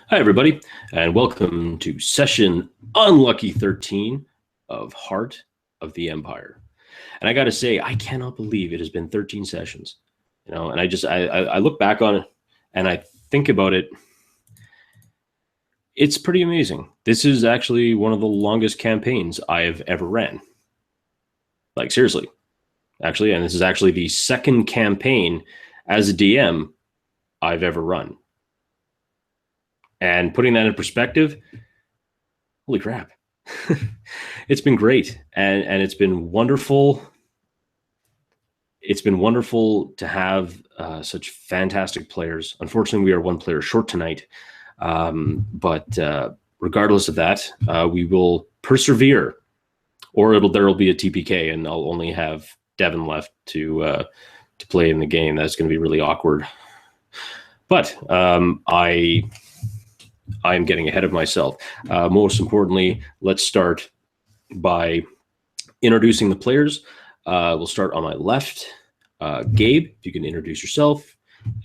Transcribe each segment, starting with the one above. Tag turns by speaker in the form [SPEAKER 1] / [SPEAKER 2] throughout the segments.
[SPEAKER 1] Hi, everybody, and welcome to session unlucky 13 of Heart of the Empire. And I got to say, I cannot believe it has been 13 sessions. And I look back on it and I think about it. It's pretty amazing. This is actually one of the longest campaigns I have ever ran. Like, seriously, actually. And this is actually the second campaign as a DM I've ever run. And putting that in perspective, holy crap. It's been great, and it's been wonderful. It's been wonderful to have such fantastic players. Unfortunately, we are one player short tonight, but regardless of that, we will persevere, or there will be a TPK, and I'll only have Devin left to play in the game. That's going to be really awkward. But I'm getting ahead of myself. Most importantly, let's start by introducing the players. We'll start on my left. Gabe, if you can introduce yourself,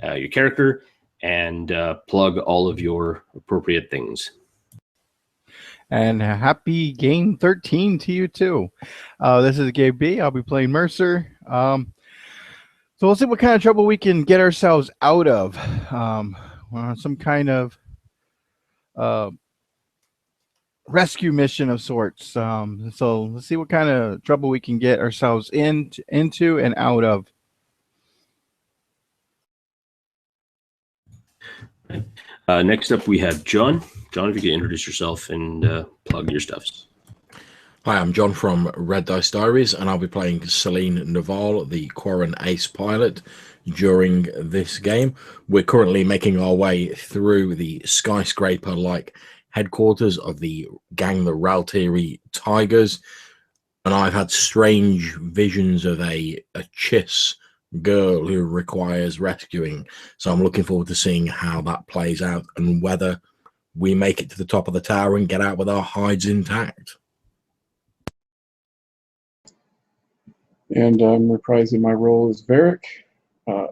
[SPEAKER 1] your character, and plug all of your appropriate things.
[SPEAKER 2] And happy game 13 to you too. This is Gabe B. I'll be playing Mercer. So we'll see what kind of trouble we can get ourselves out of. Some kind of rescue mission of sorts. So let's see what kind of trouble we can get ourselves into and out of.
[SPEAKER 1] Next up, we have John. John, if you can introduce yourself and plug your stuffs.
[SPEAKER 3] Hi, I'm John from Red Dice Diaries, and I'll be playing Celine Naval, the Quarren Ace pilot, during this game. We're currently making our way through the skyscraper-like headquarters of the gang, the Raltiri Tigers, and I've had strange visions of a Chiss girl who requires rescuing. So I'm looking forward to seeing how that plays out and whether we make it to the top of the tower and get out with our hides intact.
[SPEAKER 4] And I'm reprising my role as Varric.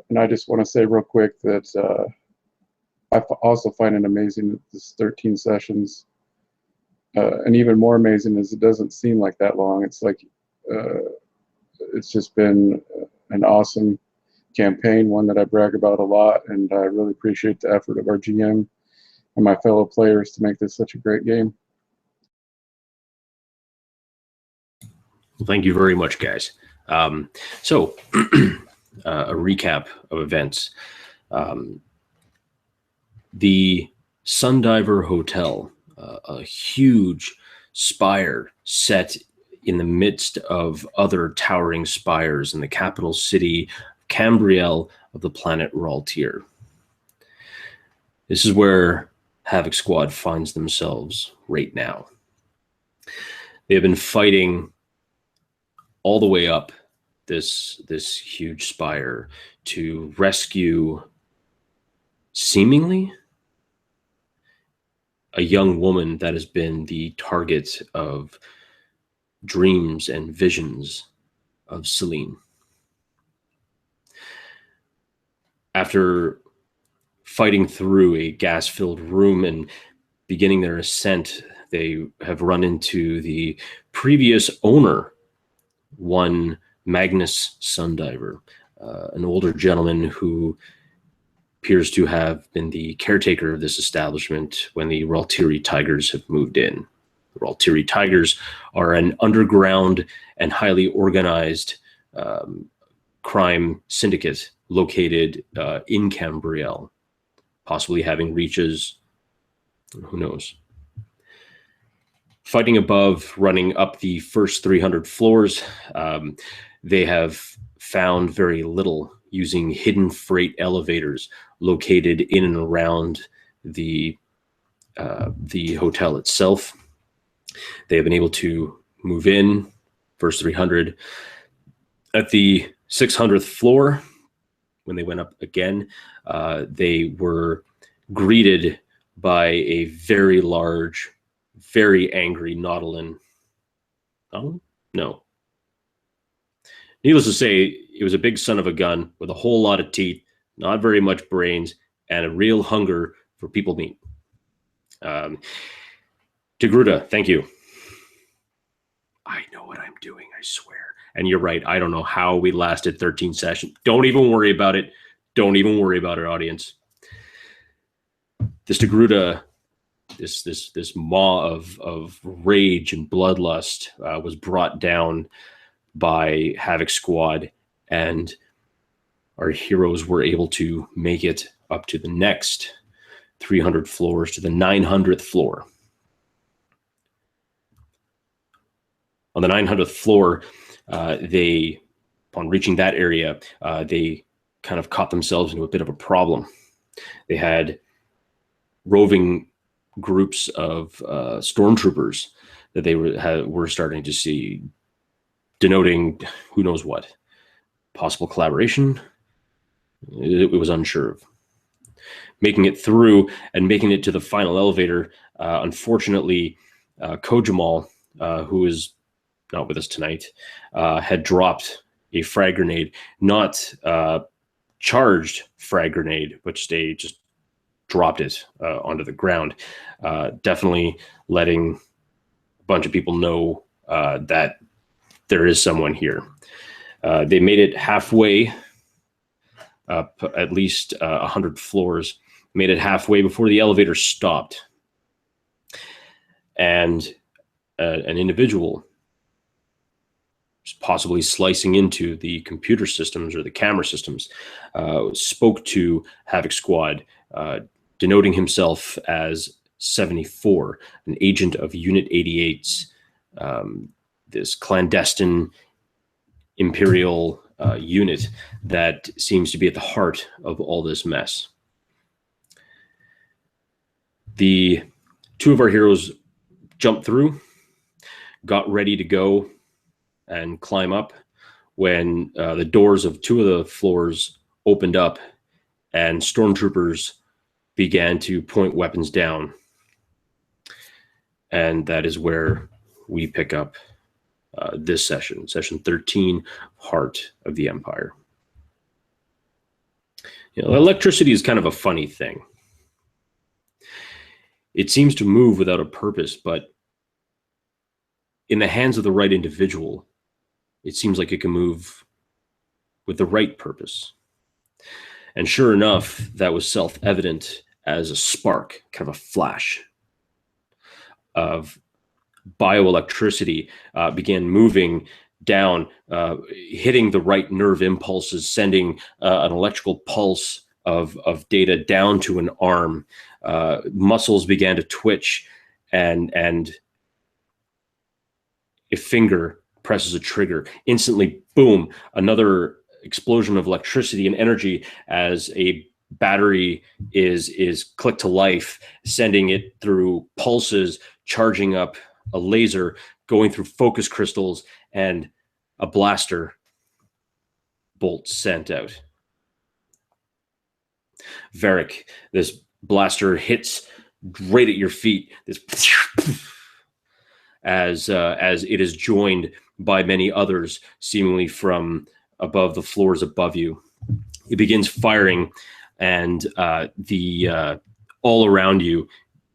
[SPEAKER 4] And I just want to say real quick that I also find it amazing that this 13 sessions, and even more amazing is it doesn't seem like that long. It's like it's just been an awesome campaign, one that I brag about a lot, and I really appreciate the effort of our GM and my fellow players to make this such a great game.
[SPEAKER 1] Well, thank you very much, guys. So a recap of events. The Sundiver Hotel, a huge spire set in the midst of other towering spires in the capital city, Cambriel, of the planet Raltir. This is where Havoc Squad finds themselves right now. They have been fighting all the way up this huge spire to rescue, seemingly, a young woman that has been the target of dreams and visions of Celine. After fighting through a gas-filled room and beginning their ascent, they have run into the previous owner, one Magnus Sundiver, an older gentleman who appears to have been the caretaker of this establishment when the Raltiri Tigers have moved in. The Raltiri Tigers are an underground and highly organized crime syndicate located in Cambriel, possibly having reaches, who knows. Fighting above, running up the first 300 floors, they have found very little using hidden freight elevators located in and around the hotel itself. They have been able to move in, first 300. At the 600th floor, when they went up again, they were greeted by a very large, very angry Nautilin. Oh, no. Needless to say, it was a big son of a gun with a whole lot of teeth, not very much brains, and a real hunger for people meat. Degruda, thank you. I know what I'm doing, I swear. And you're right. I don't know how we lasted 13 sessions. Don't even worry about it. Don't even worry about it, audience. This Degruda, this maw of rage and bloodlust was brought down by Havoc Squad, and our heroes were able to make it up to the next 300 floors, to the 900th floor. On the 900th floor, upon reaching that area, they kind of caught themselves into a bit of a problem. They had roving groups of stormtroopers that they were starting to see, denoting who knows what. Possible collaboration? It was unsure of. Making it through and making it to the final elevator, unfortunately, Kojamal, who is not with us tonight, had dropped a frag grenade, not charged frag grenade, which they just dropped it onto the ground, definitely letting a bunch of people know that there is someone here. They made it halfway up, at least 100 floors, made it halfway before the elevator stopped. And an individual, possibly slicing into the computer systems or the camera systems, spoke to Havoc Squad, denoting himself as 74, an agent of Unit 88's, this clandestine Imperial unit that seems to be at the heart of all this mess. The two of our heroes jumped through, got ready to go and climb up when the doors of two of the floors opened up and stormtroopers began to point weapons down. And that is where we pick up this session 13, Heart of the Empire. You know, electricity is kind of a funny thing. It seems to move without a purpose, but in the hands of the right individual, it seems like it can move with the right purpose. And sure enough, that was self-evident as a spark, kind of a flash of bioelectricity began moving down, hitting the right nerve impulses, sending an electrical pulse of data down to an arm. Muscles began to twitch, and a finger presses a trigger. Instantly, boom, another explosion of electricity and energy as a battery is clicked to life, sending it through pulses, charging up a laser, going through focus crystals, and a blaster bolt sent out. Varric, this blaster hits right at your feet, this as it is joined by many others, seemingly from above the floors above you. It begins firing, and the all around you,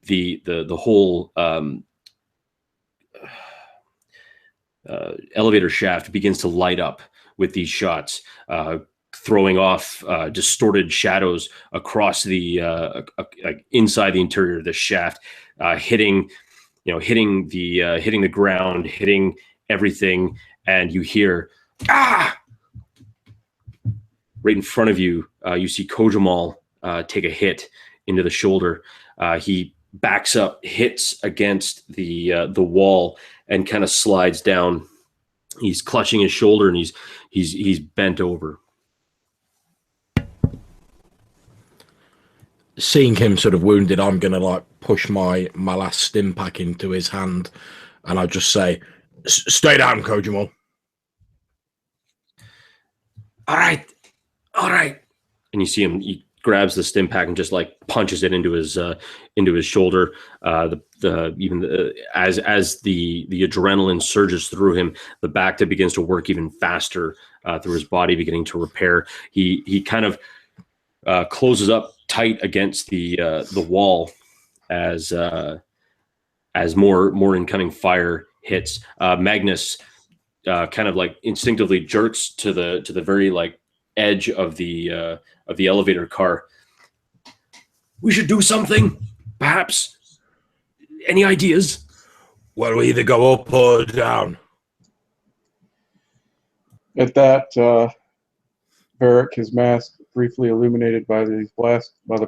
[SPEAKER 1] the whole elevator shaft begins to light up with these shots, throwing off distorted shadows across the inside the interior of the shaft, hitting the ground, hitting everything, and you hear ah! Right in front of you. You see Kojamal take a hit into the shoulder. He backs up, hits against the wall, and kind of slides down. He's clutching his shoulder, and he's bent over.
[SPEAKER 3] Seeing him sort of wounded, I'm gonna like push my last stim pack into his hand, and I just say, "Stay down, Kojamal."
[SPEAKER 1] All right. And you see him. He grabs the stim pack and just like punches it into his shoulder. As the adrenaline surges through him, the Bacta begins to work even faster through his body, beginning to repair. He kind of closes up tight against the wall as more incoming fire hits. Magnus kind of like instinctively jerks to the very like edge of the elevator car. We should do something, perhaps. Any ideas?
[SPEAKER 3] Well, we either go up or down.
[SPEAKER 4] At that, Varric, his mask briefly illuminated by the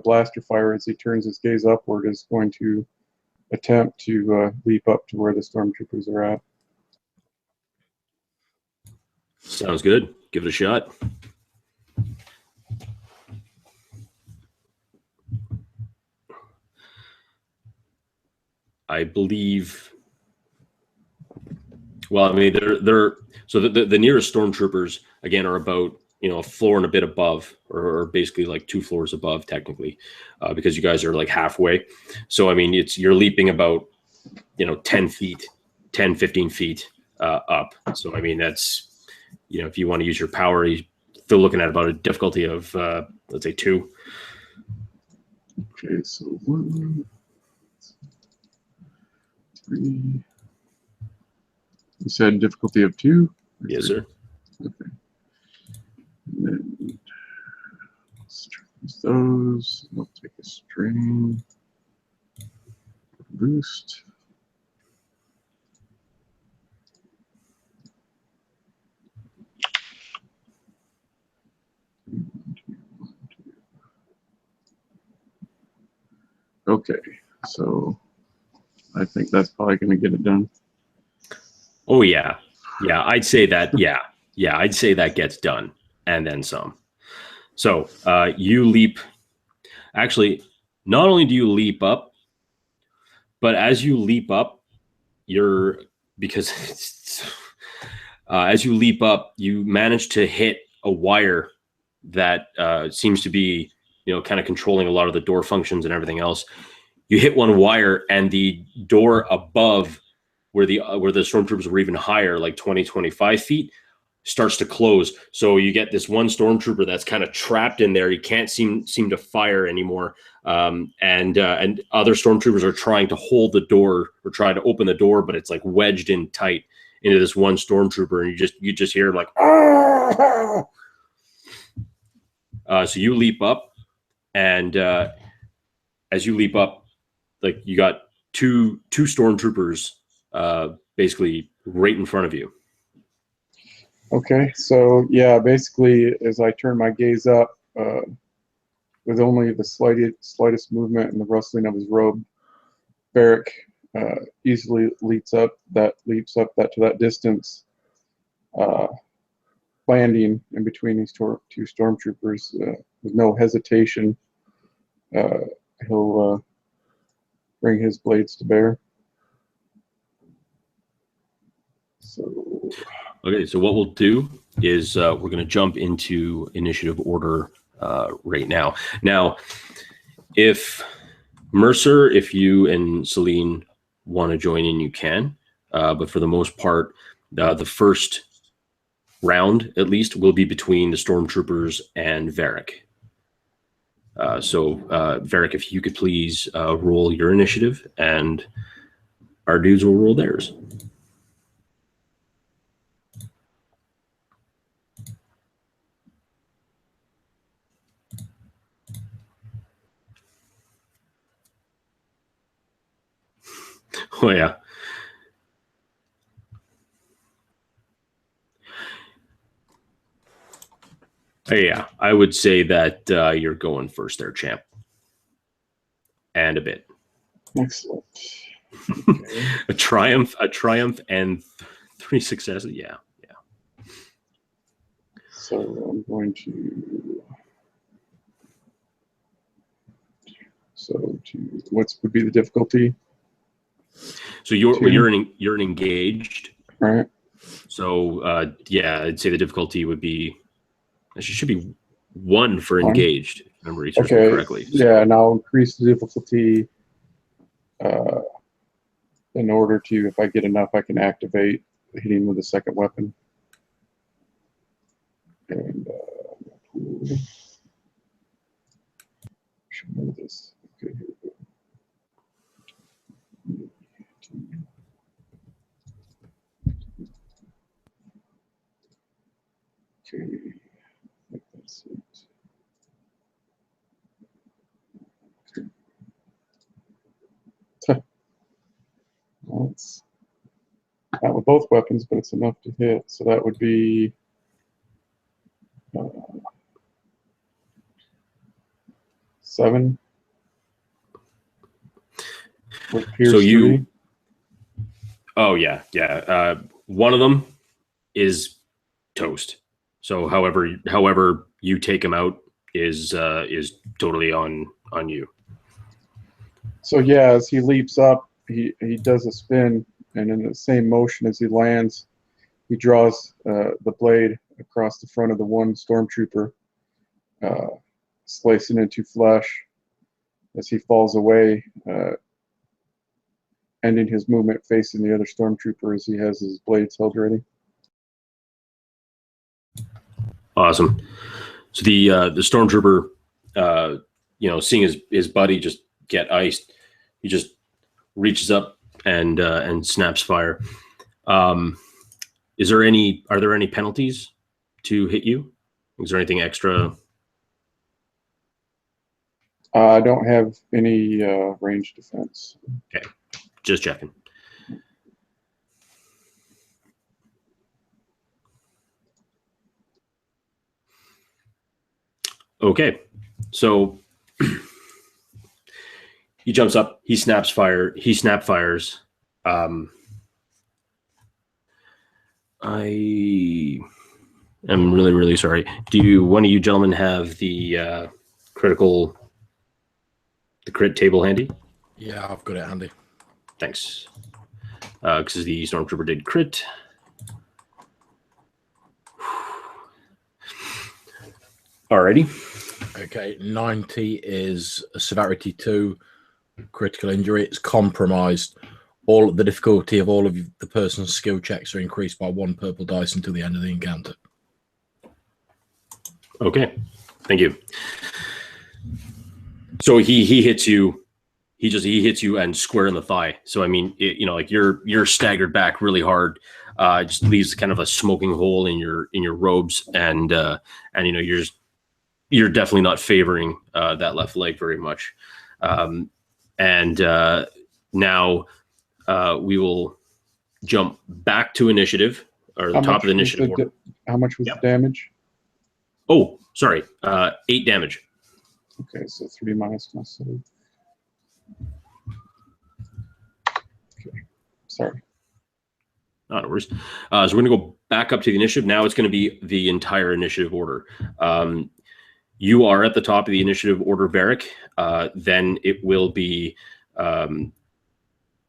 [SPEAKER 4] blaster fire as he turns his gaze upward, is going to attempt to leap up to where the stormtroopers are at.
[SPEAKER 1] Sounds good. Give it a shot. I believe. Well, I mean, they're so the nearest stormtroopers again are about a floor and a bit above, or basically like 2 floors above technically, because you guys are like halfway. So I mean, you're leaping about 10 feet, 10, 15 feet up. So I mean, that's if you want to use your power, you're still looking at about a difficulty of let's say 2.
[SPEAKER 4] Okay, so 1, 3. You said difficulty of 2?
[SPEAKER 1] Yes, sir.
[SPEAKER 4] Okay. And then let's use those. We'll take a strain. Boost. Okay, so I think that's probably going to get it done.
[SPEAKER 1] Oh yeah, I'd say that. Yeah, I'd say that gets done, and then some. So you leap. Actually, not only do you leap up, but as you leap up, as you leap up, you manage to hit a wire that seems to be kind of controlling a lot of the door functions and everything else. You hit one wire, and the door above where the stormtroopers were even higher, like 20, 25 feet, starts to close. So you get this one stormtrooper that's kind of trapped in there. He can't seem to fire anymore. And other stormtroopers are trying to hold the door or try to open the door, but it's like wedged in tight into this one stormtrooper, and you just hear like, oh! So you leap up, and as you leap up, like you got two stormtroopers basically right in front of you.
[SPEAKER 4] Okay, so yeah, basically as I turn my gaze up, with only the slightest movement and the rustling of his robe, Varric easily leaps up that to that distance, landing in between these 2 stormtroopers with no hesitation. He'll bring his blades to bear. So.
[SPEAKER 1] Okay, so what we'll do is we're going to jump into initiative order right now. Now, if Mercer, if you and Celine want to join in, you can. But for the most part, the first round, at least, will be between the stormtroopers and Varric. So, Varric, if you could please roll your initiative, and our dudes will roll theirs. Oh, yeah. Yeah, I would say that you're going first there, champ. And a bit.
[SPEAKER 4] Excellent. Okay.
[SPEAKER 1] a triumph, and 3 successes. Yeah.
[SPEAKER 4] So I'm going to. What would be the difficulty?
[SPEAKER 1] So you're engaged,
[SPEAKER 4] right?
[SPEAKER 1] So yeah, I'd say the difficulty would be. It should be 1 for engaged. If I remember researching correctly. So.
[SPEAKER 4] Yeah, and I'll increase the difficulty in order to, if I get enough, I can activate hitting with a second weapon. And should know this. Okay, here we go. Okay. I think that's it. Well, it's not with both weapons, but it's enough to hit. So that would be 7. With Pierce
[SPEAKER 1] So you,
[SPEAKER 4] 3.
[SPEAKER 1] oh yeah. One of them is toast. So however you take him out is totally on you.
[SPEAKER 4] So yeah, as he leaps up, he does a spin, and in the same motion as he lands, he draws the blade across the front of the one stormtrooper, slicing into flesh as he falls away, ending his movement facing the other stormtrooper as he has his blades held ready.
[SPEAKER 1] Awesome. So the stormtrooper, seeing his buddy just get iced, he just reaches up and snaps fire. Are there any penalties to hit you? Is there anything extra?
[SPEAKER 4] I don't have any range defense.
[SPEAKER 1] Okay, just checking. Okay, so he jumps up, he snap fires. I am really, really sorry. Do one of you gentlemen have the crit table handy?
[SPEAKER 3] Yeah, I've got it handy.
[SPEAKER 1] Thanks. Because the stormtrooper did crit. Alrighty.
[SPEAKER 3] Okay, 90 is a severity 2 critical injury. It's compromised. All the difficulty of all of the person's skill checks are increased by 1 purple dice until the end of the encounter.
[SPEAKER 1] Okay, thank you. So he hits you. He hits you and square in the thigh. So I mean, you're staggered back really hard. It just leaves kind of a smoking hole in your robes, and you're definitely not favoring that left leg very much. Now we will jump back to initiative, or the top of the initiative order.
[SPEAKER 4] How much was the damage?
[SPEAKER 1] Oh, sorry. 8 damage.
[SPEAKER 4] Okay, so 3 minus my save. Okay, sorry.
[SPEAKER 1] Not worries. So we're going to go back up to the initiative. Now it's going to be the entire initiative order. You are at the top of the initiative order, Varric. Then it will be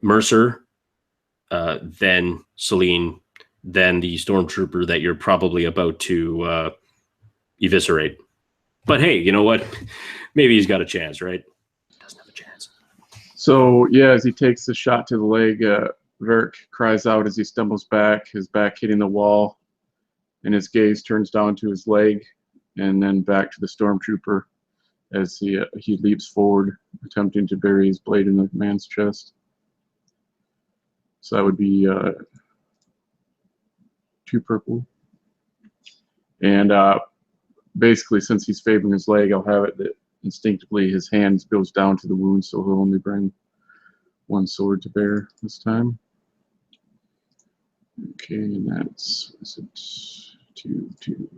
[SPEAKER 1] Mercer, then Celine, then the stormtrooper that you're probably about to eviscerate. But hey, you know what? Maybe he's got a chance, right? Doesn't have a chance.
[SPEAKER 4] So yeah, as he takes the shot to the leg, Varric cries out as he stumbles back, his back hitting the wall, and his gaze turns down to his leg, and then back to the stormtrooper as he leaps forward, attempting to bury his blade in the man's chest. So that would be 2 purple. And basically, since he's favoring his leg, I'll have it that instinctively his hand goes down to the wound, so he'll only bring 1 sword to bear this time. Okay, and that's, is it 2, 2.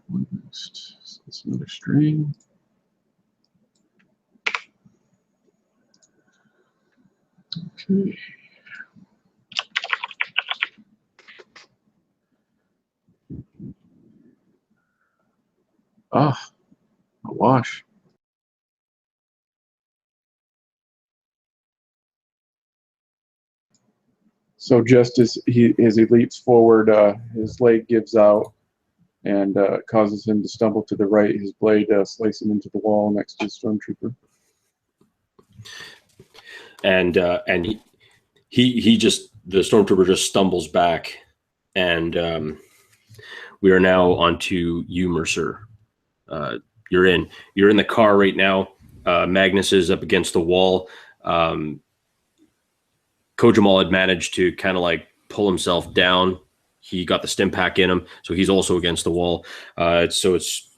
[SPEAKER 4] 1 next. So that's another string. Okay. Ah, a wash. So just as he leaps forward, his leg gives out and causes him to stumble to the right. His blade slicing into the wall next to the stormtrooper.
[SPEAKER 1] And the stormtrooper just stumbles back, and we are now onto you, Mercer. You're in the car right now. Magnus is up against the wall. Kojamal had managed to kind of like pull himself down he got the stim pack in him, so he's also against the wall. So it's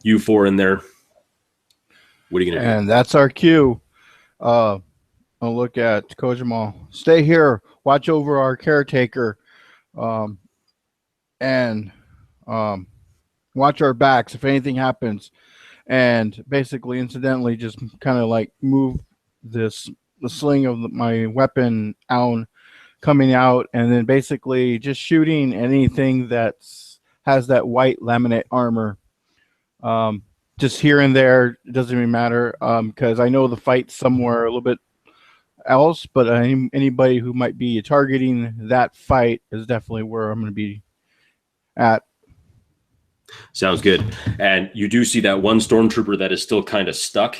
[SPEAKER 1] you four in there. What are you gonna do?
[SPEAKER 2] And that's our cue. I'll look at Kojima. Stay here. Watch over our caretaker. And watch our backs if anything happens. And basically, incidentally, just kind of like move the sling of my weapon out, coming out, and then basically just shooting anything that has that white laminate armor. Just here and there, it doesn't even matter, because I know the fight's somewhere a little bit else, but anybody who might be targeting that fight is definitely where I'm going to be at.
[SPEAKER 1] Sounds good. And you do see that one stormtrooper that is still kind of stuck.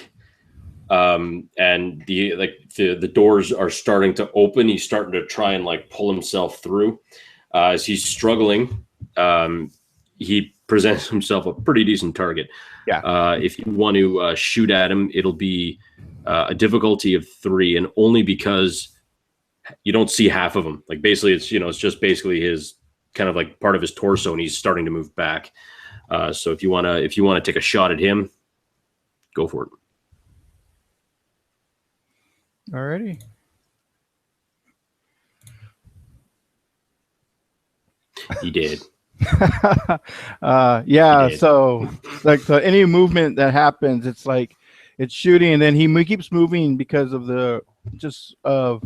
[SPEAKER 1] And the doors are starting to open. He's starting to try and like pull himself through. As he's struggling, he presents himself a pretty decent target.
[SPEAKER 2] Yeah.
[SPEAKER 1] If you want to shoot at him, it'll be a difficulty of 3, and only because you don't see half of him. Like basically, it's just basically his kind of like part of his torso, and he's starting to move back. So if you wanna take a shot at him, go for it.
[SPEAKER 2] Alrighty.
[SPEAKER 1] He did.
[SPEAKER 2] Yeah.
[SPEAKER 1] He did.
[SPEAKER 2] So any movement that happens, it's like it's shooting, and then he keeps moving because of of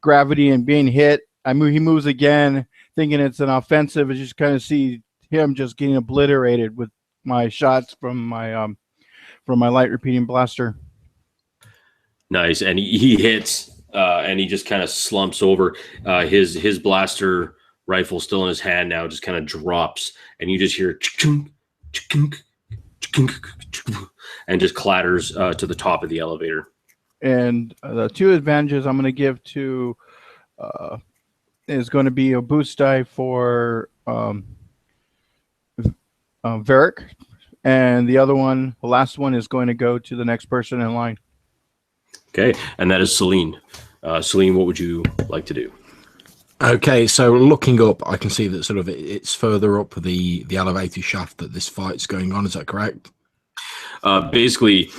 [SPEAKER 2] gravity and being hit. He moves again, thinking it's an offensive. And you just kind of see him just getting obliterated with my shots from my light repeating blaster.
[SPEAKER 1] Nice, and he hits, and he just kind of slumps over. His blaster rifle still in his hand now, just kind of drops, and you just hear and just clatters to the top of the elevator.
[SPEAKER 2] And the 2 advantages I'm going to give to is going to be a boost die for Varric, and the other one, the last one, is going to go to the next person in line.
[SPEAKER 1] Okay, and that is Celine. Celine, what would you like to do?
[SPEAKER 3] Okay, so looking up, I can see that sort of it's further up the elevator shaft that this fight's going on. Is that correct?
[SPEAKER 1] Basically,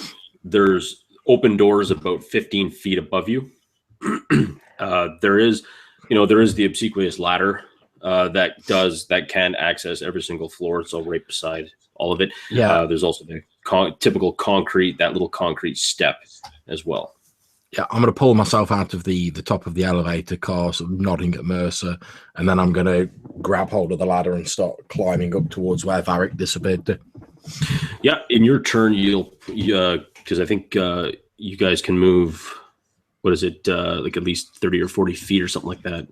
[SPEAKER 1] there's open doors about 15 feet above you. There is the obsequious ladder that can access every single floor. It's all right beside all of it.
[SPEAKER 3] Yeah.
[SPEAKER 1] There's also the typical concrete, that little concrete step as well.
[SPEAKER 3] Yeah, I'm going to pull myself out of the top of the elevator car, sort of nodding at Mercer, and then I'm going to grab hold of the ladder and start climbing up towards where Varric disappeared to.
[SPEAKER 1] Yeah, in your turn, because I think you guys can move, what is it, like at least 30 or 40 feet or something like that.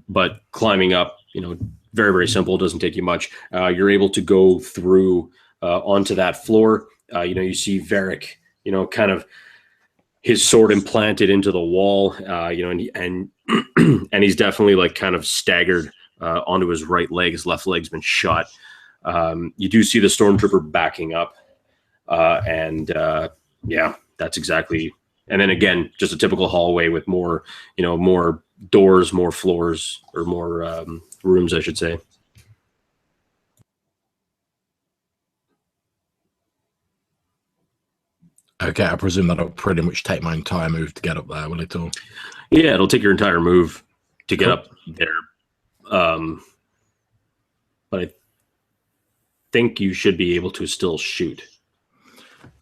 [SPEAKER 1] But climbing up, very, very simple, doesn't take you much. You're able to go through onto that floor. You see Varric, kind of his sword implanted into the wall, and he's definitely like kind of staggered onto his right leg. His left leg's been shot. You do see the stormtrooper backing up, and that's exactly. And then again, just a typical hallway with more doors, more floors, or more rooms, I should say.
[SPEAKER 3] Okay, I presume that'll pretty much take my entire move to get up there, will it all?
[SPEAKER 1] Yeah, it'll take your entire move to get up there. But I think you should be able to still shoot.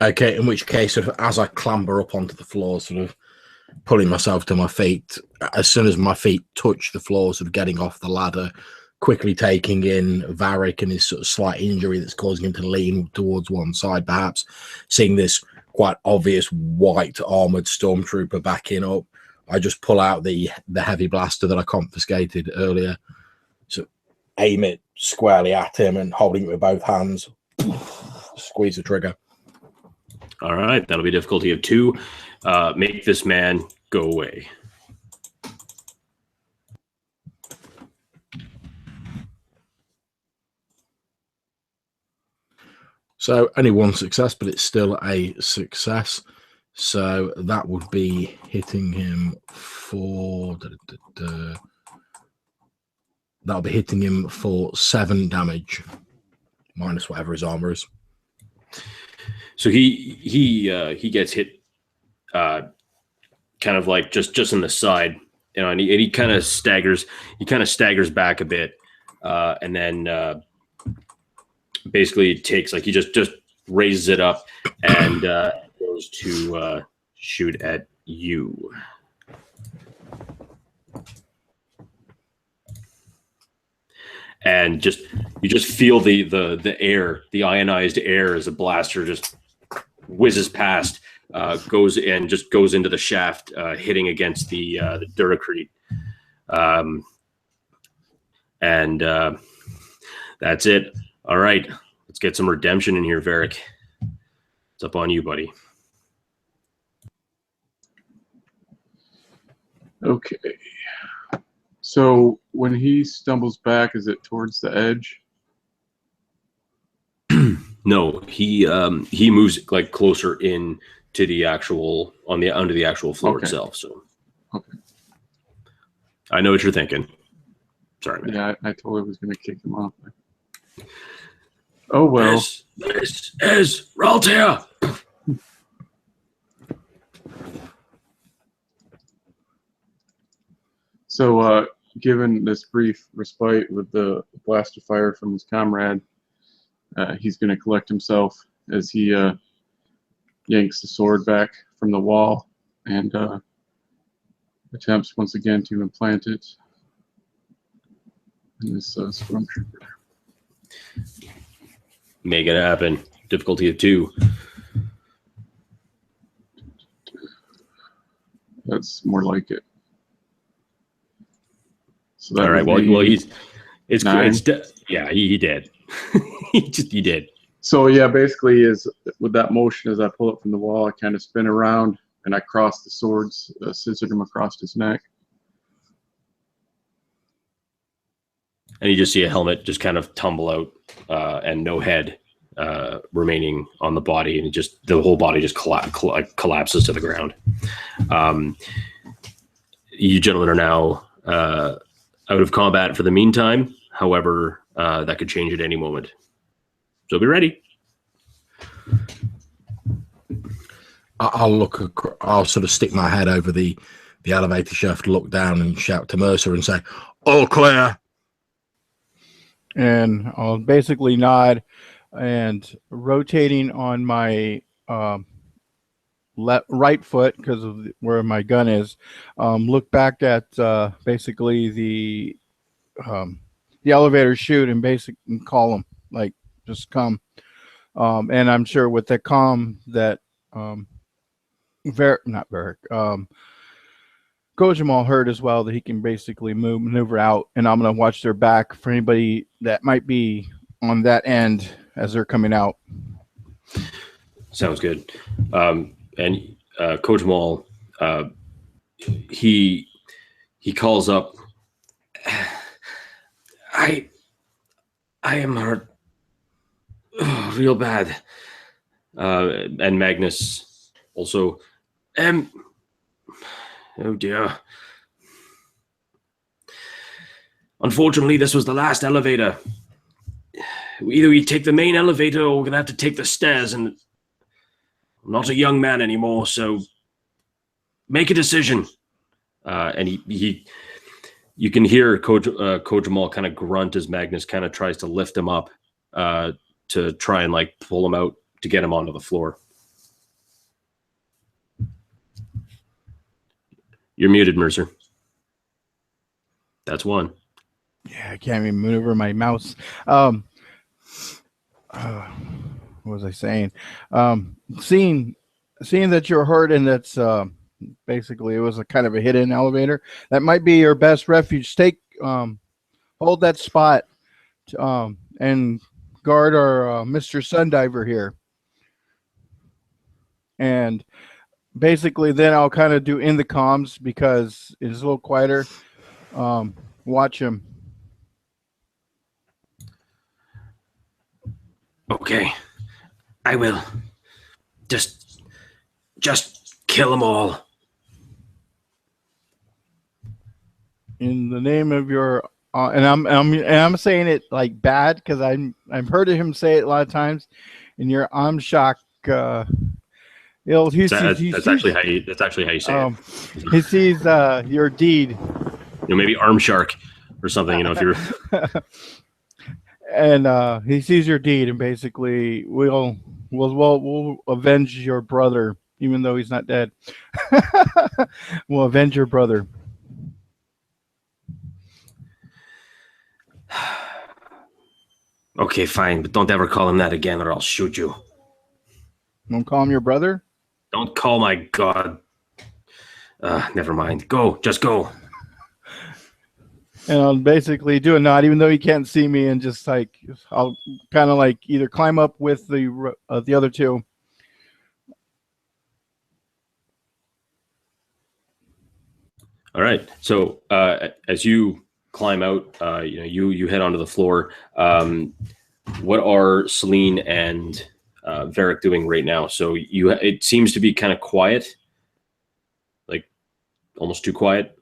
[SPEAKER 3] Okay, in which case, sort of, as I clamber up onto the floor, sort of pulling myself to my feet, as soon as my feet touch the floor, sort of getting off the ladder, quickly taking in Varric and his sort of slight injury that's causing him to lean towards one side, perhaps, seeing this quite obvious white armored stormtrooper backing up, I just pull out the heavy blaster that I confiscated earlier, so aim it squarely at him and holding it with both hands, squeeze the trigger.
[SPEAKER 1] All right, that'll be a difficulty of 2. Make this man go away.
[SPEAKER 3] So only 1 success, but it's still a success. So that would be hitting him for That'll be hitting him for 7 damage, minus whatever his armor is.
[SPEAKER 1] So he gets hit, kind of like just in the side, and he kind of staggers. He kind of staggers back a bit, and then basically takes he just raises it up and goes to shoot at you. And you just feel the air, the ionized air, as a blaster just whizzes past, goes into the shaft, hitting against the Duracrete. And that's it. All right, let's get some redemption in here, Varric. It's up on you, buddy.
[SPEAKER 4] Okay. So when he stumbles back, is it towards the edge?
[SPEAKER 1] No, he moves closer in to the actual under the actual floor itself. So,
[SPEAKER 4] okay.
[SPEAKER 1] I know what you're thinking. Sorry, man.
[SPEAKER 4] Yeah, I totally was going to kick him off. Oh well.
[SPEAKER 1] This is Raltair.
[SPEAKER 4] So, given this brief respite with the blast of fire from his comrade, he's going to collect himself as he yanks the sword back from the wall and attempts once again to implant it in this stormtrooper.
[SPEAKER 1] Make it happen. Difficulty of 2.
[SPEAKER 4] That's more like it. So
[SPEAKER 1] all right. Well, he did. he did.
[SPEAKER 4] So yeah, basically, is with that motion as I pull it from the wall, I kind of spin around and I cross the swords, scissored him across his neck.
[SPEAKER 1] And you just see a helmet just kind of tumble out, and no head remaining on the body, and the whole body just collapses to the ground. You gentlemen are now out of combat for the meantime. However, that could change at any moment. So be ready.
[SPEAKER 3] I'll sort of stick my head over the elevator shaft, look down and shout to Mercer and say, "All clear."
[SPEAKER 2] And I'll basically nod and rotating on my right foot because of where my gun is. Look back at basically the elevator chute and call them, just come. And I'm sure with the comm that Kojamal heard as well, that he can basically maneuver out, and I'm going to watch their back for anybody that might be on that end as they're coming out.
[SPEAKER 1] Sounds good. And Kojamal, he calls up, I am hurt real bad. And Magnus also, oh dear. Unfortunately, this was the last elevator. Either we take the main elevator or we're going to have to take the stairs, and I'm not a young man anymore, so make a decision. And you can hear Kojamal kind of grunt as Magnus kind of tries to lift him up to try and pull him out to get him onto the floor. You're muted, Mercer. That's one.
[SPEAKER 2] Yeah, I can't even maneuver my mouse. What was I saying? Seeing that you're hurt and that's basically it was a kind of a hidden elevator. That might be your best refuge. Hold that spot and guard our Mr. Sundiver here. And basically then I'll kind of do in the comms because it's a little quieter. Watch him.
[SPEAKER 1] Okay, I will. Just kill them all.
[SPEAKER 2] In the name of your I'm saying it like bad because I've heard him say it a lot of times, and you're I'm shocked.
[SPEAKER 1] That's actually how you say it.
[SPEAKER 2] He sees your deed,
[SPEAKER 1] Maybe arm shark or something. If you're
[SPEAKER 2] and he sees your deed, and basically we'll avenge your brother, even though he's not dead. We'll avenge your brother.
[SPEAKER 1] Okay, fine, but don't ever call him that again, or I'll shoot you.
[SPEAKER 2] Don't call him your brother?
[SPEAKER 1] Don't call my god. Never mind. Go. Just go.
[SPEAKER 2] And I'll basically do a nod, even though he can't see me, and just like I'll kind of like either climb up with the other two.
[SPEAKER 1] All right. So as you climb out, you head onto the floor. What are Celine and Varric doing right now? So it seems to be kind of quiet, like almost too quiet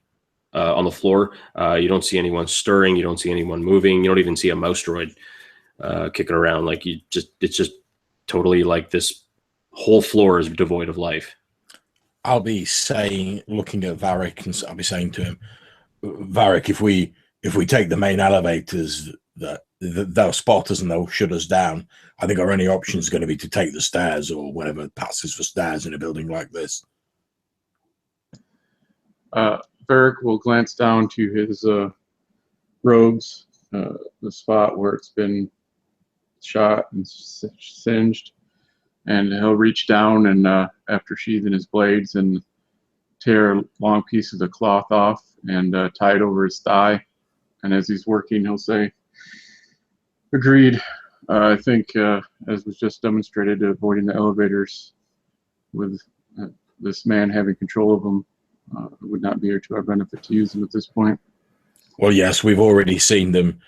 [SPEAKER 1] on the floor. You don't see anyone stirring. You don't see anyone moving. You don't even see a mouse droid kicking around. Like it's just totally like this whole floor is devoid of life.
[SPEAKER 3] I'll be saying, looking at Varric, and I'll be saying to him, Varric, if we take the main elevators, they'll spot us and they'll shut us down. I think our only option is going to be to take the stairs or whatever passes for stairs in a building like this.
[SPEAKER 4] Varric will glance down to his robes, the spot where it's been shot and singed, and he'll reach down and after sheathing his blades and tear long pieces of cloth off and tie it over his thigh. And as he's working, he'll say, "Agreed. I think, as was just demonstrated, avoiding the elevators with this man having control of them would not be to our benefit to use them at this point."
[SPEAKER 3] Well, yes, we've already seen them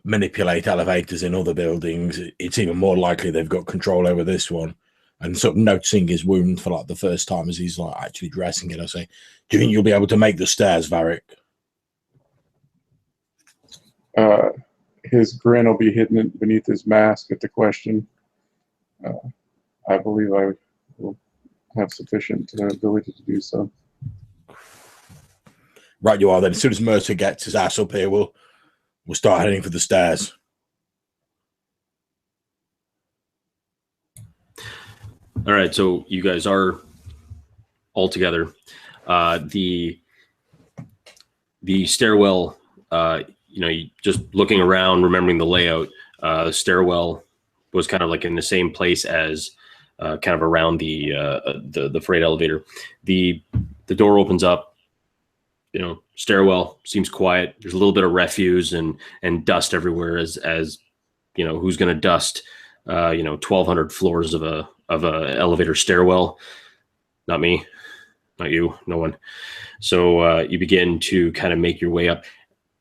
[SPEAKER 3] manipulate elevators in other buildings. It's even more likely they've got control over this one. And sort of noticing his wound for like the first time as he's like actually dressing it, I say, "Do you think you'll be able to make the stairs, Varric?"
[SPEAKER 4] His grin will be hidden beneath his mask at the question. I believe I will have sufficient ability to do so.
[SPEAKER 3] Right, you are then. As soon as Mercer gets his ass up here, we'll start heading for the stairs.
[SPEAKER 1] All right, so you guys are all together. The stairwell, just looking around, remembering the layout, the stairwell was kind of like in the same place as kind of around the freight elevator. The door opens up. Stairwell seems quiet. There's a little bit of refuse and dust everywhere. As who's going to dust 1,200 floors of a elevator stairwell? Not me, not you, no one. So you begin to kind of make your way up.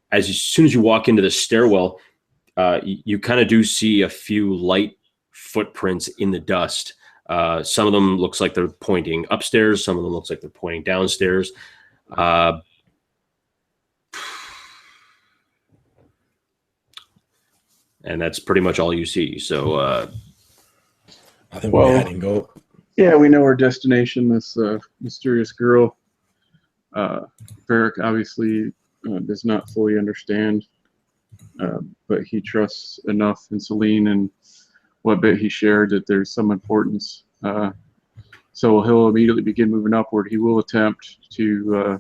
[SPEAKER 1] As soon as you walk into the stairwell, you kind of do see a few light footprints in the dust. Some of them looks like they're pointing upstairs. Some of them looks like they're pointing downstairs. And that's pretty much all you see. So
[SPEAKER 3] I think we're heading up.
[SPEAKER 4] Yeah, we know our destination, this mysterious girl. Varric obviously does not fully understand, but he trusts enough in Celine and what bit he shared that there's some importance. So he'll immediately begin moving upward. He will attempt to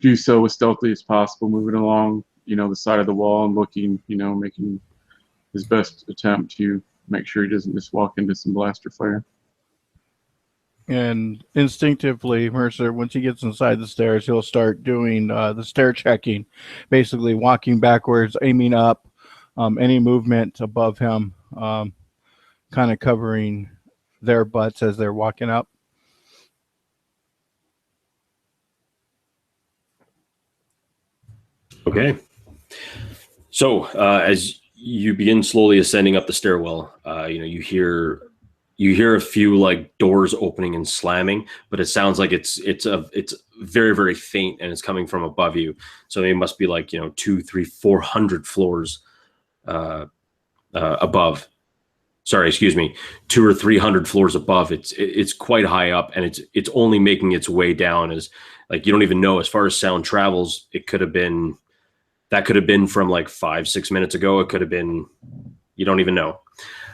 [SPEAKER 4] do so as stealthily as possible, moving along, the side of the wall and looking, making his best attempt to make sure he doesn't just walk into some blaster fire.
[SPEAKER 2] And instinctively, Mercer, once he gets inside the stairs, he'll start doing the stair checking, basically walking backwards, aiming up, any movement above him, kind of covering their butts as they're walking up.
[SPEAKER 1] Okay. So as you begin slowly ascending up the stairwell, you hear you hear a few like doors opening and slamming, but it sounds like it's very, very faint, and it's coming from above you. So it must be like, 200, 300, 400 floors above. Sorry, excuse me, 200 or 300 floors above. It's quite high up, and it's only making its way down. As like, you don't even know, as far as sound travels, that could have been from like 5-6 minutes ago. It could have been, you don't even know.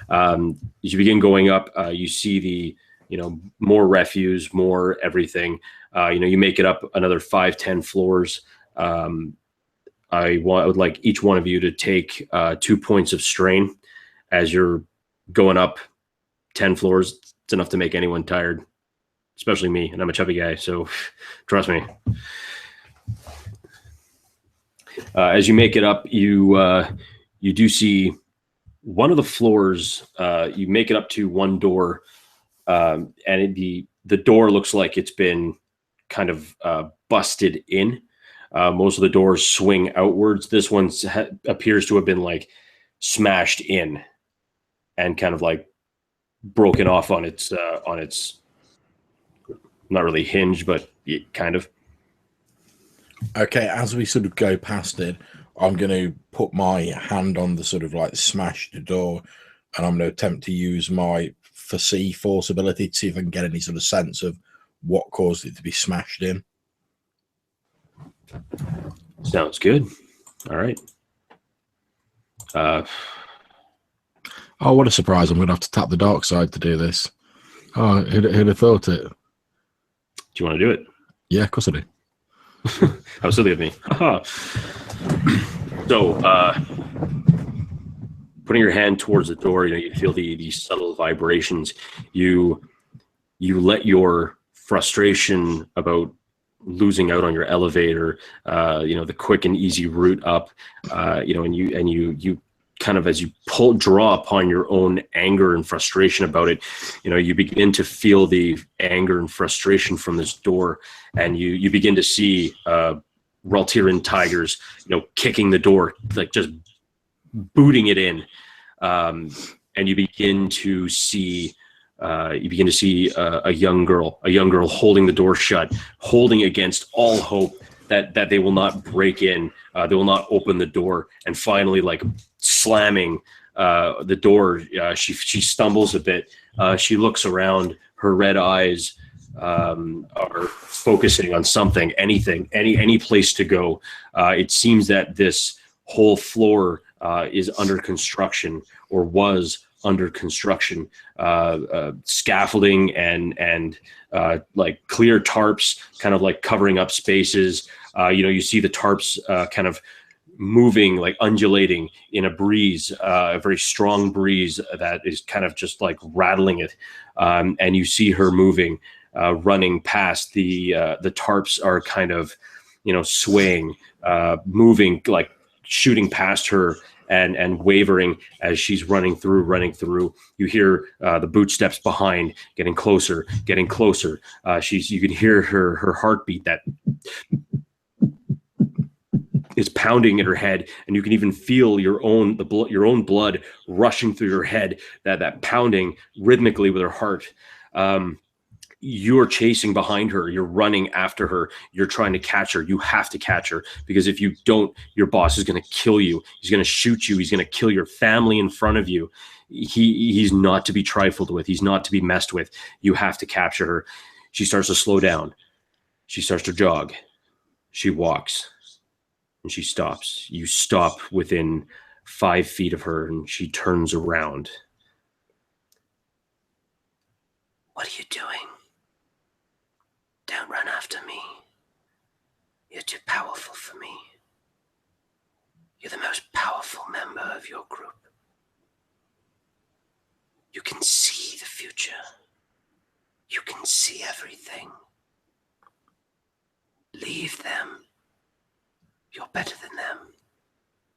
[SPEAKER 1] As you begin going up, you see the, more refuse, more everything. You make it up another 5-10 floors. I would like each one of you to take 2 points of strain as you're going up 10 floors. It's enough to make anyone tired, especially me, and I'm a chubby guy, so trust me. As you make it up, you do see one of the floors. You make it up to one door, and the door looks like it's been kind of busted in. Most of the doors swing outwards. This one appears to have been like smashed in and kind of like broken off on its not really hinge, but kind of.
[SPEAKER 3] Okay, as we sort of go past it, I'm going to put my hand on the sort of like smashed door, and I'm going to attempt to use my foresee force ability to see if I can get any sort of sense of what caused it to be smashed in.
[SPEAKER 1] Sounds good. All right.
[SPEAKER 3] Oh, what a surprise. I'm going to have to tap the dark side to do this. Oh, who'd have thought it?
[SPEAKER 1] Do you want to do it?
[SPEAKER 3] Yeah, of course I do.
[SPEAKER 1] How silly of me. So, putting your hand towards the door, you feel these subtle vibrations. You let your frustration about losing out on your elevator, the quick and easy route up, and you kind of, as you draw upon your own anger and frustration about it, you begin to feel the anger and frustration from this door, and you begin to see Raltiran tigers, kicking the door, like just booting it in, and you begin to see a young girl holding the door shut, holding against all hope that they will not break in, they will not open the door, and finally, like slamming the door, she stumbles a bit. She looks around. Her red eyes are focusing on something, anything, any place to go. It seems that this whole floor is under construction, or was under construction. Scaffolding and like clear tarps, kind of like covering up spaces. You see the tarps kind of moving, like undulating in a breeze, a very strong breeze that is kind of just like rattling it. And you see her moving, running past the tarps are kind of, swaying, moving, like shooting past her and wavering as she's running through. You hear the boot steps behind getting closer. You can hear her heartbeat that is pounding in her head, and you can even feel your own blood rushing through your head, that pounding rhythmically with her heart. You're chasing behind her. You're running after her. You're trying to catch her. You have to catch her, because if you don't, your boss is going to kill you. He's going to shoot you. He's going to kill your family in front of you. He's not to be trifled with. He's not to be messed with. You have to capture her. She starts to slow down. She starts to jog. She walks. And she stops. You stop within 5 feet of her, and she turns around. What are you doing? Don't run after me. You're too powerful for me. You're the most powerful member of your group. You can see the future. You can see everything. Leave them. You're better than them.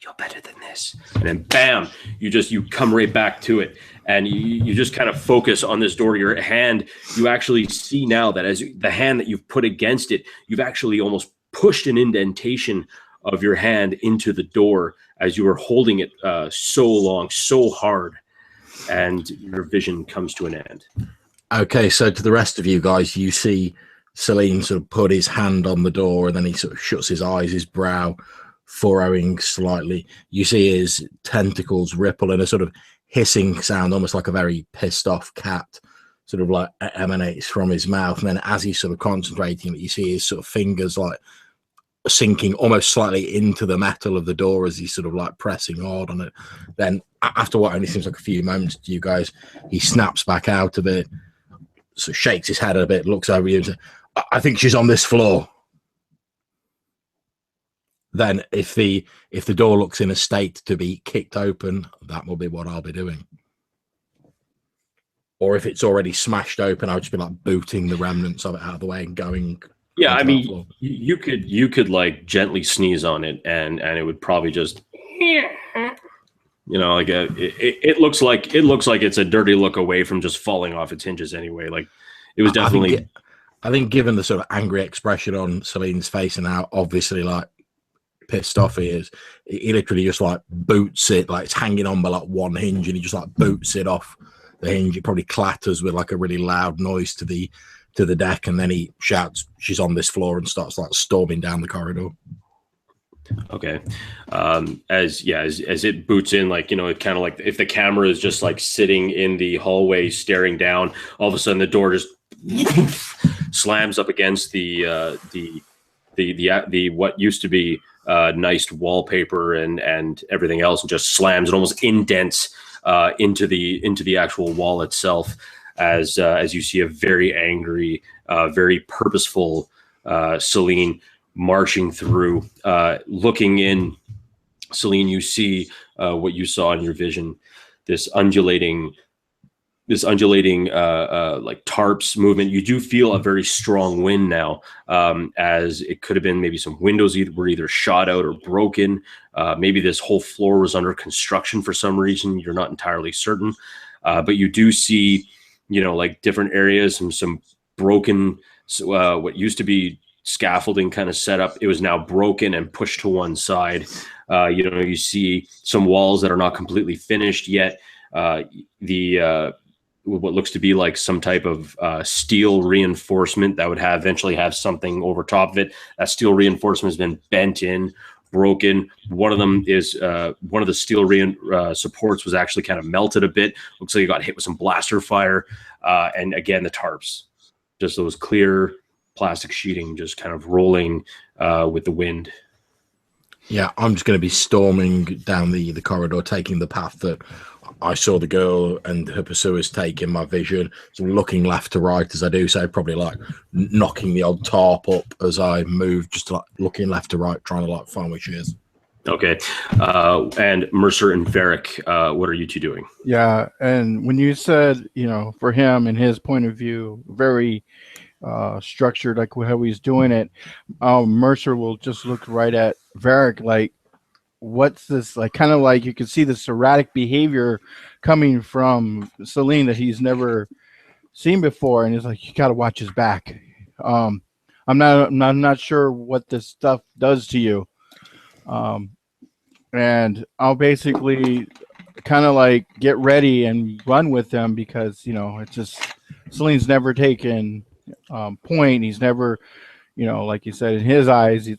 [SPEAKER 1] You're better than this. And then bam, you come right back to it. And you just kind of focus on this door. Your hand, you actually see now that as the hand that you've put against it, you've actually almost pushed an indentation of your hand into the door as you were holding it so long, so hard. and your vision comes to an end.
[SPEAKER 3] Okay, so to the rest of you guys, you see Celine sort of put his hand on the door, and then he sort of shuts his eyes, his brow furrowing slightly. You see his tentacles ripple in a sort of hissing sound, almost like a very pissed off cat, sort of like emanates from his mouth. And then as he's sort of concentrating, you see his sort of fingers like sinking almost slightly into the metal of the door as he's sort of like pressing hard on it. Then after what only seems like a few moments to you guys, he snaps back out of it, sort of shakes his head a bit, looks over you and says, I think she's on this floor. Then if the door looks in a state to be kicked open, that will be what I'll be doing. Or if it's already smashed open, I'll just be like booting the remnants of it out of the way and going.
[SPEAKER 1] Yeah, I mean, you could like gently sneeze on it, and it would probably just, like it looks like it's a dirty look away from just falling off its hinges anyway. Like it was definitely.
[SPEAKER 3] I think given the sort of angry expression on Celine's face and how obviously like pissed off he is, he literally just like boots it, like it's hanging on by like one hinge, and he just like boots it off the hinge. It probably clatters with like a really loud noise to the deck, and then he shouts, "She's on this floor," and starts like storming down the corridor.
[SPEAKER 1] Okay. As it boots in, like, it kind of like if the camera is just like sitting in the hallway staring down, all of a sudden the door just slams up against the what used to be nice wallpaper and everything else, and just slams and almost indents into the actual wall itself, as you see a very angry, very purposeful Celine marching through. Looking in, Celine, you see what you saw in your vision, this undulating like tarps movement. You do feel a very strong wind now, as it could have been maybe some windows were either shot out or broken. Maybe this whole floor was under construction for some reason. You're not entirely certain, but you do see, like different areas, some broken, what used to be scaffolding kind of set up. It was now broken and pushed to one side. You see some walls that are not completely finished yet. What looks to be like some type of steel reinforcement that would eventually have something over top of it. That steel reinforcement has been bent in, broken. One of them is one of the steel supports was actually kind of melted a bit. Looks like it got hit with some blaster fire. And again, the tarps, just those clear plastic sheeting just kind of rolling with the wind.
[SPEAKER 3] Yeah, I'm just going to be storming down the corridor, taking the path that I saw the girl and her pursuers take in my vision. So looking left to right as I do so, probably like knocking the old tarp up as I move, just like looking left to right, trying to like find where she is. Okay.
[SPEAKER 1] And Mercer and Varric, what are you two doing?
[SPEAKER 2] Yeah, and when you said, for him and his point of view, very structured, like how he's doing it, Mercer will just look right at Varric like, what's this? Like, kind of like you can see this erratic behavior coming from Celine that he's never seen before, and he's like, you got to watch his back. I'm not sure what this stuff does to you. And I'll basically kind of like get ready and run with them, because it's just Celine's never taken point. He's never, like you said, in his eyes, he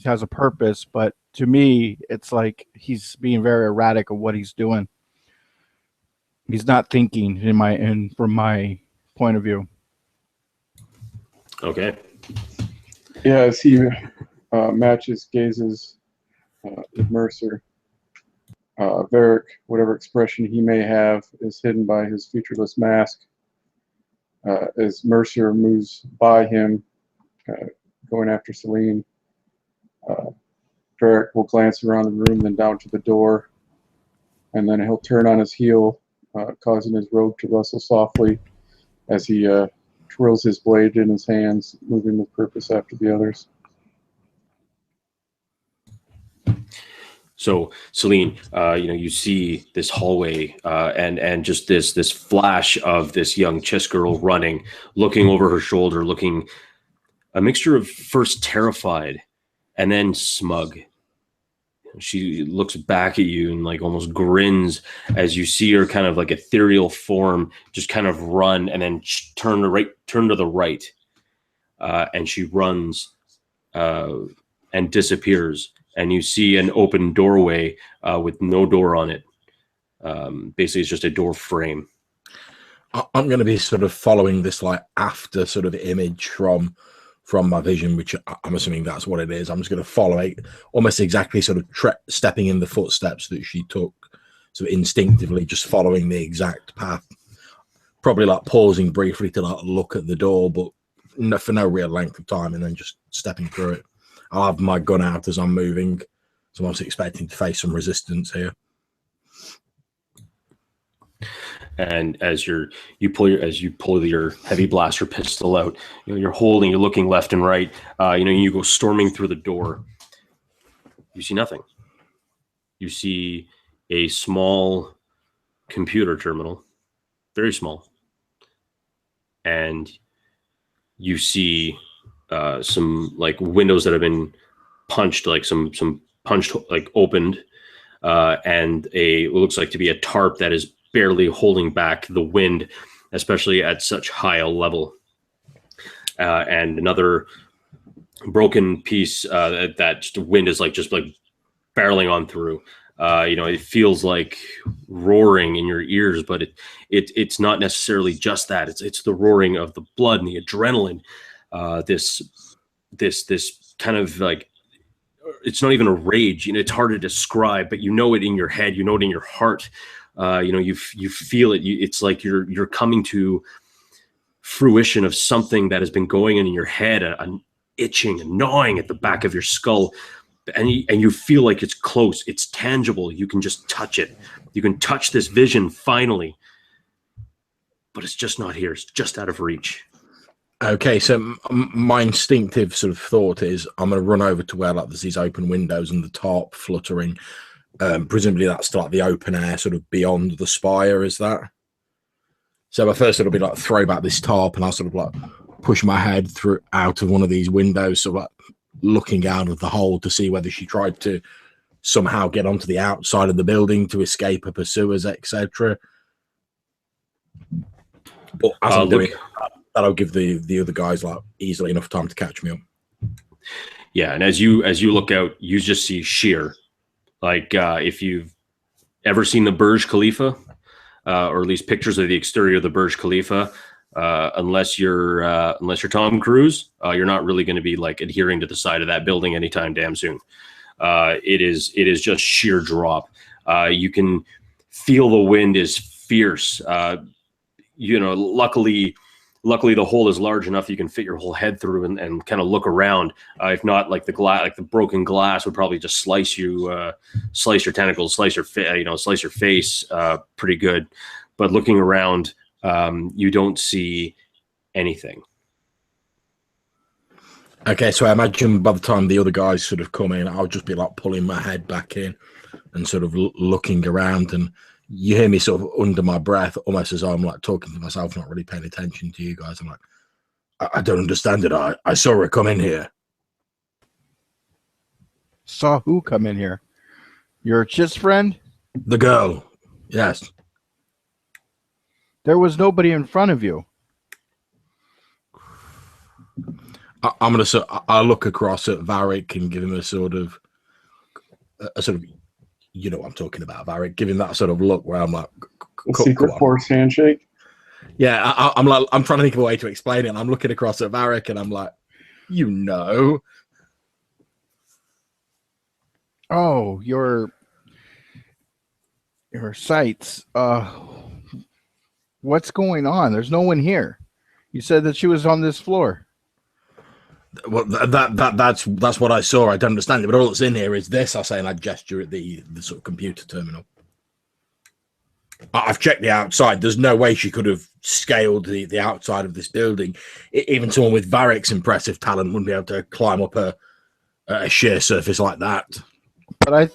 [SPEAKER 2] has a purpose, but to me, it's like he's being very erratic of what he's doing. He's not thinking from my point of view.
[SPEAKER 1] Okay.
[SPEAKER 4] Yeah, as he matches gazes with Mercer, Varric, whatever expression he may have, is hidden by his featureless mask. As Mercer moves by him, going after Celine, Varric will glance around the room, then down to the door, and then he'll turn on his heel, causing his robe to rustle softly as he twirls his blade in his hands, moving with purpose after the others.
[SPEAKER 1] So, Celine, you see this hallway and just this flash of this young Chiss girl running, looking over her shoulder, looking a mixture of first terrified and then smug. She looks back at you and like almost grins as you see her kind of like ethereal form just kind of run and then turn to the right, and she runs and disappears. And you see an open doorway with no door on it. Basically, it's just a door frame.
[SPEAKER 3] I'm going to be sort of following this like after sort of image from my vision, which I'm assuming that's what it is. I'm just going to follow it almost exactly, sort of stepping in the footsteps that she took, so instinctively just following the exact path. Probably like pausing briefly to like look at the door, but for no real length of time, and then just stepping through it. I'll have my gun out as I'm moving, so I'm also expecting to face some resistance here.
[SPEAKER 1] And as you pull your heavy blaster pistol out, you're looking left and right. You go storming through the door. You see nothing. You see a small computer terminal, very small, and you see some like windows that have been punched, like some punched, like opened, and what looks like to be a tarp that is barely holding back the wind, especially at such high a level. And another broken piece that just the wind is just barreling on through. It feels like roaring in your ears, but it's not necessarily just that. It's the roaring of the blood and the adrenaline. This kind of like, it's not even a rage. It's hard to describe, but you know it in your head. You know it in your heart. You feel it. It's like you're coming to fruition of something that has been going in your head, an itching and gnawing at the back of your skull, and you feel like it's close. It's tangible. You can just touch it. You can touch this vision finally, but it's just not here. It's just out of reach.
[SPEAKER 3] Okay, so my instinctive sort of thought is I'm going to run over to where there's these open windows and the tarp fluttering. Presumably that's still like the open air sort of beyond the spire, is that? So my first it'll be like throw back this tarp, and I'll sort of like push my head through out of one of these windows, so like looking out of the hole to see whether she tried to somehow get onto the outside of the building to escape her pursuers, etc. But as I'm doing that'll give the other guys like easily enough time to catch me up.
[SPEAKER 1] Yeah, and as you look out, you just see sheer. Like if you've ever seen the Burj Khalifa, or at least pictures of the exterior of the Burj Khalifa, unless you're Tom Cruise, you're not really going to be like adhering to the side of that building anytime damn soon. It is just sheer drop. You can feel the wind is fierce. Luckily the hole is large enough you can fit your whole head through and kind of look around. If not, like the broken glass would probably just slice your tentacles, slice your face pretty good. But looking around, you don't see anything.
[SPEAKER 3] Okay, so I imagine by the time the other guys sort of come in, I'll just be like pulling my head back in and sort of looking around, and you hear me sort of under my breath, almost as though I'm like talking to myself, not really paying attention to you guys. I'm like, I don't understand it. I saw her come in here.
[SPEAKER 2] Saw who come in here? Your Chiss friend?
[SPEAKER 3] The girl. Yes.
[SPEAKER 2] There was nobody in front of you.
[SPEAKER 3] I'll look across at Varric and give him a sort of, you know what I'm talking about, Varric. Give him that sort of look where I'm like,
[SPEAKER 4] secret force handshake.
[SPEAKER 3] Yeah, I'm trying to think of a way to explain it. And I'm looking across at Varric and I'm like,
[SPEAKER 2] Oh, your sights. What's going on? There's no one here. You said that she was on this floor.
[SPEAKER 3] Well, that's what I saw. I don't understand it, but all that's in here is this. I say, and I gesture at the sort of computer terminal. I've checked the outside. There's no way she could have scaled the outside of this building. Even someone with Varric's impressive talent wouldn't be able to climb up a sheer surface like that.
[SPEAKER 2] But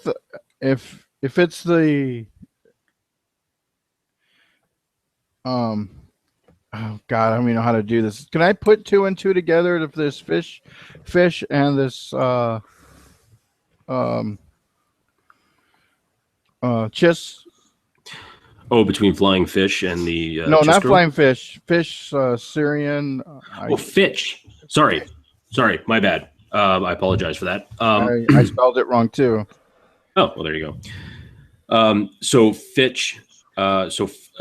[SPEAKER 2] if it's the oh God, I don't even know how to do this. Can I put 2 and 2 together if there's fish and this Chiss.
[SPEAKER 1] Oh, between flying fish and the
[SPEAKER 2] No,
[SPEAKER 1] Chiss
[SPEAKER 2] not
[SPEAKER 1] girl?
[SPEAKER 2] flying fish. Fish, Syrian.
[SPEAKER 1] Oh, Fitch. Sorry, my bad. I apologize for that.
[SPEAKER 2] I spelled it wrong too.
[SPEAKER 1] Oh, well, there you go. So Fitch, a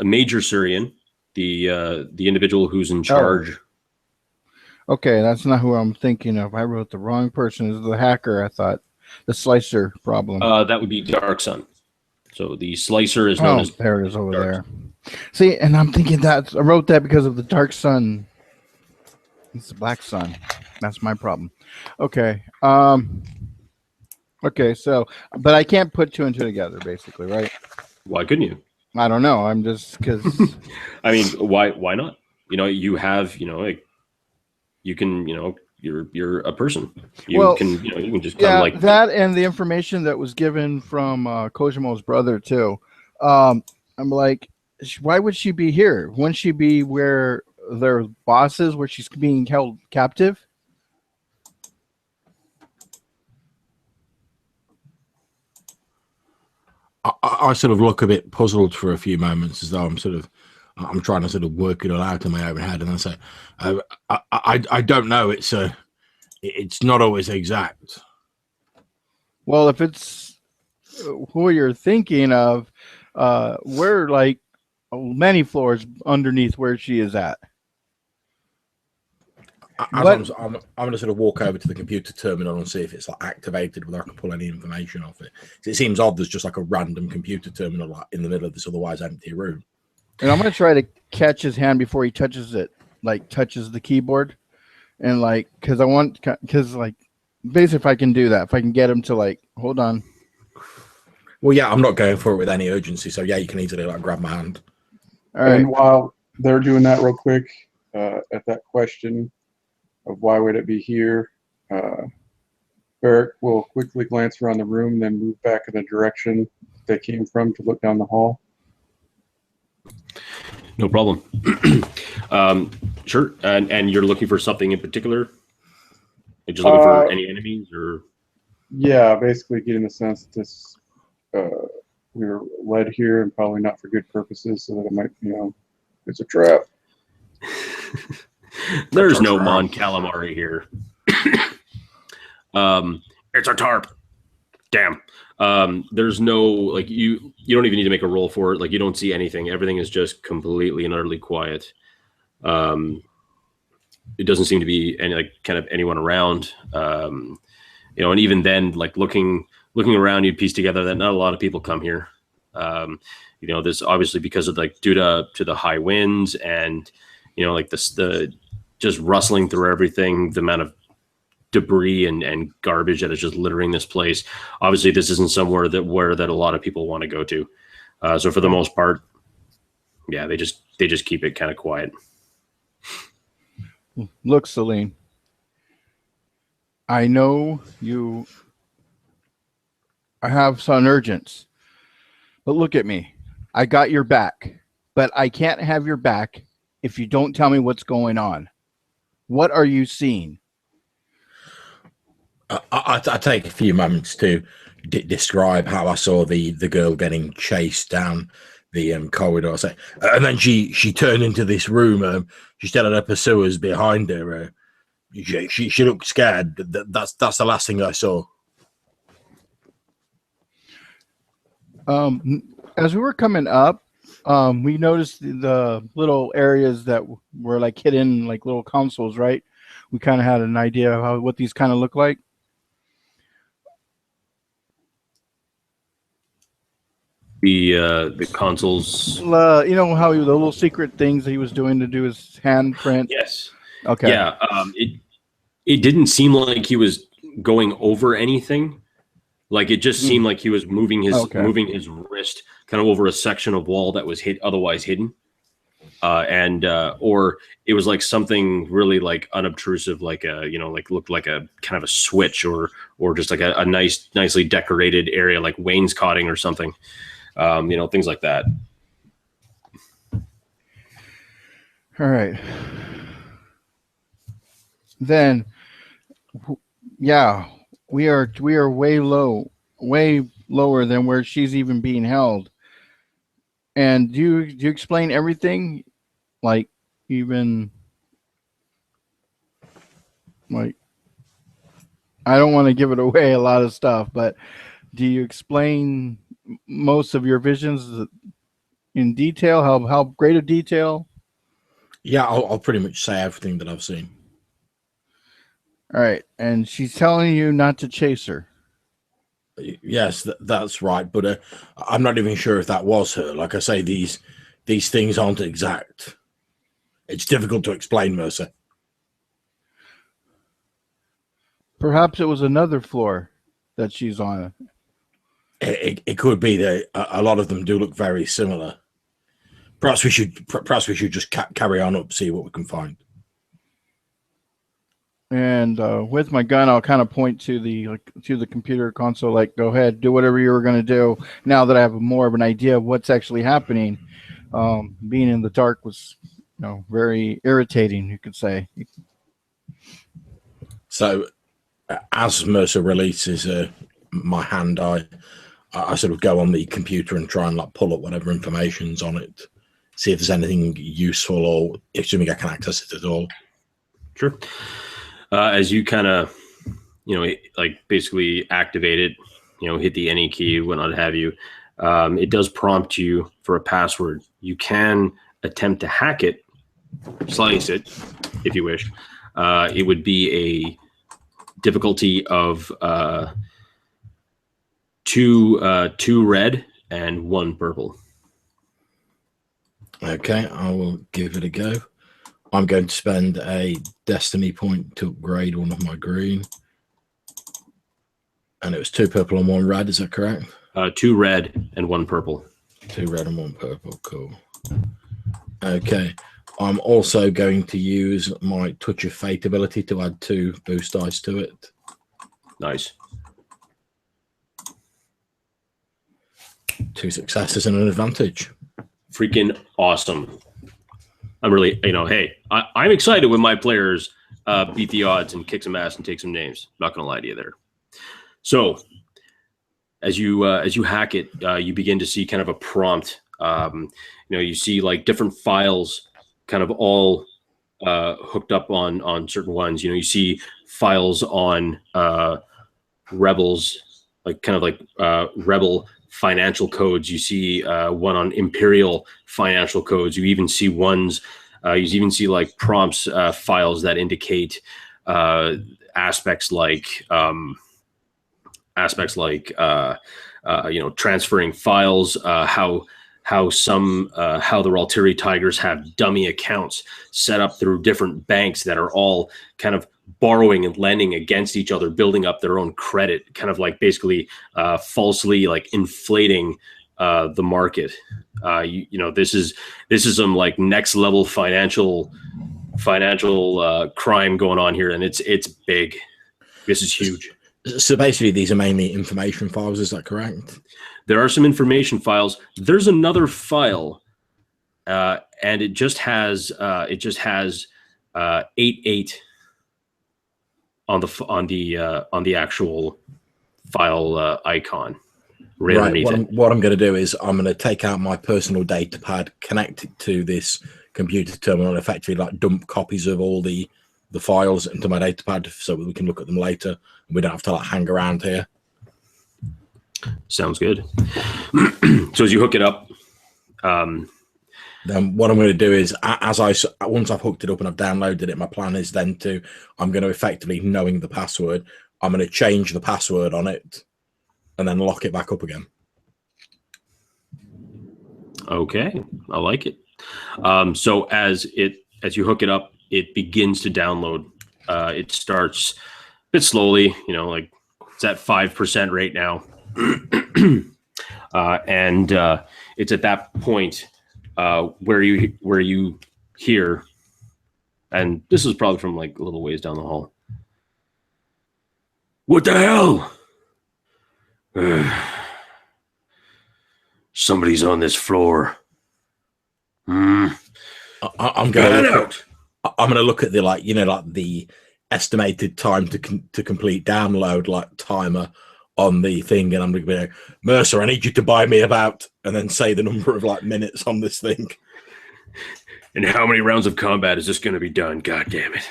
[SPEAKER 1] Major Syrian, the individual who's in charge.
[SPEAKER 2] Okay, that's not who I'm thinking of. I wrote the wrong person. Is the hacker? I thought the slicer problem.
[SPEAKER 1] That would be Dark Sun. So the slicer is known as.
[SPEAKER 2] There it is over
[SPEAKER 1] Dark
[SPEAKER 2] there. See, and I'm thinking that I wrote that because of the dark sun. It's the black sun. That's my problem. Okay. Okay. So, but I can't put two and two together, basically, right?
[SPEAKER 1] Why couldn't you?
[SPEAKER 2] I don't know. I'm just because.
[SPEAKER 1] I mean, why not? You have, like, you can, you're a person. You can just come like
[SPEAKER 2] that, and the information that was given from Kojimo's brother too. I'm like, why would she be here? Wouldn't she be where their boss is, where she's being held captive?
[SPEAKER 3] I sort of look a bit puzzled for a few moments, as though I'm trying to sort of work it all out in my own head, and I say, I don't know. It's not always exact.
[SPEAKER 2] Well, if it's who you're thinking of, we're like many floors underneath where she is at.
[SPEAKER 3] I'm going to sort of walk over to the computer terminal and see if it's like activated, whether I can pull any information off it. It seems odd. There's just like a random computer terminal like, in the middle of this otherwise empty room.
[SPEAKER 2] And I'm going to try to catch his hand before he touches it, like touches the keyboard, and like basically if I can do that, if I can get him to like hold on.
[SPEAKER 3] Well, yeah, I'm not going for it with any urgency, so yeah, you can easily like grab my hand.
[SPEAKER 2] All right.
[SPEAKER 4] And while they're doing that real quick, at that question of why would it be here, Barrick will quickly glance around the room, then move back in the direction they came from to look down the hall.
[SPEAKER 1] No problem. Sure. And you're looking for something in particular? Like just looking for any enemies, or?
[SPEAKER 4] Yeah, basically getting the sense that this we were led here and probably not for good purposes, so that it might, it's a trap.
[SPEAKER 1] There's no Mon Calamari here. It's a tarp. Damn. There's no, like, you don't even need to make a roll for it. Like, you don't see anything. Everything is just completely and utterly quiet. It doesn't seem to be any, like, kind of anyone around. And even then, like, looking around, you'd piece together that not a lot of people come here. This obviously because of, like, due to the high winds and, like the just rustling through everything, the amount of debris and garbage that is just littering this place. Obviously, this isn't somewhere that a lot of people want to go to. So for the most part, yeah, they just keep it kind of quiet.
[SPEAKER 2] Look, Celine, I know you have some urgence, but look at me. I got your back, but I can't have your back if you don't tell me what's going on. What are you seeing?
[SPEAKER 3] I take a few moments to describe how I saw the girl getting chased down the corridor. And then she turned into this room. She still had her pursuers behind her. She looked scared. That's the last thing I saw.
[SPEAKER 2] As we were coming up, we noticed the little areas that were like hidden, like little consoles, right? We kind of had an idea of what these kind of look like.
[SPEAKER 1] The consoles.
[SPEAKER 2] You know how the little secret things that he was doing to do his handprint?
[SPEAKER 1] Yes.
[SPEAKER 2] Okay.
[SPEAKER 1] Yeah. It didn't seem like he was going over anything. Like it just seemed like he was moving his wrist kind of over a section of wall that was otherwise hidden. Or it was like something really like unobtrusive, like looked like a kind of a switch or just like a nicely decorated area, like wainscoting or something. Things like that.
[SPEAKER 2] All right. Then, yeah, we are way low, way lower than where she's even being held. And do you explain everything, like even like I don't want to give it away a lot of stuff, but do you explain most of your visions in detail? How great a detail?
[SPEAKER 3] Yeah, I'll pretty much say everything that I've seen.
[SPEAKER 2] All right, and she's telling you not to chase her.
[SPEAKER 3] Yes, that's right. But I'm not even sure if that was her. Like I say, these things aren't exact. It's difficult to explain, Mercer.
[SPEAKER 2] Perhaps it was another floor that she's on.
[SPEAKER 3] It could be that a lot of them do look very similar. Perhaps we should just carry on up, see what we can find.
[SPEAKER 2] And with my gun, I'll kind of point to the computer console, like, go ahead, do whatever you were going to do. Now that I have more of an idea of what's actually happening, being in the dark was, very irritating, you could say.
[SPEAKER 3] So, as Mercer releases my hand, I sort of go on the computer and try and pull up whatever information's on it, see if there's anything useful, or assuming I can access it at all.
[SPEAKER 1] Sure. As you kind of, basically activate it, hit the any key, whatnot have you, it does prompt you for a password. You can attempt to hack it, slice it, if you wish. It would be a difficulty of 2 red and 1 purple.
[SPEAKER 3] Okay, I will give it a go. I'm going to spend a destiny point to upgrade one of my green. And it was 2 purple and 1 red, is that correct?
[SPEAKER 1] 2 red and 1 purple.
[SPEAKER 3] 2 red and 1 purple, cool. Okay, I'm also going to use my Touch of Fate ability to add 2 boost dice to it.
[SPEAKER 1] Nice.
[SPEAKER 3] 2 successes and an advantage.
[SPEAKER 1] Freaking awesome. I'm really, hey, I'm excited when my players beat the odds and kick some ass and take some names. Not going to lie to you there. So as you hack it, you begin to see kind of a prompt. You see like different files kind of all hooked up on certain ones. You see files on rebels, like kind of like rebel financial codes. You see one on imperial financial codes. You even see like prompts, files that indicate aspects like transferring files, how the Raltiri Tigers have dummy accounts set up through different banks that are all kind of borrowing and lending against each other, building up their own credit, kind of like basically falsely like inflating the market. This is some like next level financial crime going on here, and it's big. This is huge.
[SPEAKER 3] So basically, these are mainly information files. Is that correct?
[SPEAKER 1] There are some information files. There's another file, and it just has 88 on the actual file icon.
[SPEAKER 3] Right. What I'm going to do is I'm going to take out my personal data pad, connect it to this computer terminal, and effectively like dump copies of all the files into my data pad so we can look at them later. We don't have to like hang around here.
[SPEAKER 1] Sounds good. So as you hook it up,
[SPEAKER 3] then what I'm going to do is, once I've hooked it up and I've downloaded it, my plan is then I'm going to effectively, knowing the password, I'm going to change the password on it and then lock it back up again.
[SPEAKER 1] Okay, I like it. So as you hook it up, it begins to download. It starts a bit slowly, like it's at 5% right now. And it's at that point where you hear, and this is probably from like a little ways down the hall. What the hell? Somebody's on this floor.
[SPEAKER 3] I'm going to look at the the estimated time to complete download timer on the thing, and I'm going to be like, Mercer, I need you to buy me about, and then say the number of like minutes on this thing.
[SPEAKER 1] And how many rounds of combat is this going to be done? God damn it.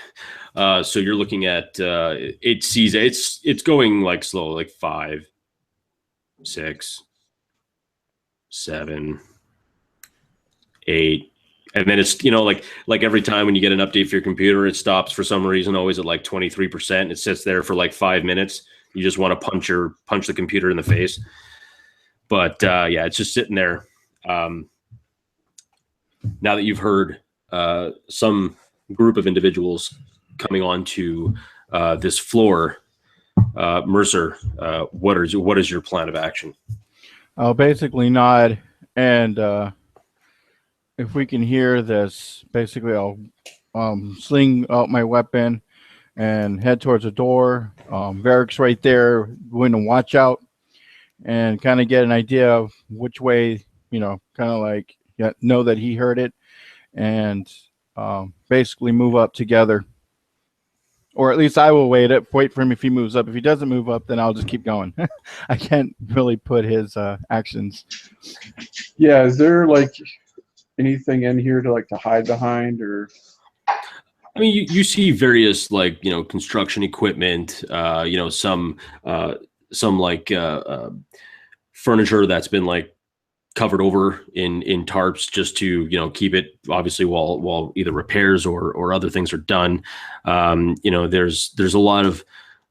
[SPEAKER 1] So you're looking at it's going like slow, like 5, 6, 7, 8. And then it's, like every time when you get an update for your computer, it stops for some reason, always at like 23%. It sits there for like 5 minutes. You just want to punch the computer in the face. But yeah, it's just sitting there. Now that you've heard some group of individuals coming onto this floor, Mercer, what is your plan of action?
[SPEAKER 2] I'll basically nod, and if we can hear this, basically I'll sling out my weapon and head towards the door. Varric's right there, going to watch out and kind of get an idea of which way, kind of like know that he heard it, and basically move up together. Or at least I will wait for him if he moves up. If he doesn't move up, then I'll just keep going. I can't really put his actions.
[SPEAKER 4] Yeah, is there like anything in here to hide behind, or?
[SPEAKER 1] I mean, you see various construction equipment, some like furniture that's been like covered over in tarps just to keep it obviously while either repairs or other things are done. There's a lot of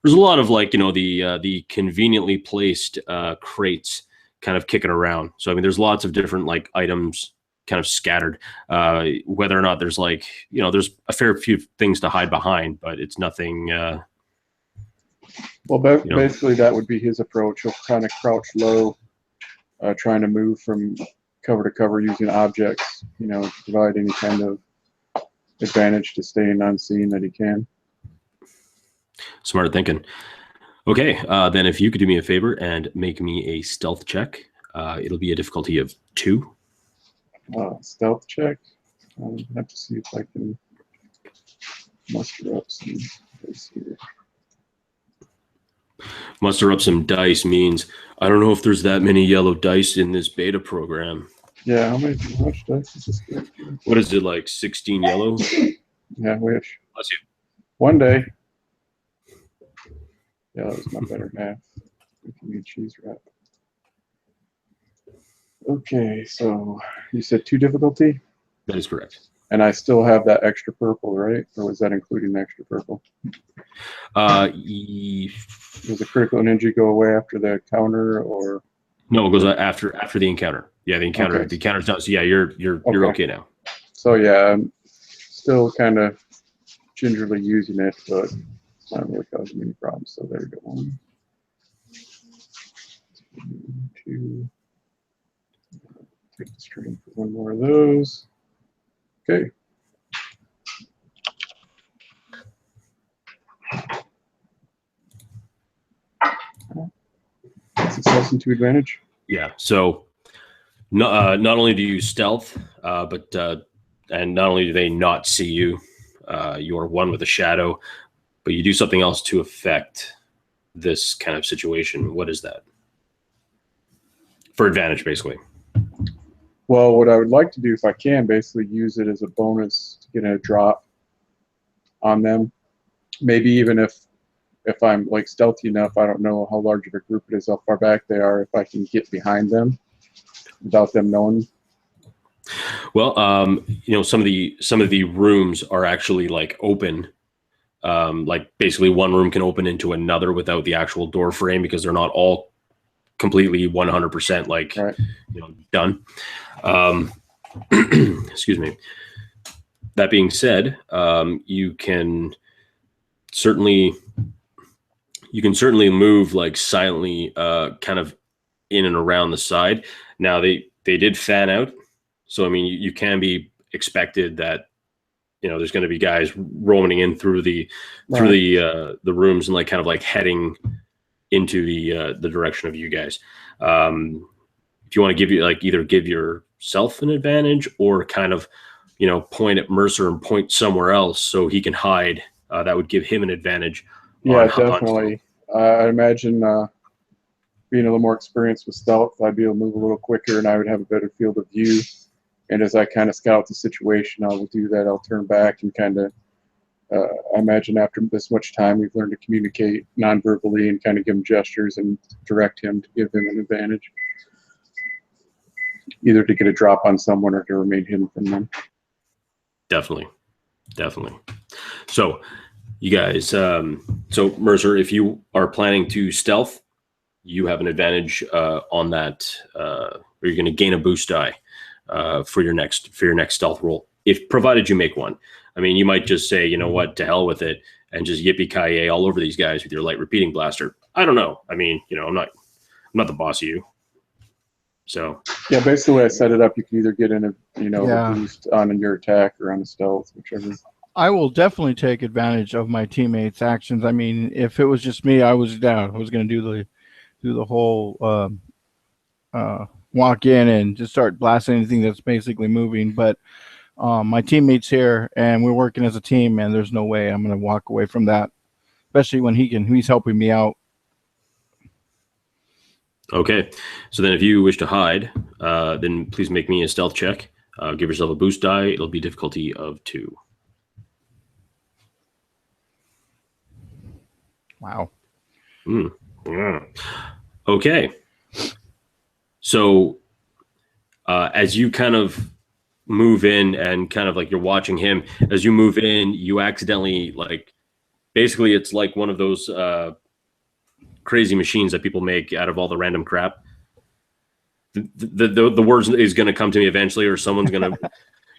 [SPEAKER 1] the conveniently placed crates kind of kicking around. So I mean, there's lots of different like items kind of scattered. Whether or not there's there's a fair few things to hide behind, but it's nothing.
[SPEAKER 4] Well, basically that would be his approach. He'll kind of crouch low, trying to move from cover to cover using objects, to provide any kind of advantage to staying unseen that he can.
[SPEAKER 1] Smart thinking. Okay, then if you could do me a favor and make me a stealth check, it'll be a difficulty of 2.
[SPEAKER 4] Stealth check. I'll have to see if I can muster up some dice here.
[SPEAKER 1] Muster up some dice means I don't know if there's that many yellow dice in this beta program.
[SPEAKER 4] Yeah, how much dice is this good?
[SPEAKER 1] What is it, like 16 yellow?
[SPEAKER 4] Yeah, I wish.
[SPEAKER 1] Bless you.
[SPEAKER 4] One day. Yeah, that was my better math. We can eat cheese wrap. Okay, so you said 2 difficulty?
[SPEAKER 1] That is correct.
[SPEAKER 4] And I still have that extra purple, right? Or was that including the extra purple? Does the critical energy go away after the encounter, or?
[SPEAKER 1] No, it goes after the encounter. Yeah, the encounter. Okay. The encounter's done. So yeah, you're okay now. So
[SPEAKER 4] yeah, I'm still kind of gingerly using it, but it's not really causing any problems. So there we go. 1, 2. Take the string for 1 more of those. Okay. Success and 2 advantage.
[SPEAKER 1] Yeah. So not only do you stealth, but and not only do they not see you, you are one with a shadow, but you do something else to affect this kind of situation. What is that? For advantage, basically.
[SPEAKER 4] Well, what I would like to do, if I can, basically use it as a bonus to get a drop on them. Maybe even if I'm like stealthy enough, I don't know how large of a group it is, how far back they are, if I can get behind them without them knowing.
[SPEAKER 1] Well, some of the rooms are actually like open. Like basically one room can open into another without the actual door frame because they're not all completely 100% like right. Done. Excuse me. That being said, you can certainly move like silently, kind of in and around the side. Now they did fan out, so I mean you can be expected that there's going to be guys roaming in through the rooms and like kind of like heading into the direction of you guys. If you want to either give yourself an advantage or kind of point at Mercer and point somewhere else so he can hide, that would give him an advantage.
[SPEAKER 4] Yeah, definitely. I imagine being a little more experienced with stealth, I'd be able to move a little quicker and I would have a better field of view. And as I kind of scout the situation, I will do that. I'll turn back and kind of, I imagine after this much time, we've learned to communicate non-verbally and kind of give him gestures and direct him to give him an advantage. Either to get a drop on someone or to remain hidden from them.
[SPEAKER 1] Definitely. So you guys, so Mercer, if you are planning to stealth, you have an advantage on that, or you're going to gain a boost die for your next stealth roll, if provided you make one. I mean, you might just say, you know what, to hell with it, and just yippee-ki-yay all over these guys with your light repeating blaster. I don't know. I mean, you know, I'm not the boss of you. So
[SPEAKER 4] yeah, basically, the way I set it up, you can either get in a a boost on your attack or on a stealth, whichever.
[SPEAKER 2] I will definitely take advantage of my teammates' actions. I mean, if it was just me, I was down. I was going to do the whole walk in and just start blasting anything that's basically moving. But my teammates here, and we're working as a team, and there's no way I'm going to walk away from that, especially when he's helping me out.
[SPEAKER 1] Okay, so then if you wish to hide, then please make me a stealth check. Give yourself a boost die. It'll be difficulty of 2.
[SPEAKER 2] Wow.
[SPEAKER 1] Yeah. Okay. So as you kind of move in and kind of like you're watching him, as you move in, you accidentally, like, basically it's like one of those crazy machines that people make out of all the random crap. The words is going to come to me eventually, or someone's going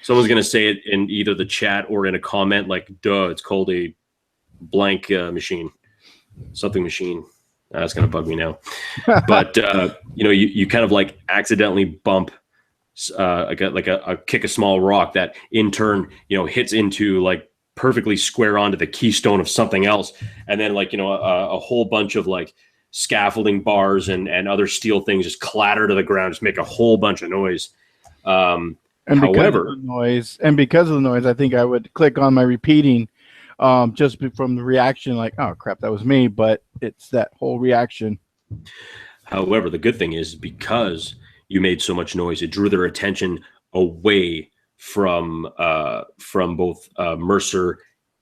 [SPEAKER 1] to say it in either the chat or in a comment, like, duh, it's called a blank machine, something machine. That's going to bug me now. But you kind of like accidentally bump kick a small rock that in turn hits into like perfectly square onto the keystone of something else, and then a whole bunch of like scaffolding bars and other steel things just clatter to the ground, just make a whole bunch of noise.
[SPEAKER 2] And because of the noise, I think I would click on my repeating, just from the reaction, like, oh crap, that was me. But it's that whole reaction.
[SPEAKER 1] However, the good thing is, because you made so much noise, it drew their attention away from both Mercer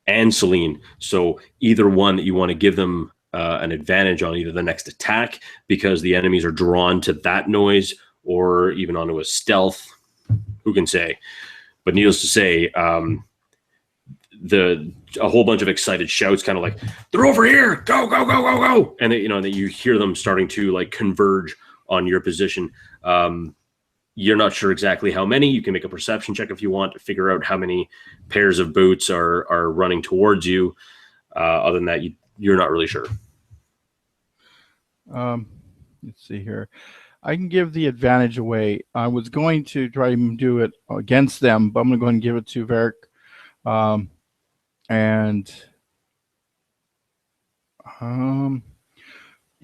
[SPEAKER 1] and Celine. So either one that you want to give them an advantage on, either the next attack because the enemies are drawn to that noise, or even onto a stealth. Who can say? But needless to say, a whole bunch of excited shouts, kind of like, they're over here, go, go, go, go, go. And that you hear them starting to like converge on your position. You're not sure exactly how many. You can make a perception check if you want to figure out how many pairs of boots are running towards you. Other than that, you're not really sure.
[SPEAKER 2] Let's see here. I can give the advantage away. I was going to try and do it against them, but I'm going to go ahead and give it to Varric.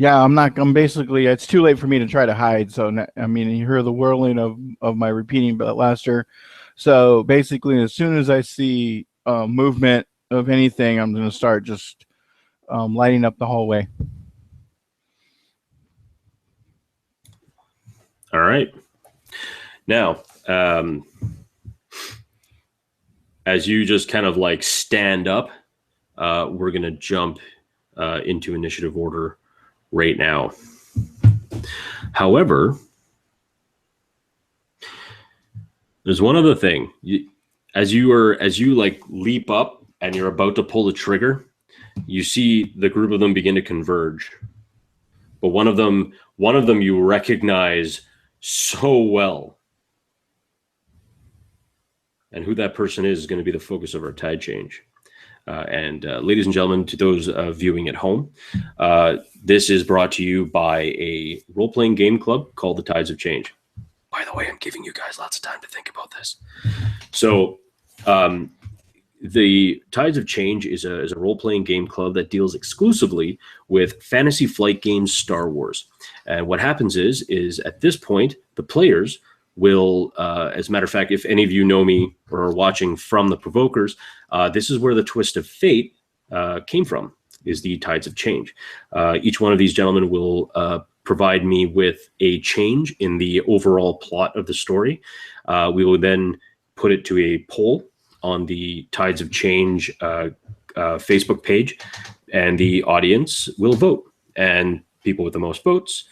[SPEAKER 2] Yeah, I'm basically, it's too late for me to try to hide. So, I mean, you hear the whirling of my repeating blaster. So basically, as soon as I see movement of anything, I'm going to start just lighting up the hallway.
[SPEAKER 1] All right. Now, as you just kind of like stand up, we're going to jump into initiative order right now. However, there's one other thing. As you like leap up and you're about to pull the trigger, you see the group of them begin to converge. But one of them you recognize so well. And who that person is going to be the focus of our tide change. Ladies and gentlemen, to those viewing at home, this is brought to you by a role-playing game club called the Tides of Change. By the way, I'm giving you guys lots of time to think about this. So the Tides of Change is a role-playing game club that deals exclusively with Fantasy Flight Games Star Wars. And what happens is at this point, the players will, as a matter of fact, if any of you know me or are watching from the Provokers, this is where the twist of fate came from, is the Tides of Change. Each one of these gentlemen will provide me with a change in the overall plot of the story. We will then put it to a poll on the Tides of Change Facebook page, and the audience will vote. And people with the most votes,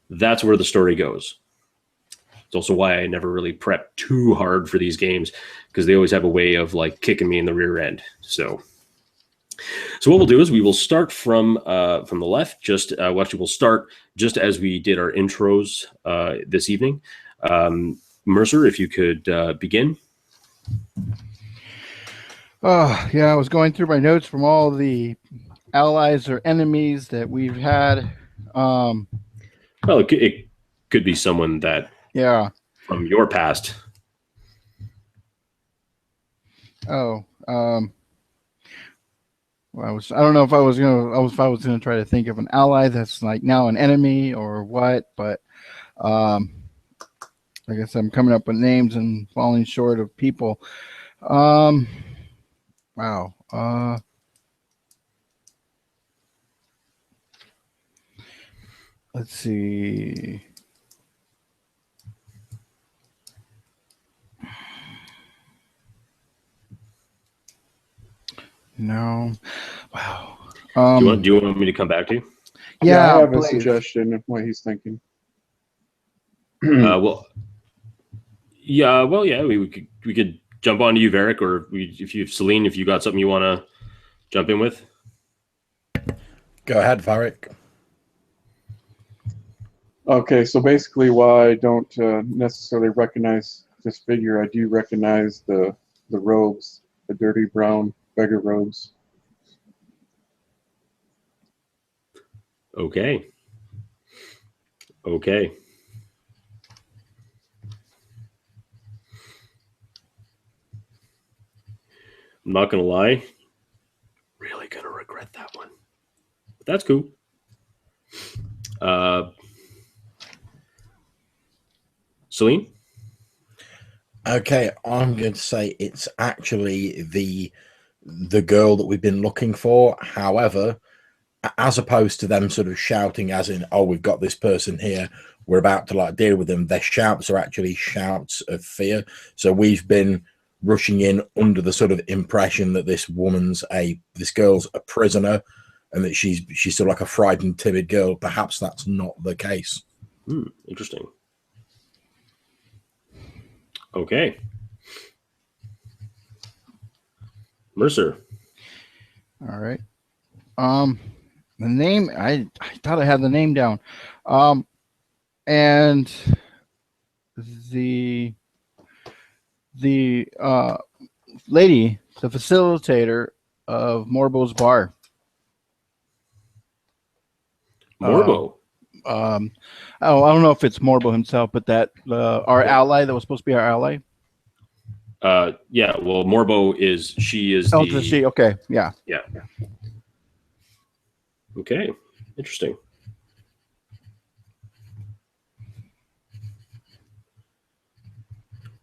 [SPEAKER 1] that's where the story goes. It's also why I never really prep too hard for these games, because they always have a way of like kicking me in the rear end. So what we'll do is we will start from the left. We'll start just as we did our intros this evening. Mercer, if you could begin.
[SPEAKER 2] Oh, yeah, I was going through my notes from all the allies or enemies that we've had.
[SPEAKER 1] Well, it could be someone that from your past.
[SPEAKER 2] Oh, well, I don't know if I was gonna try to think of an ally that's like now an enemy or what, but I guess I'm coming up with names and falling short of people. Wow. Let's see. No. Wow.
[SPEAKER 1] Do you want me to come back to you?
[SPEAKER 2] Yeah,
[SPEAKER 4] I have
[SPEAKER 2] please.
[SPEAKER 4] a suggestion of what he's thinking.
[SPEAKER 1] Well, yeah. We could jump onto you, Varric, or Celine, if you got something you want to jump in with.
[SPEAKER 3] Go ahead, Varric.
[SPEAKER 4] Okay, so basically, why I don't necessarily recognize this figure, I do recognize the robes, the dirty brown beggar robes.
[SPEAKER 1] Okay. I'm not gonna lie. Really gonna regret that one. But that's cool. Celine?
[SPEAKER 3] Okay, I'm going to say it's actually the girl that we've been looking for. However, as opposed to them sort of shouting as in, oh, we've got this person here, we're about to like deal with them, their shouts are actually shouts of fear. So we've been rushing in under the sort of impression that this girl's a prisoner and that she's sort of like a frightened, timid girl. Perhaps that's not the case.
[SPEAKER 1] Interesting. Okay. Mercer.
[SPEAKER 2] All right. The name, I thought I had the name down. And the lady, the facilitator of Morbo's bar.
[SPEAKER 1] Morbo.
[SPEAKER 2] I don't know if it's Morbo himself, but that our ally that was supposed to be our ally.
[SPEAKER 1] Yeah. Well, Morbo is she?
[SPEAKER 2] Okay. Yeah.
[SPEAKER 1] Okay. Interesting.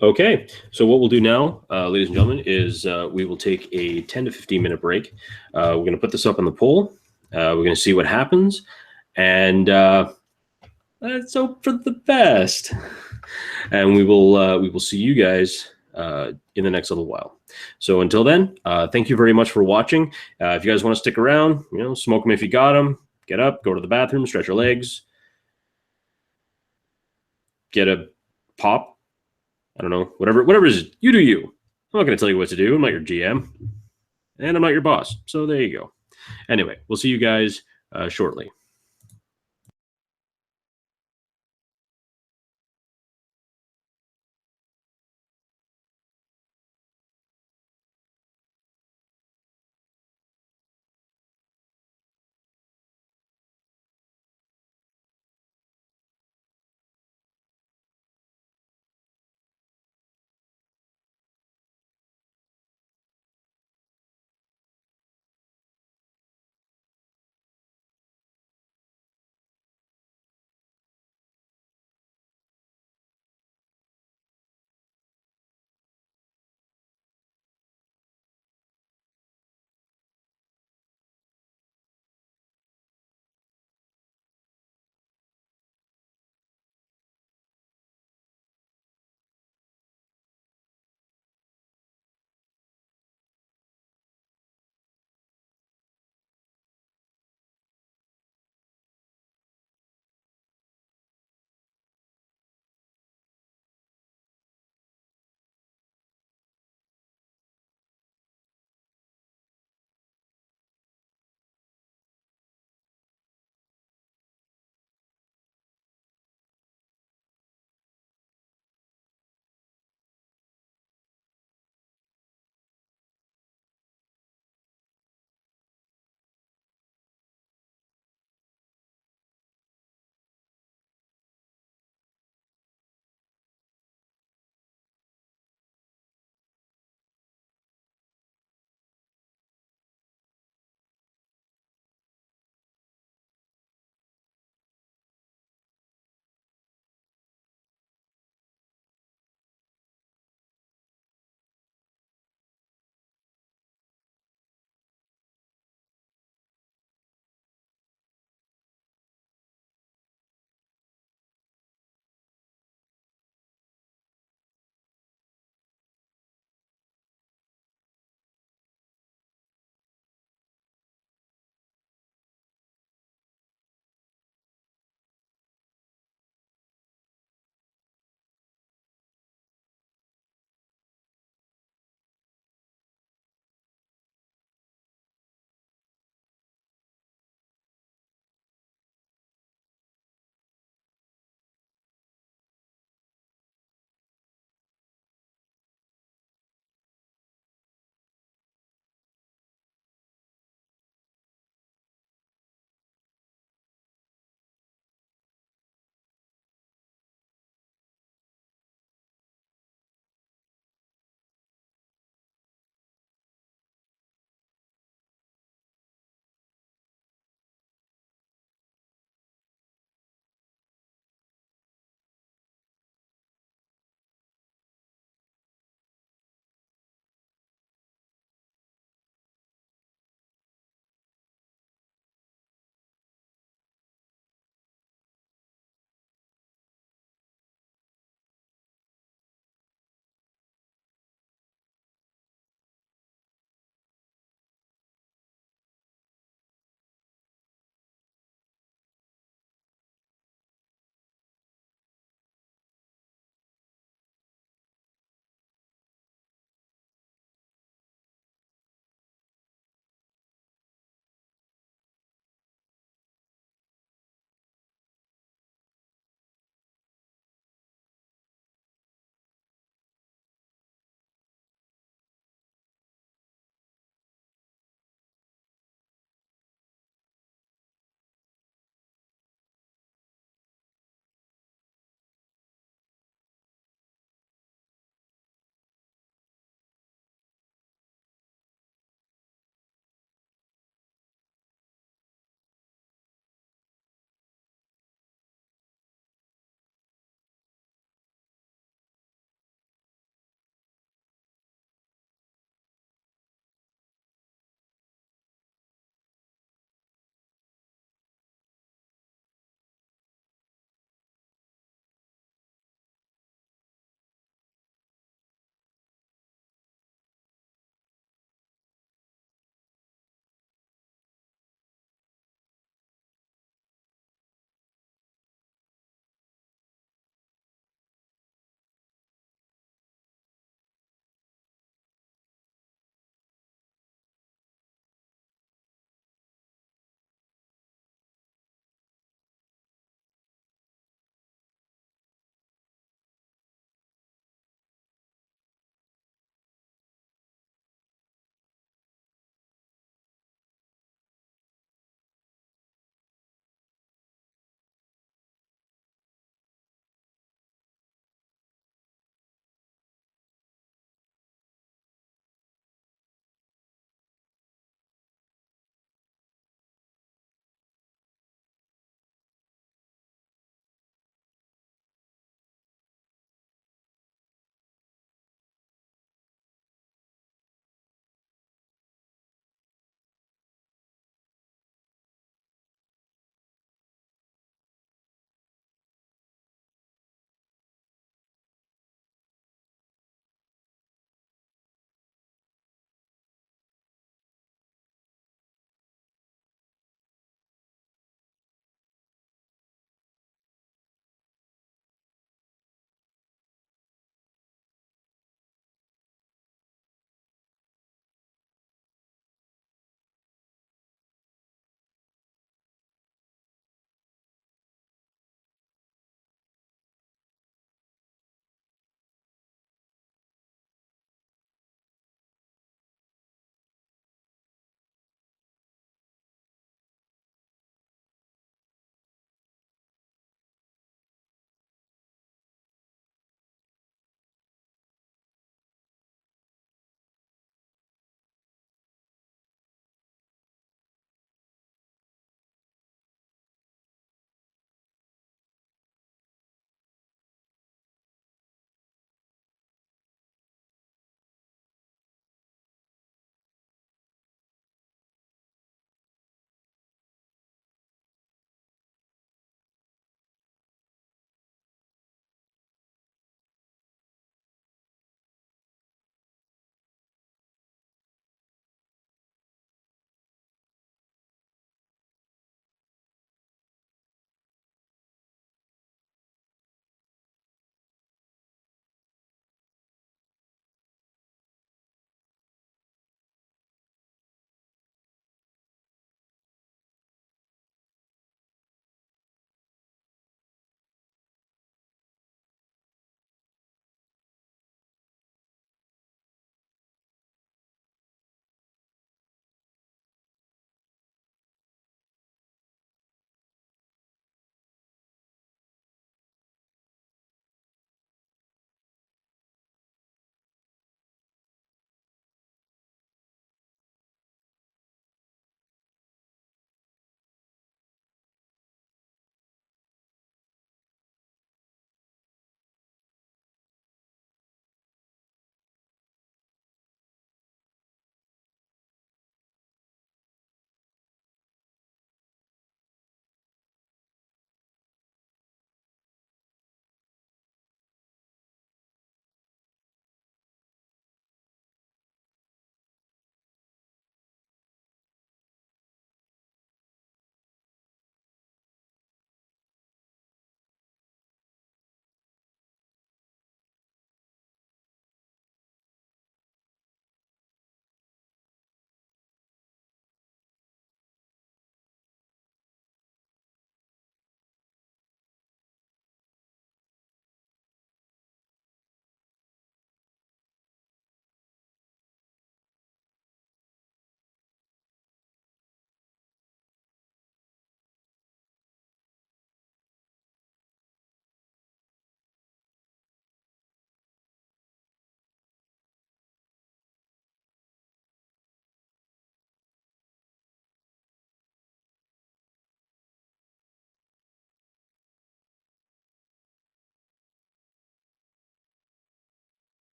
[SPEAKER 1] Okay, so what we'll do now, ladies and gentlemen, is we will take a 10 to 15 minute break. We're going to put this up on the poll. We're going to see what happens, and let's hope for the best. And we will see you guys in the next little while. So until then, thank you very much for watching. If you guys want to stick around, smoke them if you got them. Get up, go to the bathroom, stretch your legs, get a pop. I don't know, whatever it is, you do you. I'm not going to tell you what to do. I'm not your GM, and I'm not your boss. So there you go. Anyway, we'll see you guys shortly.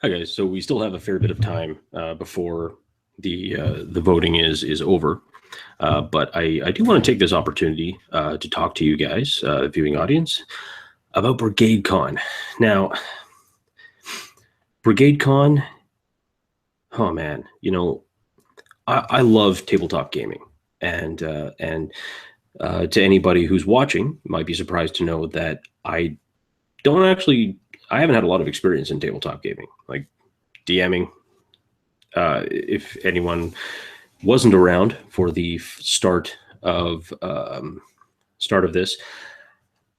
[SPEAKER 1] Okay, so we still have a fair bit of time before the voting is over. But I do want to take this opportunity to talk to you guys, the viewing audience, about Brigade Con. Now, Brigade Con, oh man, you know, I love tabletop gaming, and to anybody who's watching, might be surprised to know that I haven't had a lot of experience in tabletop gaming, like DMing. If anyone wasn't around for the start of this,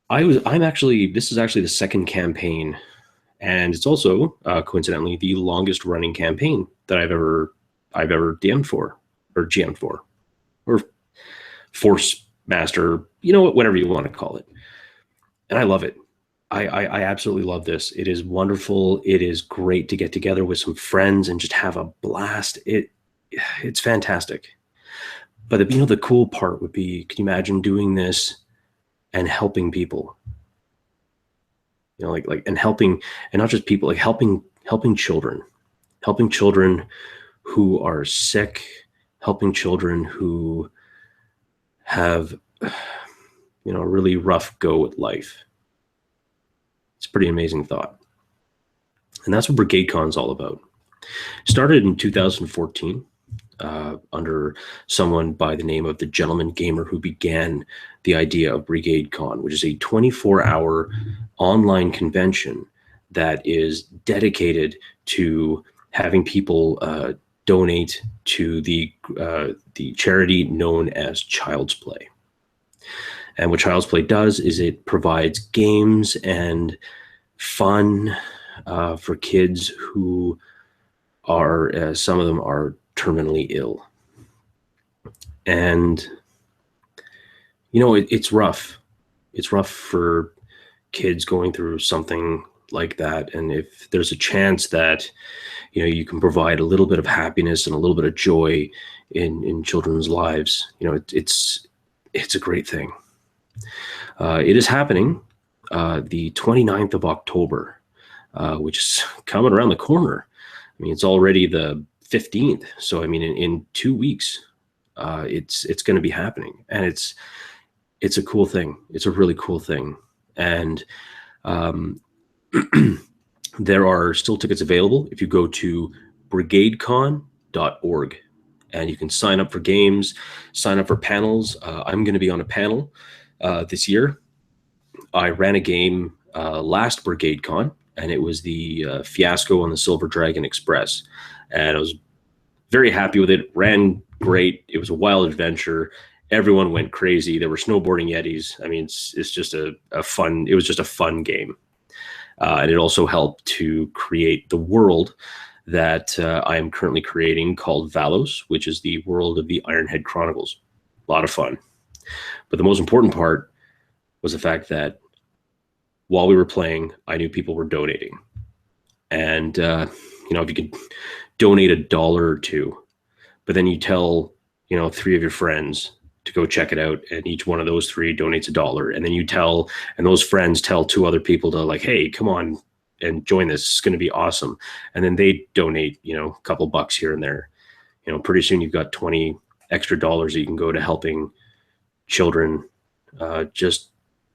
[SPEAKER 1] this is actually the second campaign, and it's also coincidentally the longest running campaign that I've ever DM'd for, or GM'd for, or Force Master, you know, whatever you want to call it. And I love it. I absolutely love this. It is wonderful. It is great to get together with some friends and just have a blast. It's fantastic. But the cool part would be, can you imagine doing this and helping people? You know, and helping, and not just people, like helping children who are sick, helping children who have, you know, a really rough go at life. It's a pretty amazing thought. And that's what Brigade Con is all about. Started in 2014 under someone by the name of the Gentleman Gamer, who began the idea of Brigade Con, which is a 24-hour online convention that is dedicated to having people donate to the charity known as Child's Play. And what Child's Play does is it provides games and fun for kids who are, some of them are terminally ill. And, you know, it's rough. It's rough for kids going through something like that. And if there's a chance that, you know, you can provide a little bit of happiness and a little bit of joy in children's lives, you know, it's a great thing. It is happening the 29th of October, which is coming around the corner. I mean, it's already the 15th. So, I mean, in 2 weeks, it's going to be happening. And it's a cool thing. It's a really cool thing. And there are still tickets available if you go to brigadecon.org. And you can sign up for games, sign up for panels. I'm going to be on a panel this year. I ran a game last Brigade Con, and it was the fiasco on the Silver Dragon Express. And I was very happy with it. Ran great. It was a wild adventure. Everyone went crazy. There were snowboarding Yetis. I mean, it's just it was just a fun game. And it also helped to create the world that I am currently creating, called Valos, which is the world of the Ironhead Chronicles. A lot of fun. But the most important part was the fact that while we were playing, I knew people were donating. And, you know, if you could donate $1 or $2, but then you tell, you know, 3 of your friends to go check it out, and each one of those 3 donates $1, and then and those friends tell 2 other people to, like, hey, come on and join this. It's going to be awesome. And then they donate, you know, a couple bucks here and there. You know, pretty soon you've got $20 extra that you can go to helping children just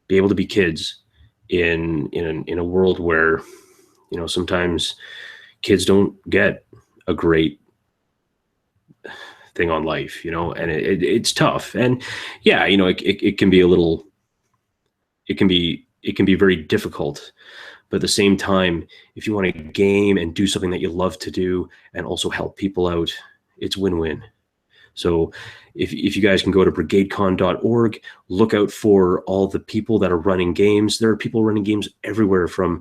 [SPEAKER 1] be able to be kids in a world where, you know, sometimes kids don't get a great thing on life, you know, and it's tough. And yeah, you know, it can be a little, it can be very difficult. But at the same time, if you want to game and do something that you love to do and also help people out, it's win-win. So if you guys can go to brigadecon.org, look out for all the people that are running games. There are people running games everywhere, from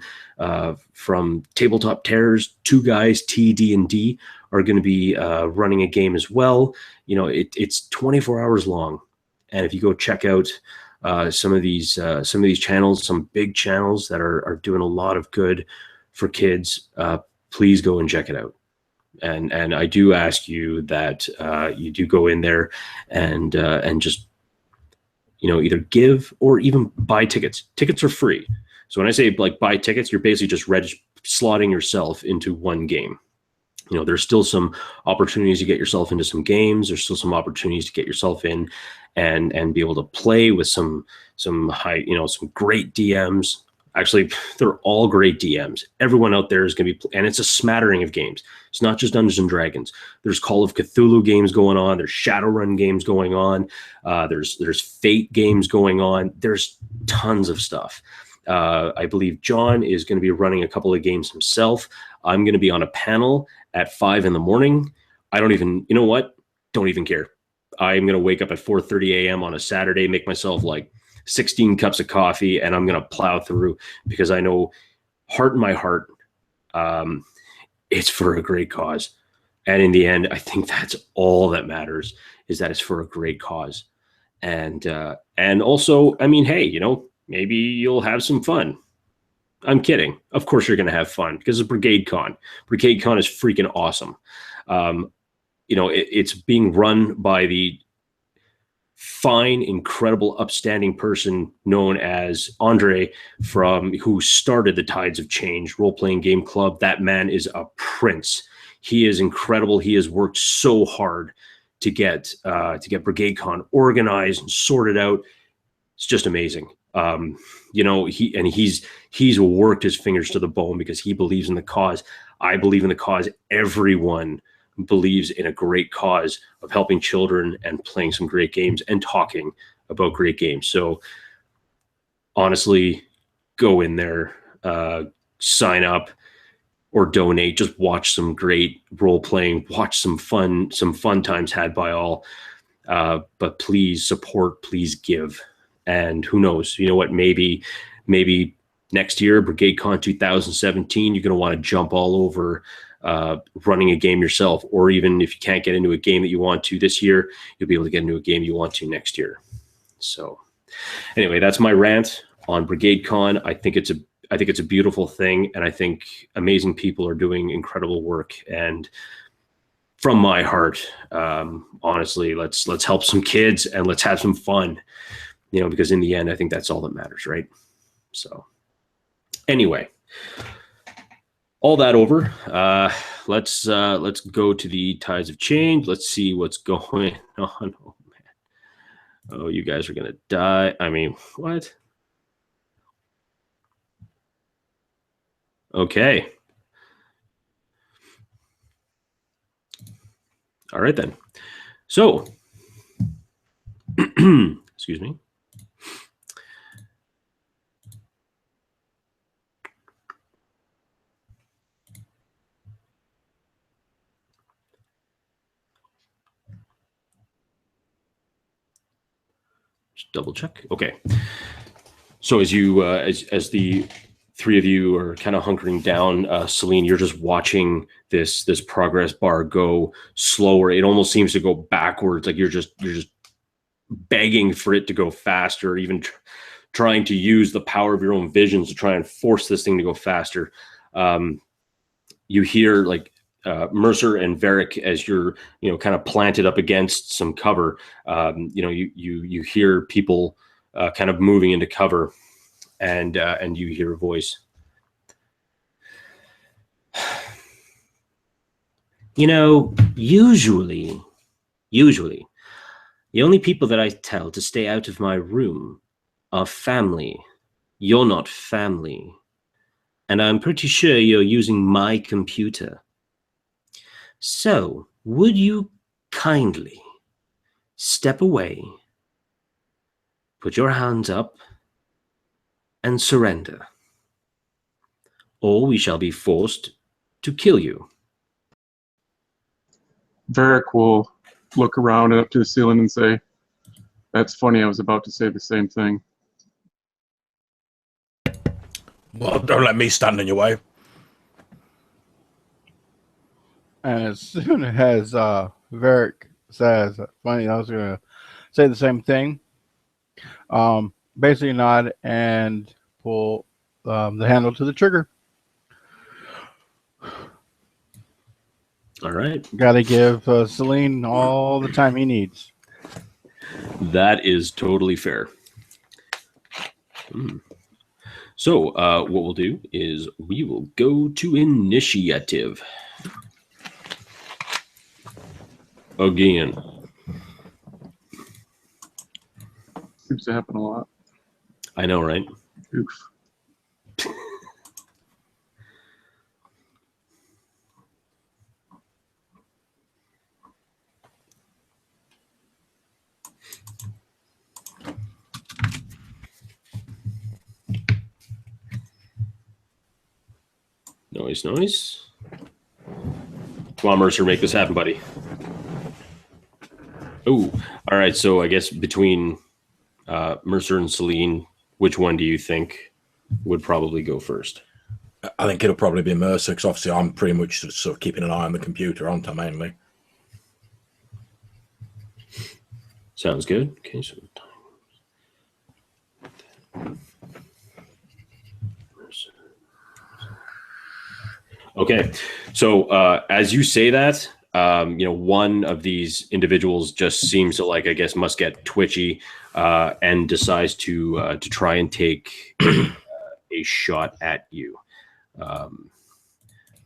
[SPEAKER 1] Tabletop Terrors, 2 Guys, TD&D are going to be running a game as well. You know, it's 24 hours long. And if you go check out some of these channels, some big channels that are doing a lot of good for kids, please go and check it out. And I do ask you that you do go in there and just, you know, either give or even buy tickets. Tickets are free. So when I say like buy tickets, you're basically just slotting yourself into one game. You know, there's still some opportunities to get yourself into some games. There's still some opportunities to get yourself in and be able to play with some high, you know, some great DMs. Actually, they're all great DMs. Everyone out there is going to be, and it's a smattering of games. It's not just Dungeons and Dragons. There's Call of Cthulhu games going on. There's Shadowrun games going on. There's Fate games going on. There's tons of stuff. I believe John is going to be running a couple of games himself. I'm going to be on a panel at 5 in the morning. I don't even, you know what? Don't even care. I'm going to wake up at 4:30 a.m. on a Saturday, make myself like 16 cups of coffee, and I'm going to plow through because I know heart in my heart, it's for a great cause. And in the end, I think that's all that matters, is that it's for a great cause. And also, I mean, hey, you know, maybe you'll have some fun. I'm kidding. Of course you're going to have fun because it's Brigade Con. Brigade Con is freaking awesome. You know, it's being run by the fine, incredible, upstanding person known as Andre, who started the Tides of Change role-playing game club. That man is a prince. He is incredible. He has worked so hard to get Brigade Con organized and sorted out. It's just amazing. You know, he's worked his fingers to the bone because he believes in the cause. I believe in the cause. Everyone believes in a great cause of helping children and playing some great games and talking about great games. So honestly, go in there, sign up or donate, just watch some great role playing, watch some fun times had by all. But please support, please give. And who knows, you know what, maybe next year, Brigade Con 2017, you're going to want to jump all over running a game yourself, or even if you can't get into a game that you want to this year, you'll be able to get into a game you want to next year. So anyway, that's my rant on Brigade Con. I think it's a beautiful thing, and I think amazing people are doing incredible work. And from my heart, honestly, let's help some kids and let's have some fun, you know, because in the end, I think that's all that matters, right? So anyway, all that over. Let's go to the Tides of Change. Let's see what's going on. Oh man. Oh, you guys are gonna die. I mean, what? Okay. All right then. So, excuse me. Just double check. Okay. So as you as the three of you are kind of hunkering down, Celine, you're just watching this progress bar go slower. It almost seems to go backwards. Like you're just begging for it to go faster, even trying to use the power of your own visions to try and force this thing to go faster. You hear like Mercer and Varric, as you're, you know, kind of planted up against some cover. You know, you hear people kind of moving into cover, and you hear a voice. You know, usually, the only people that I tell to stay out of my room are family. You're not family. And I'm pretty sure you're using my computer. So, would you kindly step away, put your hands up, and surrender? Or we shall be forced to kill you.
[SPEAKER 4] Varric will look around and up to the ceiling and say, "That's funny, I was about to say the same thing."
[SPEAKER 3] Well, don't let me stand in your way.
[SPEAKER 2] And as soon as Varric says, funny, I was going to say the same thing. Basically nod and pull the handle to the trigger.
[SPEAKER 1] All right.
[SPEAKER 2] Got to give Celine all the time he needs.
[SPEAKER 1] That is totally fair. So what we'll do is we will go to initiative. Again.
[SPEAKER 4] Seems to happen a lot.
[SPEAKER 1] I know, right?
[SPEAKER 4] Oof.
[SPEAKER 1] Nice, nice. Come on, Mercer, make this happen, buddy. Oh, all right. So I guess between Mercer and Celine, which one do you think would probably go first?
[SPEAKER 3] I think it'll probably be Mercer, because obviously I'm pretty much sort of keeping an eye on the computer, aren't I, mainly?
[SPEAKER 1] Sounds good. Okay, so okay, so as you say that, one of these individuals just seems to, like, I guess, must get twitchy and decides to try and take a shot at you. So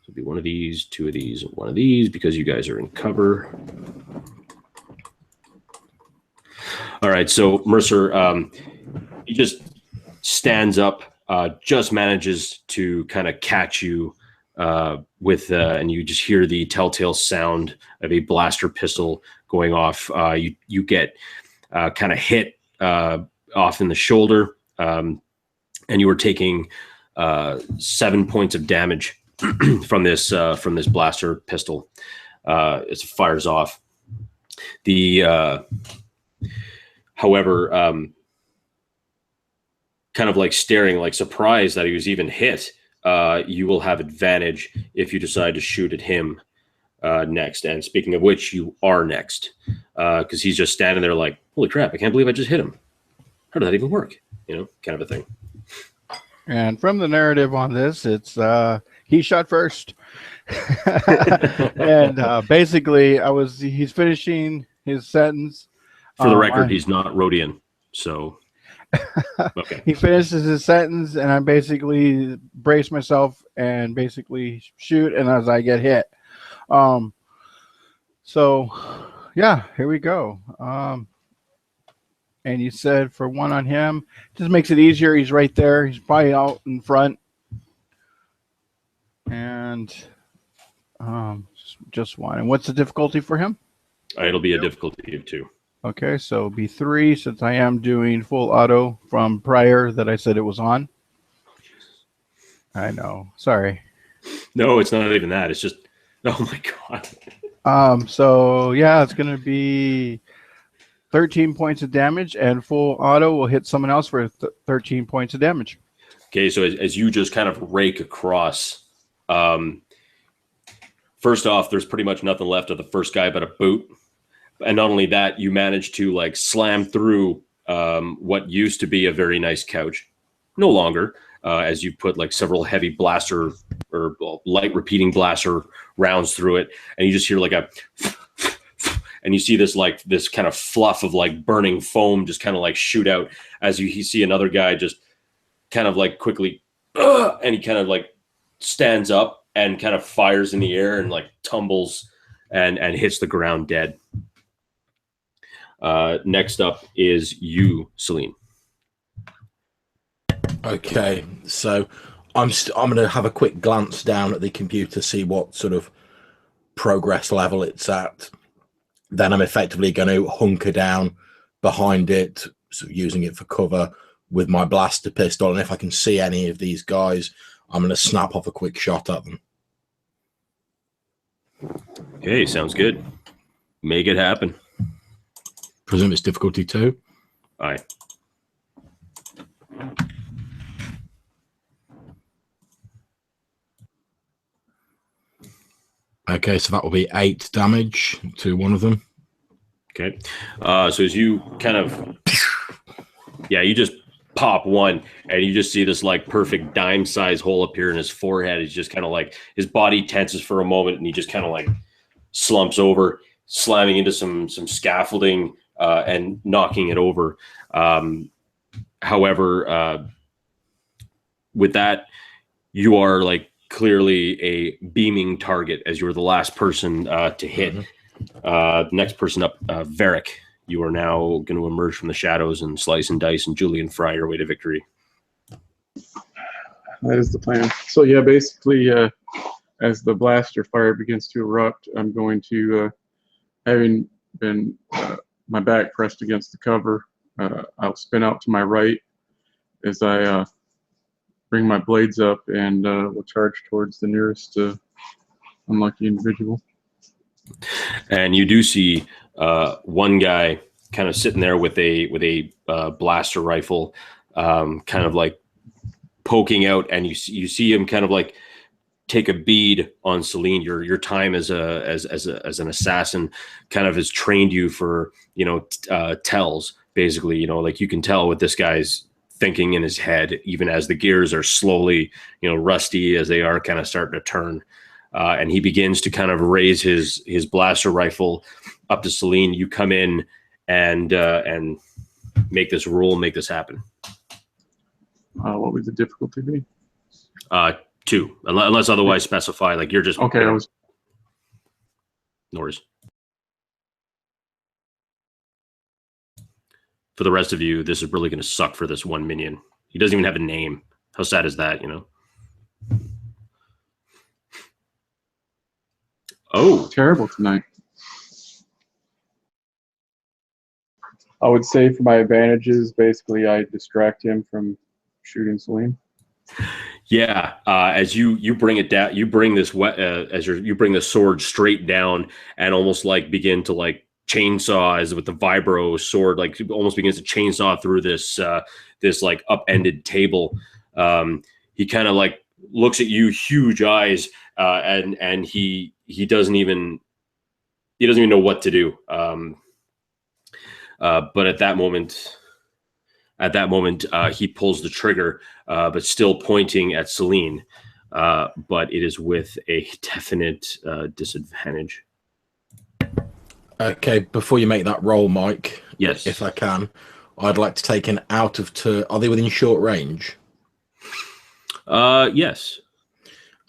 [SPEAKER 1] it'll be one of these, two of these, and one of these, because you guys are in cover. All right, so Mercer, he just stands up, just manages to kind of catch you and you just hear the telltale sound of a blaster pistol going off. You get kind of hit off in the shoulder, and you were taking 7 points of damage from this blaster pistol. It fires off. However, kind of like staring, like surprised that he was even hit. You will have advantage if you decide to shoot at him next. And speaking of which, you are next, because he's just standing there like, holy crap, I can't believe I just hit him. How did that even work? Kind of a thing.
[SPEAKER 2] And from the narrative on this, it's he shot first. And basically, he's finishing his sentence.
[SPEAKER 1] For the record, he's not Rhodian, so... Okay.
[SPEAKER 2] He finishes his sentence, and I basically brace myself and basically shoot, and as I get hit. So yeah, here we go. And you said for one on him, just makes it easier. He's right there. He's probably out in front. And just one. And what's the difficulty for him?
[SPEAKER 1] It'll be a difficulty of 2.
[SPEAKER 2] Okay, so it'll be 3 since I am doing full auto from prior that I said it was on. I know. Sorry.
[SPEAKER 1] No, it's not even that. It's just, oh my God.
[SPEAKER 2] So yeah, it's going to be 13 points of damage, and full auto will hit someone else for 13 points of damage.
[SPEAKER 1] Okay, so as you just kind of rake across, first off, there's pretty much nothing left of the first guy but a boot. And not only that, you manage to like slam through what used to be a very nice couch. No longer, as you put like several heavy blaster or light repeating blaster rounds through it. And you just hear like and you see this kind of fluff of like burning foam just kind of like shoot out as you see another guy just kind of like quickly, and he kind of like stands up and kind of fires in the air and like tumbles and hits the ground dead. Next up is you, Celine.
[SPEAKER 3] Okay, so I'm going to have a quick glance down at the computer, see what sort of progress level it's at. Then I'm effectively going to hunker down behind it, so using it for cover with my blaster pistol. And if I can see any of these guys, I'm going to snap off a quick shot at them.
[SPEAKER 1] Okay, sounds good. Make it happen.
[SPEAKER 3] Presume it's difficulty 2.
[SPEAKER 1] Aye.
[SPEAKER 3] Okay, so that will be 8 damage to one of them.
[SPEAKER 1] Okay. So as you kind of, you just pop one, and you just see this like perfect dime-sized hole appear in his forehead. He's just kind of like, his body tenses for a moment, and he just kind of like slumps over, slamming into some scaffolding and knocking it over. However, with that, you are like clearly a beaming target as you're the last person to hit. The next person up, Varric, you are now going to emerge from the shadows and slice and dice and Julian fry your way to victory.
[SPEAKER 4] That is the plan. So yeah, basically, as the blaster fire begins to erupt, I'm going to, having been my back pressed against the cover, I'll spin out to my right as I bring my blades up and will charge towards the nearest unlucky individual.
[SPEAKER 1] And you do see one guy kind of sitting there with a blaster rifle, kind of like poking out, and you see him kind of like take a bead on Celine. Your time as an assassin kind of has trained you for tells, basically. Like you can tell what this guy's thinking in his head, even as the gears are slowly rusty as they are kind of starting to turn. And he begins to kind of raise his blaster rifle up to Celine. You come in and make this roll, make this happen.
[SPEAKER 4] What would the difficulty be?
[SPEAKER 1] 2, unless otherwise specify. Like you're just
[SPEAKER 4] okay. No
[SPEAKER 1] worries. For the rest of you, this is really going to suck for this one minion. He doesn't even have a name. How sad is that? Oh,
[SPEAKER 4] terrible tonight. I would say for my advantages, basically, I distract him from shooting Celine.
[SPEAKER 1] Yeah, as you bring it down, you bring this you bring the sword straight down and almost like begin to like chainsaw as with the vibro sword, like almost begins to chainsaw through this like upended table. He kind of like looks at you, huge eyes, and he doesn't even know what to do. But at that moment, he pulls the trigger, but still pointing at Celine. But it is with a definite disadvantage.
[SPEAKER 3] Okay, before you make that roll, Mike.
[SPEAKER 1] Yes.
[SPEAKER 3] If I can, I'd like to take an out of turn. Are they within short range?
[SPEAKER 1] Yes.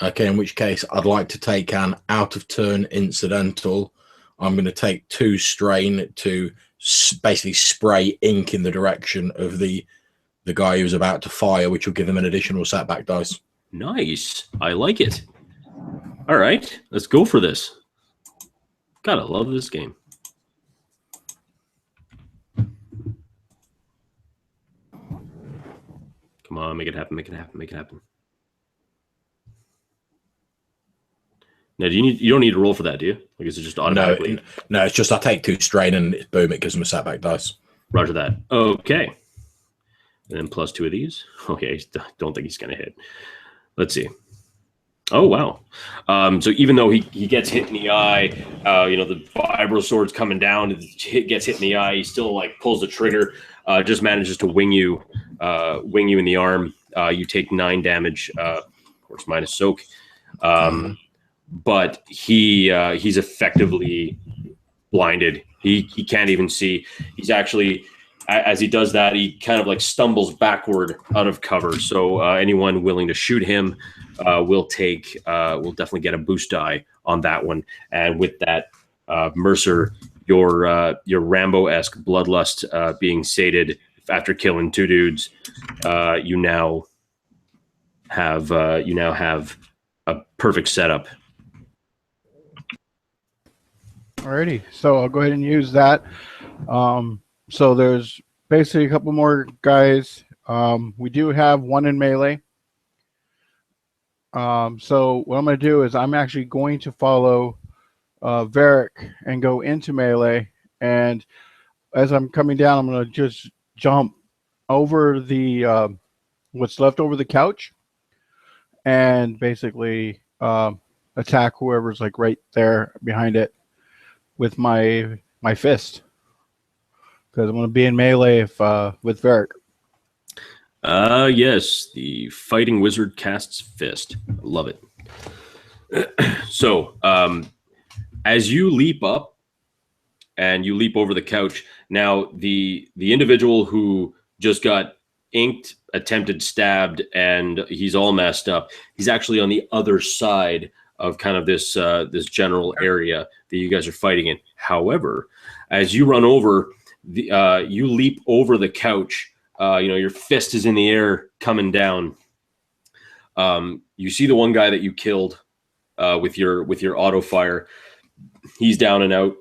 [SPEAKER 3] Okay, in which case I'd like to take an out of turn incidental. I'm going to take 2 strain to basically spray ink in the direction of the guy who's about to fire, which will give him an additional setback dice.
[SPEAKER 1] Nice. I like it. All right, let's go for this. Gotta love this game. Come on, make it happen, make it happen, make it happen. Now, you don't need to roll for that, do you? Like, is it just automatically?
[SPEAKER 3] No, it's just I take 2 strain and boom, it gives him a setback dice.
[SPEAKER 1] Roger that. Okay. And then plus 2 of these. Okay, don't think he's going to hit. Let's see. Oh, wow. So even though he gets hit in the eye, the vibro sword's coming down, gets hit in the eye, he still like pulls the trigger, just manages to wing you in the arm. You take 9 damage, of course, minus soak. But he's effectively blinded. He can't even see. He's actually, as he does that, he kind of like stumbles backward out of cover. So anyone willing to shoot him will definitely get a boost die on that one. And with that, Mercer, your Rambo-esque bloodlust being sated after killing 2 dudes, you now have a perfect setup.
[SPEAKER 2] Alrighty, so I'll go ahead and use that. So there's basically a couple more guys. We do have 1 in melee. So what I'm going to do is I'm actually going to follow Varric and go into melee. And as I'm coming down, I'm going to just jump over the what's left over the couch and basically attack whoever's like right there behind it with my fist, because I'm going to be in melee with Varric.
[SPEAKER 1] Yes, the fighting wizard casts fist. I love it. So, as you leap up and you leap over the couch, now the individual who just got inked, attempted, stabbed, and he's all messed up. He's actually on the other side of kind of this this general area that you guys are fighting in. However, as you run over, you leap over the couch. Your fist is in the air, coming down. You see the one guy that you killed with your auto fire. He's down and out.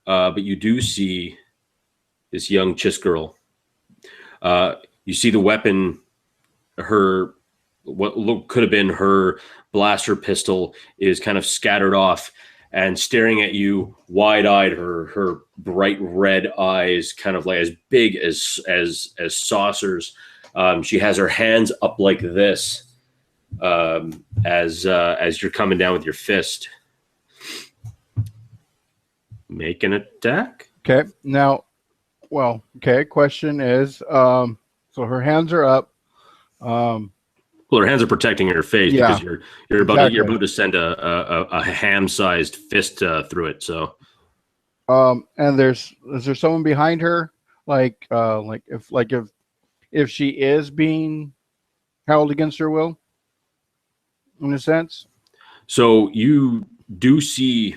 [SPEAKER 1] But you do see this young Chiss girl. You see the weapon, what could have been her blaster pistol, is kind of scattered off and staring at you wide-eyed, her bright red eyes kind of like as big as saucers. She has her hands up like this as you're coming down with your fist. Make an attack.
[SPEAKER 2] Okay. Now, question is, so her hands are up.
[SPEAKER 1] Well, her hands are protecting her face because you're about to send a ham-sized fist through it. So,
[SPEAKER 2] and is there someone behind her? If she is being held against her will, in a sense.
[SPEAKER 1] So you do see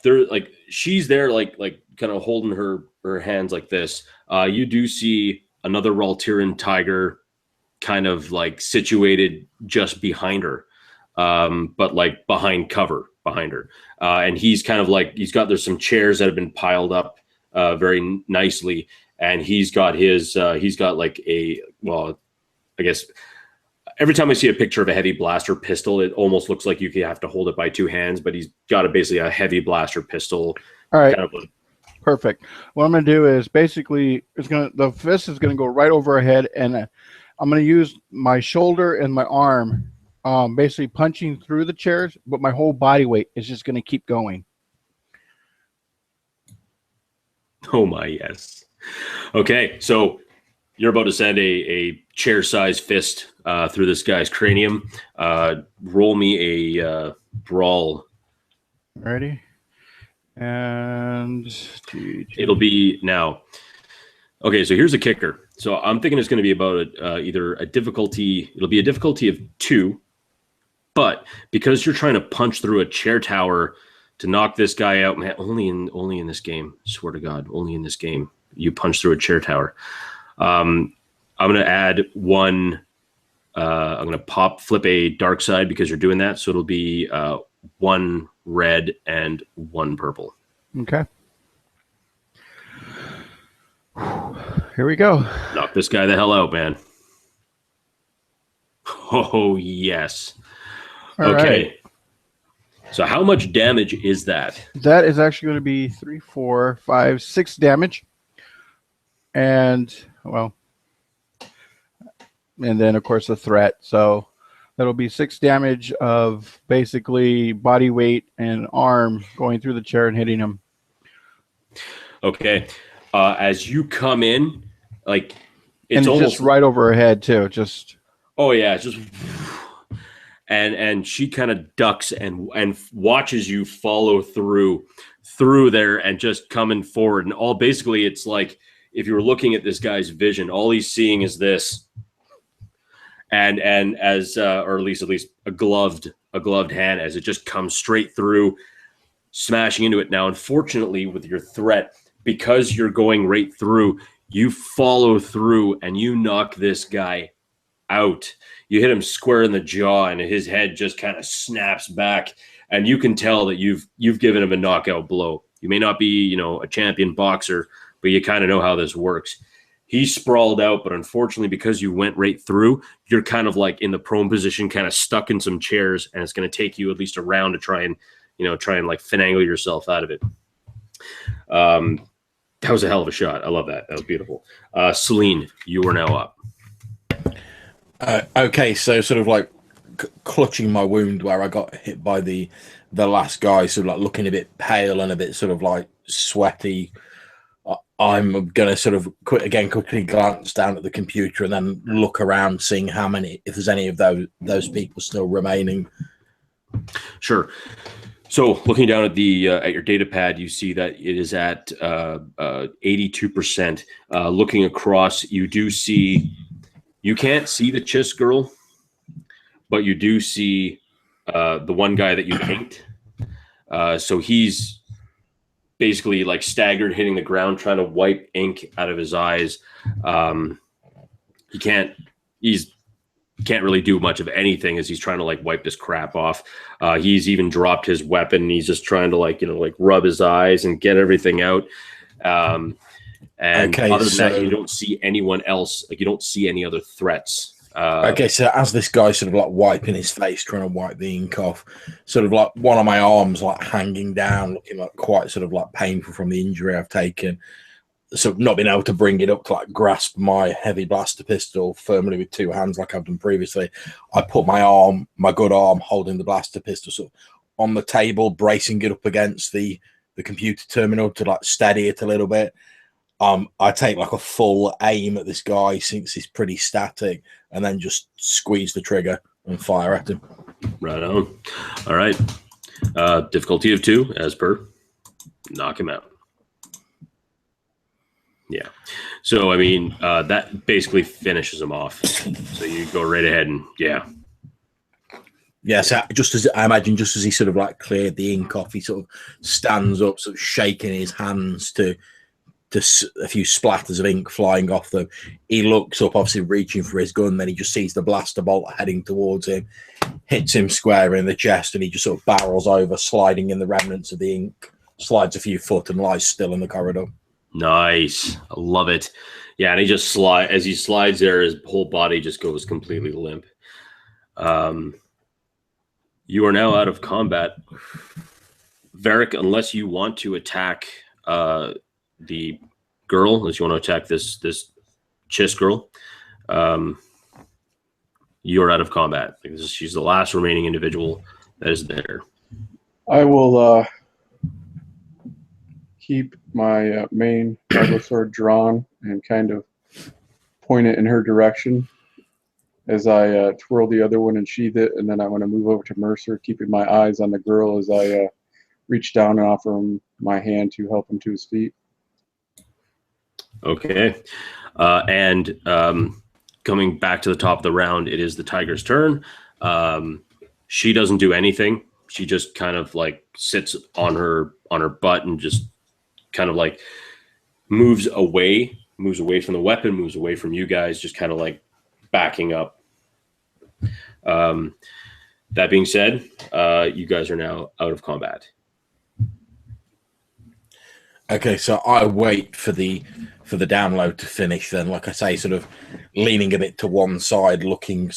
[SPEAKER 1] there, like she's there, like kind of holding her hands like this. You do see another Raltiran tiger kind of like situated just behind her, but like behind cover behind her. And he's kind of like, there's some chairs that have been piled up very nicely. And he's got like I guess every time I see a picture of a heavy blaster pistol, it almost looks like you have to hold it by two hands, but he's got basically a heavy blaster pistol.
[SPEAKER 2] All right. Perfect. What I'm going to do is basically the fist is going to go right over her head, and I'm going to use my shoulder and my arm, basically punching through the chairs, but my whole body weight is just going to keep going.
[SPEAKER 1] Oh my, yes. Okay, so you're about to send a chair-sized fist through this guy's cranium. Roll me a brawl.
[SPEAKER 2] Ready? And
[SPEAKER 1] it'll be now. Okay, so here's a kicker. So I'm thinking it's going to be about either a difficulty. It'll be a difficulty of 2, but because you're trying to punch through a chair tower to knock this guy out, man, only in this game. Swear to God, only in this game you punch through a chair tower. I'm going to add 1. I'm going to flip a dark side because you're doing that. So it'll be 1 red and 1 purple.
[SPEAKER 2] Okay. Here we go.
[SPEAKER 1] Knock this guy the hell out, man. Oh, yes.
[SPEAKER 2] All
[SPEAKER 1] okay.
[SPEAKER 2] Right.
[SPEAKER 1] So how much damage is that?
[SPEAKER 2] That is actually going to be 3, 4, 5, 6 damage. And, and then, of course, the threat. So that'll be 6 damage of basically body weight and arm going through the chair and hitting him.
[SPEAKER 1] Okay. As you come in, like
[SPEAKER 2] it's almost just right over her head too. Just
[SPEAKER 1] just and she kind of ducks and watches you follow through there and just coming forward, and all basically it's like if you were looking at this guy's vision, all he's seeing is this. And as or at least a gloved hand as it just comes straight through, smashing into it. Now, unfortunately, with your threat, because you're going right through, you follow through and you knock this guy out. You hit him square in the jaw, and his head just kind of snaps back, and you can tell that you've given him a knockout blow. You may not be, a champion boxer, but you kind of know how this works. He's sprawled out, but unfortunately, because you went right through, you're kind of like in the prone position, kind of stuck in some chairs, and it's going to take you at least a round to try and like finagle yourself out of it. That was a hell of a shot. I love that. That was beautiful. Celine, you are now up.
[SPEAKER 3] Okay, so sort of like clutching my wound where I got hit by the last guy, sort of like looking a bit pale and a bit sort of like sweaty. I'm going to sort of quickly glance down at the computer and then look around, seeing if there's any of those people still remaining.
[SPEAKER 1] Sure. So looking down at the at your data pad, you see that it is at 82%. Looking across, you can't see the Chiss girl, but you do see the one guy that you paint. So he's basically like staggered, hitting the ground, trying to wipe ink out of his eyes. He can't really do much of anything as he's trying to like wipe this crap off. He's even dropped his weapon. He's just trying to like rub his eyes and get everything out. And
[SPEAKER 3] Okay,
[SPEAKER 1] other than
[SPEAKER 3] so-
[SPEAKER 1] that, you don't see anyone else. Like you don't see any other threats.
[SPEAKER 3] Okay, so as this guy's sort of like wiping his face, trying to wipe the ink off, sort of like one of my arms like hanging down, looking like quite sort of like painful from the injury I've taken. So not being able to bring it up to like grasp my heavy blaster pistol firmly with two hands like I've done previously, I put my good arm holding the blaster pistol sort of on the table, bracing it up against the computer terminal to like steady it a little bit. I take like a full aim at this guy since he's pretty static, and then just squeeze the trigger and fire at him.
[SPEAKER 1] Right on. All right. Difficulty of 2, as per. Knock him out. Yeah. So, I mean, that basically finishes him off. So you go right ahead and, yeah.
[SPEAKER 3] Yeah, so just as he sort of like cleared the ink off, he sort of stands up, sort of shaking his hands to a few splatters of ink flying off them. He looks up, obviously reaching for his gun, then he just sees the blaster bolt heading towards him, hits him square in the chest, and he just sort of barrels over, sliding in the remnants of the ink, slides a few foot and lies still in the corridor.
[SPEAKER 1] Nice. I love it. Yeah, and he just as he slides there, his whole body just goes completely limp. You are now out of combat. Varric, unless you want to attack the girl, unless you want to attack this Chiss girl, you're out of combat. She's the last remaining individual that is there.
[SPEAKER 4] I will keep my main double sword drawn and kind of point it in her direction as I twirl the other one and sheath it, and then I want to move over to Mercer, keeping my eyes on the girl as I reach down and offer him my hand to help him to his feet.
[SPEAKER 1] Okay. And coming back to the top of the round, it is the tiger's turn. She doesn't do anything. She just kind of like sits on her butt and just kind of like moves away from the weapon, moves away from you guys, just kind of like backing up. That being said, you guys are now out of combat.
[SPEAKER 3] Okay, so I wait for the download to finish. Then, like I say, sort of leaning a bit to one side, looking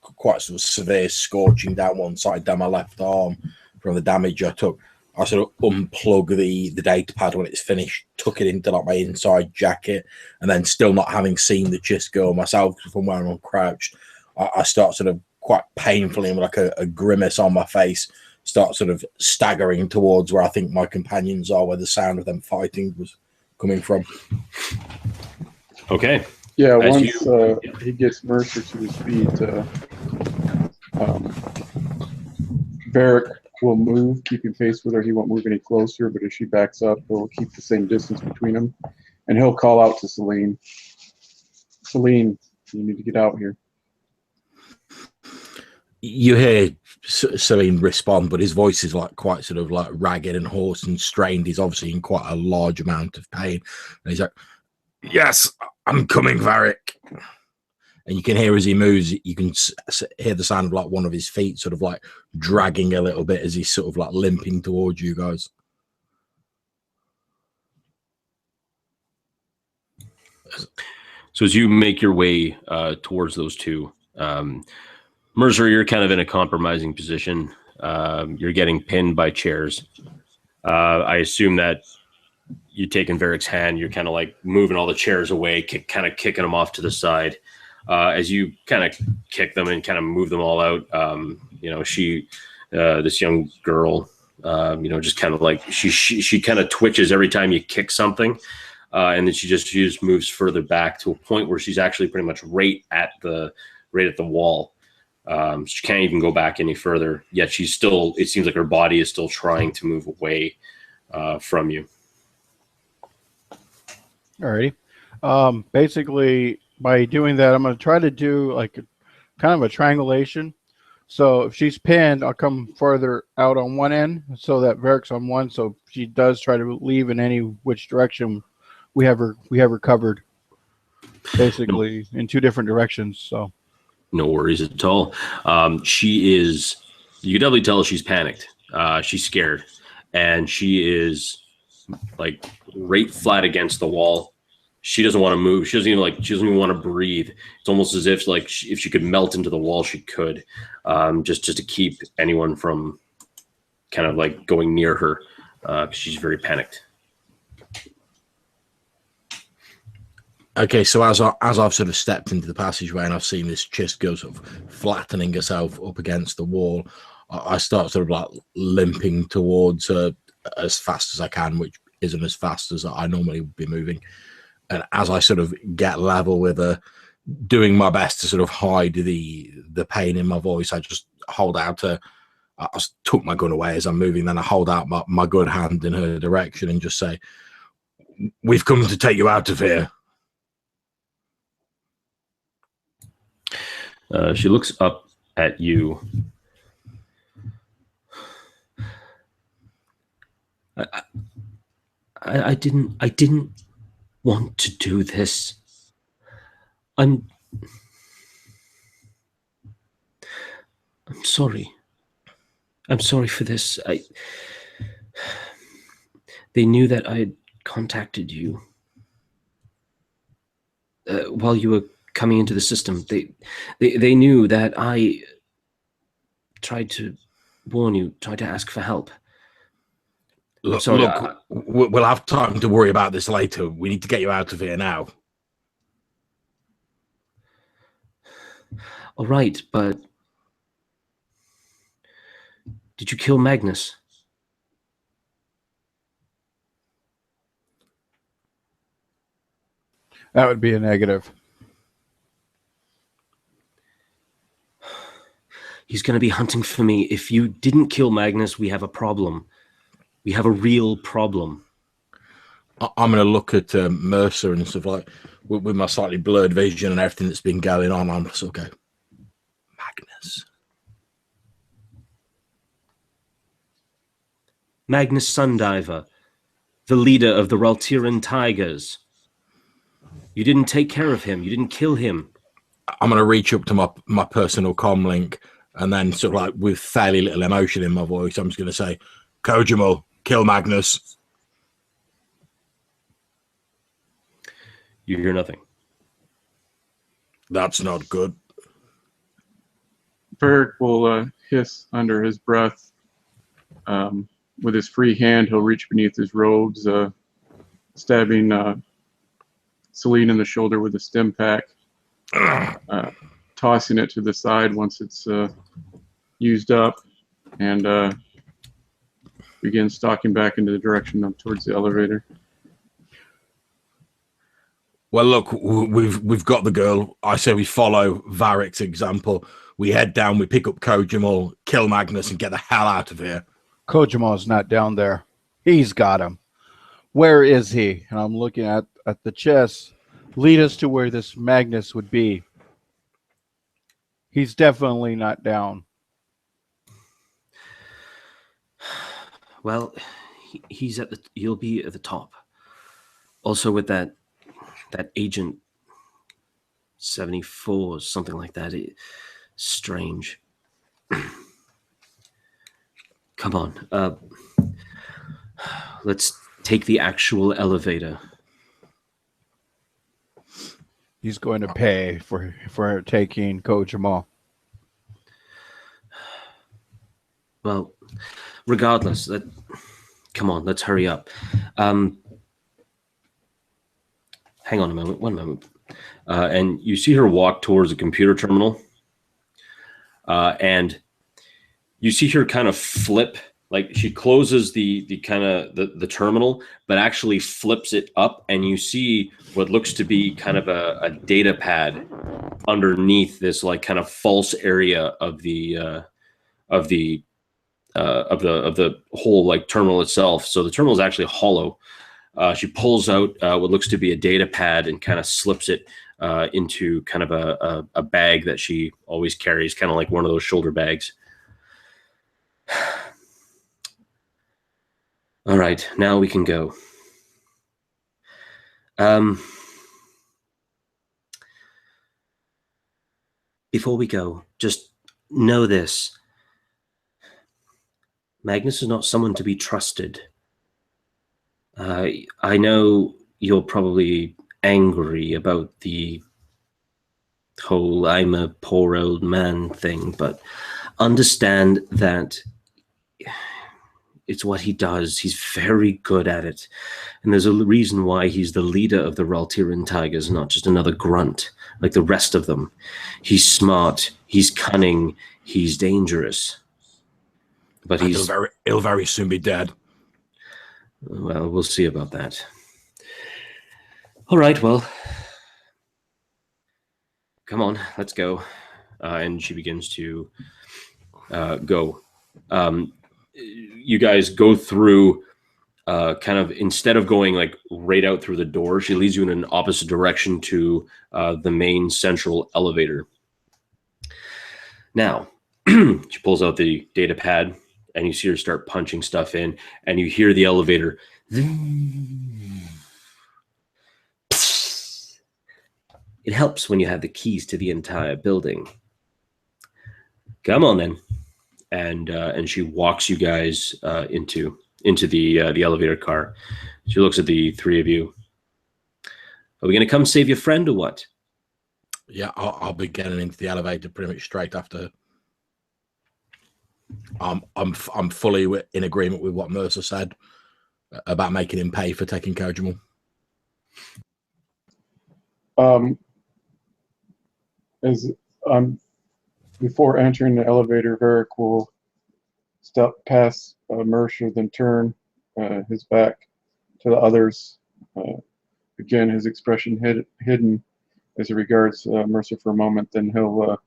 [SPEAKER 3] quite sort of severe scorching down one side, down my left arm from the damage I took. I sort of unplug the data pad when it's finished, tuck it into like my inside jacket, and then still not having seen the Chiss girl myself from where I'm crouched, I start sort of quite painfully and with like a grimace on my face, start sort of staggering towards where I think my companions are, where the sound of them fighting was coming from.
[SPEAKER 1] Okay.
[SPEAKER 4] Yeah, once he gets Mercer to his feet, Varric will move, keeping pace with her. He won't move any closer, but if she backs up, he'll keep the same distance between them. And he'll call out to Celine. Celine, you need to get out here.
[SPEAKER 3] You hear Celine respond, but his voice is like quite sort of like ragged and hoarse and strained. He's obviously in quite a large amount of pain. And he's like, "Yes, I'm coming, Varric." And you can hear as he moves, you can hear the sound of like one of his feet sort of like dragging a little bit as he's sort of like limping towards you guys.
[SPEAKER 1] So as you make your way towards those two, Mercer, you're kind of in a compromising position. You're getting pinned by chairs. I assume that you're taking Varric's hand. You're kind of like moving all the chairs away, kind of kicking them off to the side. As you kind of kick them and kind of move them all out, this young girl, just kind of like she kind of twitches every time you kick something. And then she just moves further back to a point where she's actually pretty much right at the wall. She can't even go back any further, yet she's still, it seems like her body is still trying to move away from you.
[SPEAKER 2] Alrighty. Basically, by doing that, I'm going to try to do like kind of a triangulation. So if she's pinned, I'll come further out on one end so that Varric's on one. So if she does try to leave in any which direction, we have her covered, basically in two different directions. So
[SPEAKER 1] no worries at all. She is, you can definitely tell she's panicked. She's scared, and she is like right flat against the wall. She doesn't want to move. She doesn't even want to breathe. It's almost as if if she could melt into the wall, she could, just to keep anyone from kind of like going near her. She's very panicked.
[SPEAKER 3] Okay, so as I've sort of stepped into the passageway and I've seen this chest go sort of flattening herself up against the wall, I start sort of like limping towards her as fast as I can, which isn't as fast as I normally would be moving. And as I sort of get level with her, doing my best to sort of hide the pain in my voice, I just hold out I took my gun away as I'm moving, then I hold out my good hand in her direction and just say, "We've come to take you out of here."
[SPEAKER 1] She looks up at you. I didn't want to do this. I'm sorry. I'm sorry for this. They knew that I had contacted you while you were coming into the system. They knew that I tried to warn you, tried to ask for help.
[SPEAKER 3] Look,
[SPEAKER 1] sorry,
[SPEAKER 3] we'll have time to worry about this later. We need to get you out of here now.
[SPEAKER 1] All right, but did you kill Magnus?
[SPEAKER 2] that would be a negative.
[SPEAKER 1] He's going to be hunting for me. If you didn't kill Magnus, we have a problem. We have a real problem.
[SPEAKER 3] I'm going to look at Mercer and stuff like with my slightly blurred vision and everything that's been going on. I'm just okay.
[SPEAKER 1] Magnus Sundiver, the leader of the Raltiran Tigers. You didn't take care of him. You didn't kill him.
[SPEAKER 3] I'm going to reach up to my personal comm link and then sort of like with fairly little emotion in my voice, I'm just going to say, Kojimal, kill Magnus.
[SPEAKER 1] You hear nothing.
[SPEAKER 3] That's not good.
[SPEAKER 4] Varric will hiss under his breath. With his free hand, he'll reach beneath his robes, stabbing Celine in the shoulder with a stim pack, tossing it to the side once it's used up, and begin stalking back into the direction of towards the elevator.
[SPEAKER 3] Well, look, we've got the girl. I say we follow Varric's example. We head down, we pick up Kojimal, kill Magnus, and get the hell out of here.
[SPEAKER 2] Kojimal's not down there. He's got him. Where is he? And I'm looking at the chest. Lead us to where this Magnus would be. He's definitely not down.
[SPEAKER 1] Well, he'll be at the top. Also with that Agent 74, something like that. Strange. Come on. Let's take the actual elevator.
[SPEAKER 2] He's going to pay for taking Kojimal.
[SPEAKER 1] Well, regardless, come on, let's hurry up. Hang on a moment, one moment. And you see her walk towards a computer terminal. And you see her kind of flip, like she closes the terminal, but actually flips it up, and you see what looks to be kind of a data pad underneath this like kind of false area of the whole like terminal itself. So the terminal is actually hollow. She pulls out what looks to be a data pad and kind of slips it into kind of a bag that she always carries, kind of like one of those shoulder bags. All right, now we can go. Before we go, just know this. Magnus is not someone to be trusted. I know you're probably angry about the whole I'm a poor old man thing, but understand that it's what he does. He's very good at it. And there's a reason why he's the leader of the Raltiran Tigers, not just another grunt like the rest of them. He's smart, he's cunning, he's dangerous. But
[SPEAKER 3] he'll very soon be dead.
[SPEAKER 1] Well, we'll see about that. All right, well, come on, let's go. And she begins to go. You guys go through kind of, instead of going like right out through the door, she leads you in an opposite direction to the main central elevator. Now, she pulls out the data pad and you see her start punching stuff in, and you hear the elevator. It helps when you have the keys to the entire building. Come on then. And she walks you guys into the elevator car. She looks at the three of you. Are we going to come save your friend or what?
[SPEAKER 3] Yeah, I'll be getting into the elevator pretty much straight after. I'm fully in agreement with what Mercer said about making him pay for taking care of Jamal.
[SPEAKER 4] Before entering the elevator, Varric will step past Mercer, then turn his back to the others. Again, his expression hidden as he regards Mercer for a moment. Then he'll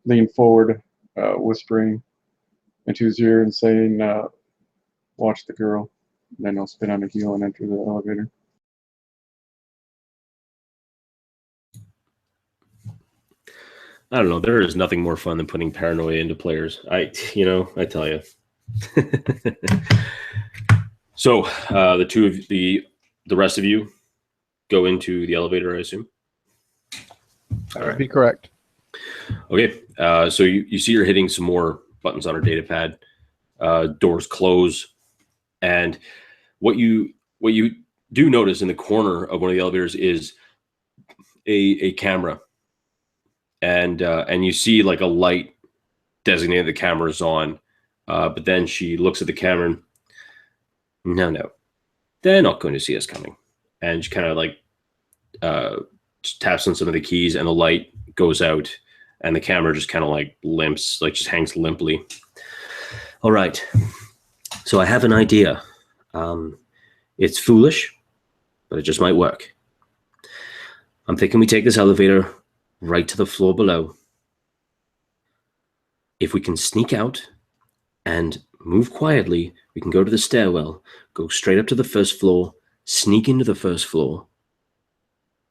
[SPEAKER 4] lean forward, whispering into his ear and saying, "Watch the girl." And then he'll spin on a heel and enter the elevator.
[SPEAKER 1] I don't know. There is nothing more fun than putting paranoia into players. I tell you. So the rest of you go into the elevator, I assume.
[SPEAKER 2] That would be correct.
[SPEAKER 1] Okay. So you see her hitting some more buttons on her data pad. Doors close, and what you do notice in the corner of one of the elevators is a camera. And you see like a light designated the camera's on, but then she looks at the camera and no, they're not going to see us coming. And she kind of like just taps on some of the keys, and the light goes out, and the camera just kind of like limps, like just hangs limply. All right, so I have an idea. It's foolish, but it just might work. I'm thinking we take this elevator right to the floor below. If we can sneak out and move quietly, we can go to the stairwell, go straight up to the first floor, sneak into the first floor,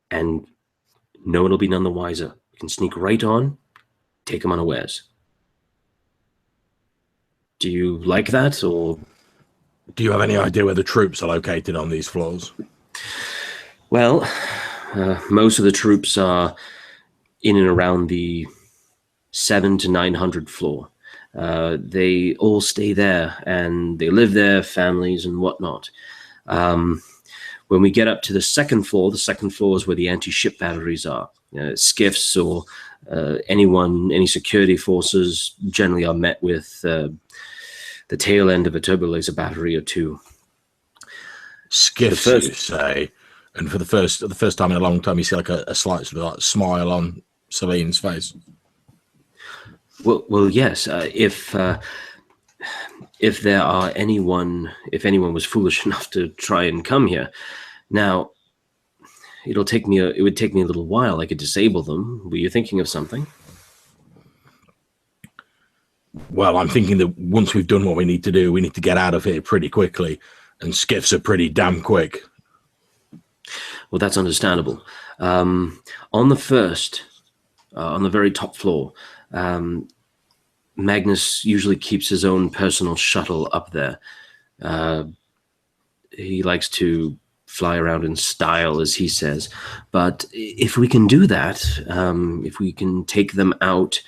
[SPEAKER 1] and no one will be none the wiser. We can sneak right on, take them unawares. Do you like that, or?
[SPEAKER 3] Do you have any idea where the troops are located on these floors?
[SPEAKER 1] Well, most of the troops are in and around the 700 to 900 floor. They all stay there, and they live there, families and whatnot. When we get up to the second floor is where the anti-ship batteries are. Skiffs or any security forces generally are met with the tail end of a turbo laser battery or two.
[SPEAKER 3] Skiffs, you say? And for the first time in a long time, you see like a slight sort of like smile on Celine's face.
[SPEAKER 1] Well, yes. If anyone was foolish enough to try and come here, now it would take me a little while. I could disable them. Were you thinking of something?
[SPEAKER 3] Well, I'm thinking that once we've done what we need to do, we need to get out of here pretty quickly, and skiffs are pretty damn quick.
[SPEAKER 1] Well, that's understandable. On the very top floor, Magnus usually keeps his own personal shuttle up there. He likes to fly around in style, as he says. But if we can do that, if we can take them out,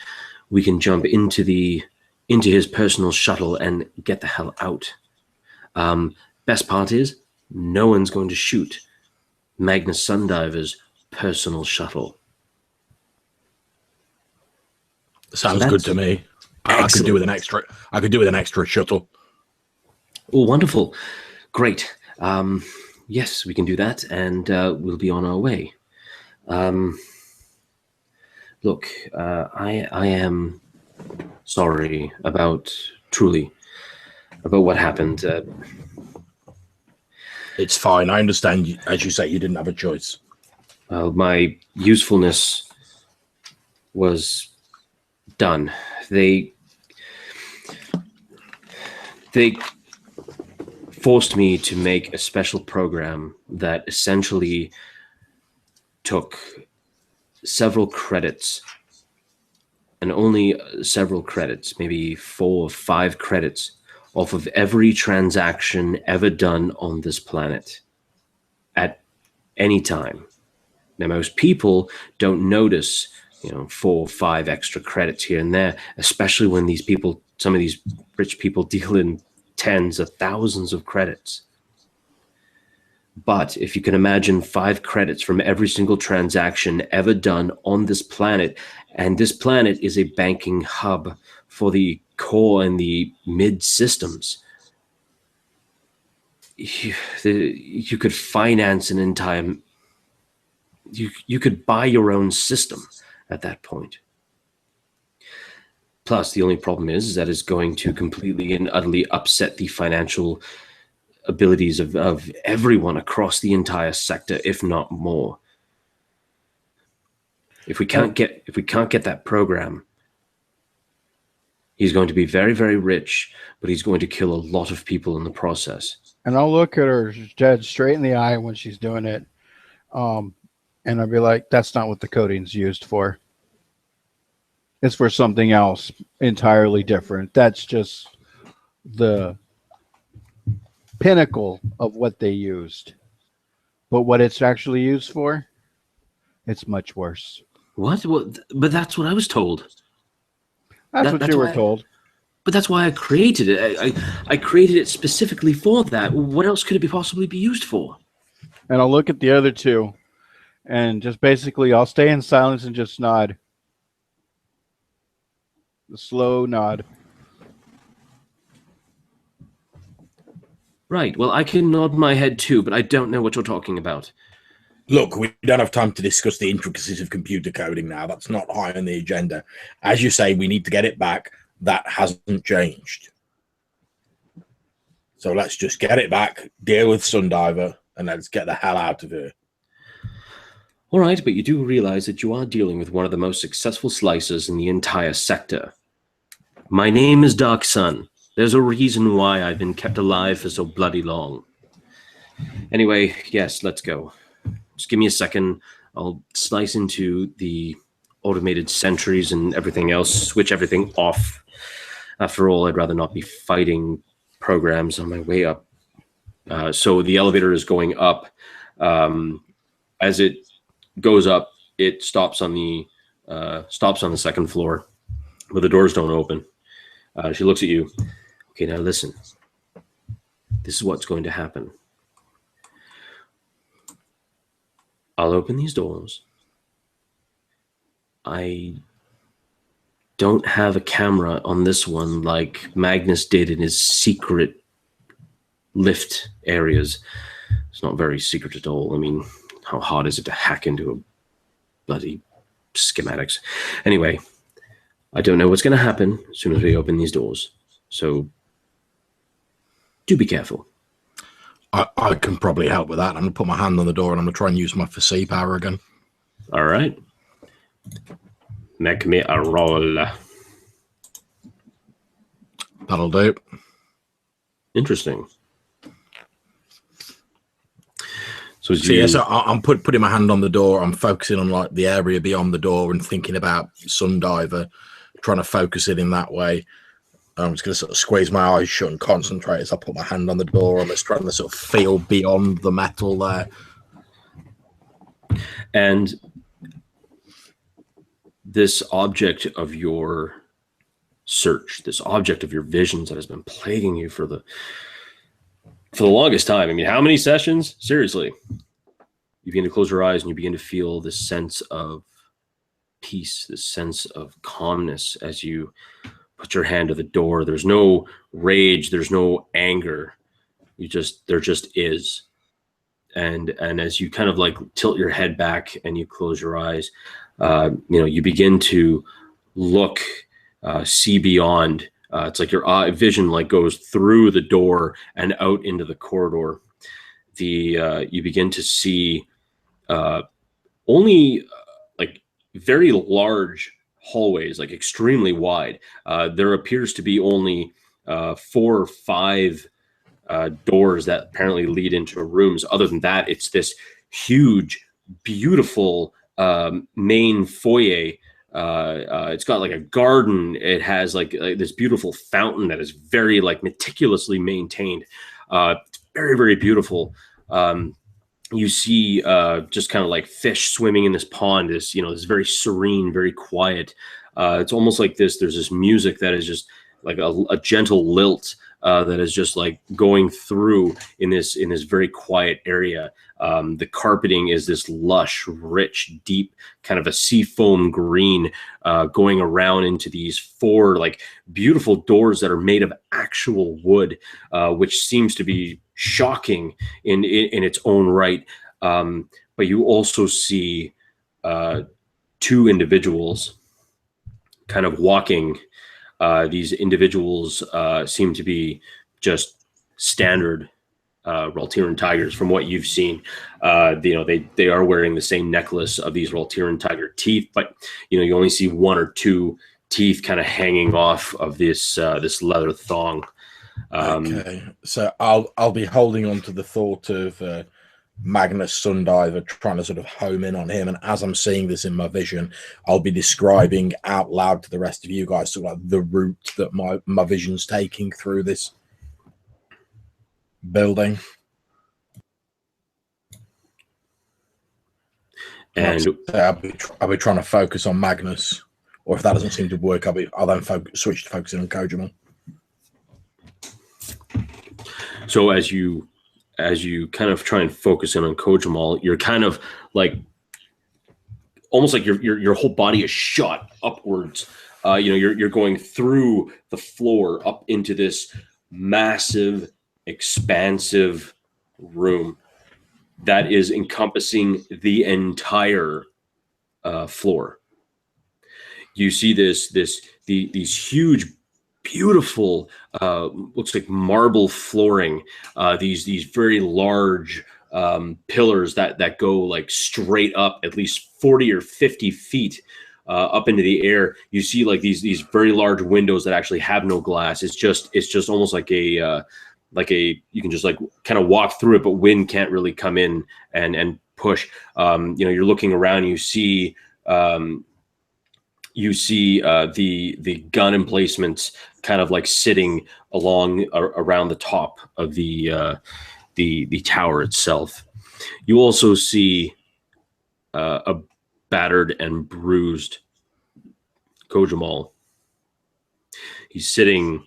[SPEAKER 1] we can jump into his personal shuttle and get the hell out. Best part is, no one's going to shoot Magnus Sundiver's personal shuttle.
[SPEAKER 3] Sounds good to me. I could do with an extra. I could do with an extra shuttle.
[SPEAKER 1] Oh, wonderful! Great. Yes, we can do that, and we'll be on our way. Look, I am sorry about what happened.
[SPEAKER 3] It's fine. I understand. As you say, you didn't have a choice.
[SPEAKER 1] My usefulness was done. They forced me to make a special program that essentially took several credits, and only several credits, maybe 4 or 5 credits, off of every transaction ever done on this planet at any time. Now, most people don't notice, 4 or 5 extra credits here and there, especially when some of these rich people deal in tens of thousands of credits. But if you can imagine 5 credits from every single transaction ever done on this planet, and this planet is a banking hub for the core and the mid systems, you could finance an entire, you could buy your own system at that point. Plus, the only problem is that it's going to completely and utterly upset the financial abilities of everyone across the entire sector, if not more. If we can't get that program, he's going to be very, very rich, but he's going to kill a lot of people in the process.
[SPEAKER 2] And I'll look at her dead straight in the eye when she's doing it, and I'll be like, "That's not what the coding's used for. It's for something else entirely different. That's just the pinnacle of what they used. But what it's actually used for, it's much worse."
[SPEAKER 1] What? But that's what I was told.
[SPEAKER 2] That's what you were told.
[SPEAKER 1] But that's why I created it. I created it specifically for that. What else could it possibly be used for?
[SPEAKER 2] And I'll look at the other two, and just basically I'll stay in silence and just nod. The slow nod.
[SPEAKER 1] Right. Well, I can nod my head too, but I don't know what you're talking about.
[SPEAKER 3] Look, we don't have time to discuss the intricacies of computer coding now. That's not high on the agenda. As you say, we need to get it back. That hasn't changed. So let's just get it back, deal with Sundiver, and let's get the hell out of here.
[SPEAKER 1] All right, but you do realize that you are dealing with one of the most successful slicers in the entire sector. My name is Dark Sun. There's a reason why I've been kept alive for so bloody long. Anyway, yes, let's go. Just give me a second. I'll slice into the automated sentries and everything else, switch everything off. After all, I'd rather not be fighting programs on my way up. So the elevator is going up. As it goes up, it stops on the second floor, but the doors don't open. She looks at you. Okay, now listen. This is what's going to happen. I'll open these doors. I don't have a camera on this one like Magnus did in his secret lift areas. It's not very secret at all. I mean, how hard is it to hack into a bloody schematics? Anyway, I don't know what's going to happen as soon as we open these doors. So do be careful.
[SPEAKER 3] I can probably help with that. I'm gonna put my hand on the door and I'm gonna try and use my foresee power again.
[SPEAKER 1] All right. Make me a roll.
[SPEAKER 3] That'll do.
[SPEAKER 1] Interesting. So,
[SPEAKER 3] I'm putting my hand on the door. I'm focusing on like the area beyond the door and thinking about Sundiver, trying to focus it in that way. I'm just going to sort of squeeze my eyes shut and concentrate as I put my hand on the door. I'm just trying to sort of feel beyond the metal there.
[SPEAKER 1] And this object of your search, this object of your visions that has been plaguing you for the longest time. I mean, how many sessions? Seriously. You begin to close your eyes and you begin to feel this sense of peace, this sense of calmness as you put your hand to the door. There's no rage, there's no anger. There just is. And as you kind of like tilt your head back and you close your eyes, you begin to look, see beyond. It's like your vision like goes through the door and out into the corridor. You begin to see only like very large hallways, like extremely wide. There appears to be only 4 or 5 doors that apparently lead into rooms. Other than that, it's this huge, beautiful main foyer. It's got like a garden. It has like this beautiful fountain that is very like meticulously maintained. It's very, very beautiful. You see just kind of like fish swimming in this pond. This very serene, very quiet. It's almost like there's this music that is just like a gentle lilt that is just like going through in this very quiet area. The carpeting is this lush, rich, deep kind of a seafoam green, going around into these 4 like beautiful doors that are made of actual wood, which seems to be shocking in its own right. But you also see 2 individuals kind of walking. These individuals seem to be just standard Raltiran tigers from what you've seen. They are wearing the same necklace of these Raltiran tiger teeth, but you only see 1 or 2 teeth kind of hanging off of this leather thong.
[SPEAKER 3] Okay, so I'll be holding on to the thought of Magnus Sundiver, trying to sort of home in on him, and as I'm seeing this in my vision, I'll be describing out loud to the rest of you guys sort of like the route that my vision's taking through this building.
[SPEAKER 1] And
[SPEAKER 3] I'll be trying to focus on Magnus, or if that doesn't seem to work, I'll then switch to focusing on Kojima.
[SPEAKER 1] So as you kind of try and focus in on Kojamal, you're kind of like almost like your whole body is shot upwards. You're going through the floor up into this massive, expansive room that is encompassing the entire floor. You see these huge, beautiful, looks like marble flooring, these very large pillars that go like straight up at least 40 or 50 feet up into the air. You see like these very large windows that actually have no glass. It's just almost like you can just like kind of walk through it, but wind can't really come in and push. You're looking around, you see the gun emplacements kind of like sitting around the top of the tower itself. You also see a battered and bruised Kojamal. He's sitting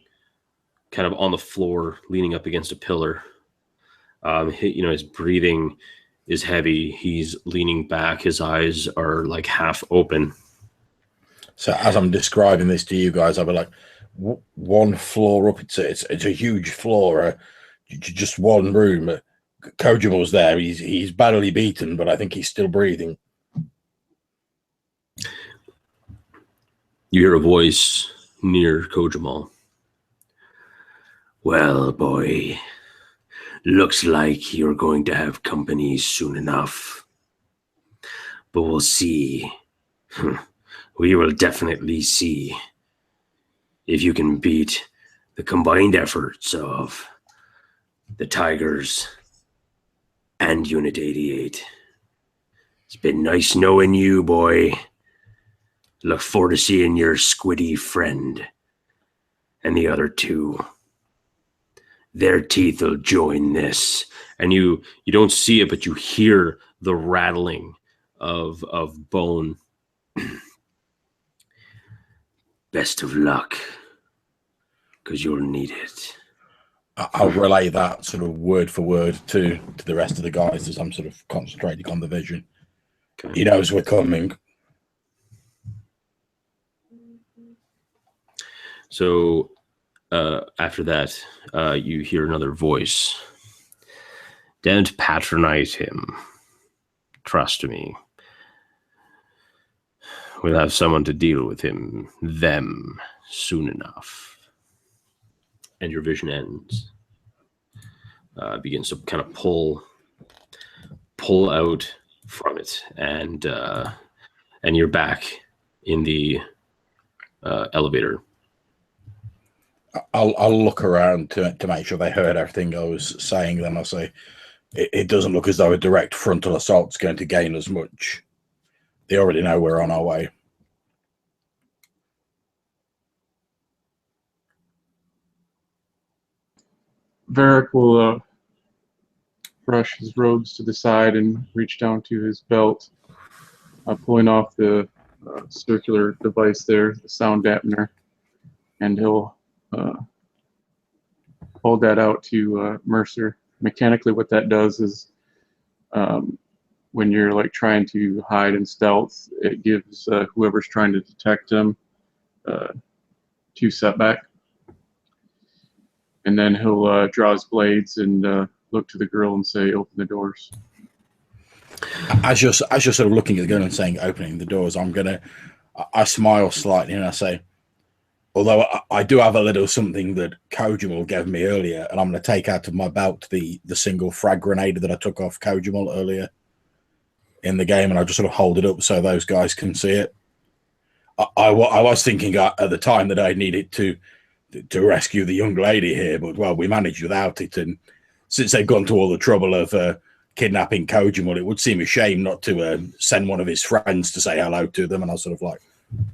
[SPEAKER 1] kind of on the floor, leaning up against a pillar. His breathing is heavy. He's leaning back. His eyes are like half open.
[SPEAKER 3] So as I'm describing this to you guys, I'll be like, 1 floor up. It's a huge floor, just 1 room. Kojimal's there. He's badly beaten, but I think he's still breathing.
[SPEAKER 1] You hear a voice near Kojamal. Well, boy, Looks like you're going to have company soon enough. But we'll see. We will definitely see if you can beat the combined efforts of the Tigers and Unit 88. It's been nice knowing you, boy. Look forward to seeing your squiddy friend and the other two. Their teeth will join this. And you don't see it, but you hear the rattling of bone. Best of luck, because you'll need it.
[SPEAKER 3] I'll relay that sort of word for word to the rest of the guys as I'm sort of concentrating on the vision. Okay. He knows we're coming.
[SPEAKER 1] So after that, you hear another voice. Don't patronize him. Trust me. We'll have someone to deal with them soon enough. And your vision ends. Begins to kind of pull out from it, and you're back in the elevator.
[SPEAKER 3] I'll look around to make sure they heard everything I was saying. Then I'll say, it doesn't look as though a direct frontal assault's going to gain as much. They already know we're on our way.
[SPEAKER 4] Varric will brush his robes to the side and reach down to his belt, pulling off the circular device there, the sound dampener, and he'll hold that out to Mercer. Mechanically, what that does is when you're like trying to hide in stealth, it gives whoever's trying to detect him 2 setback. And then he'll draw his blades and look to the girl and say, "Open the doors."
[SPEAKER 3] As you're sort of looking at the gun and saying, "Opening the doors," I smile slightly and I say, although I do have a little something that Kojimal gave me earlier, and I'm going to take out of my belt the single frag grenade that I took off Kojimal earlier in the game, and I just sort of hold it up so those guys can see it. I was thinking at the time that I needed to rescue the young lady here, but well, we managed without it, and since they've gone to all the trouble of kidnapping Kojimal, it would seem a shame not to send one of his friends to say hello to them, and I'll sort of like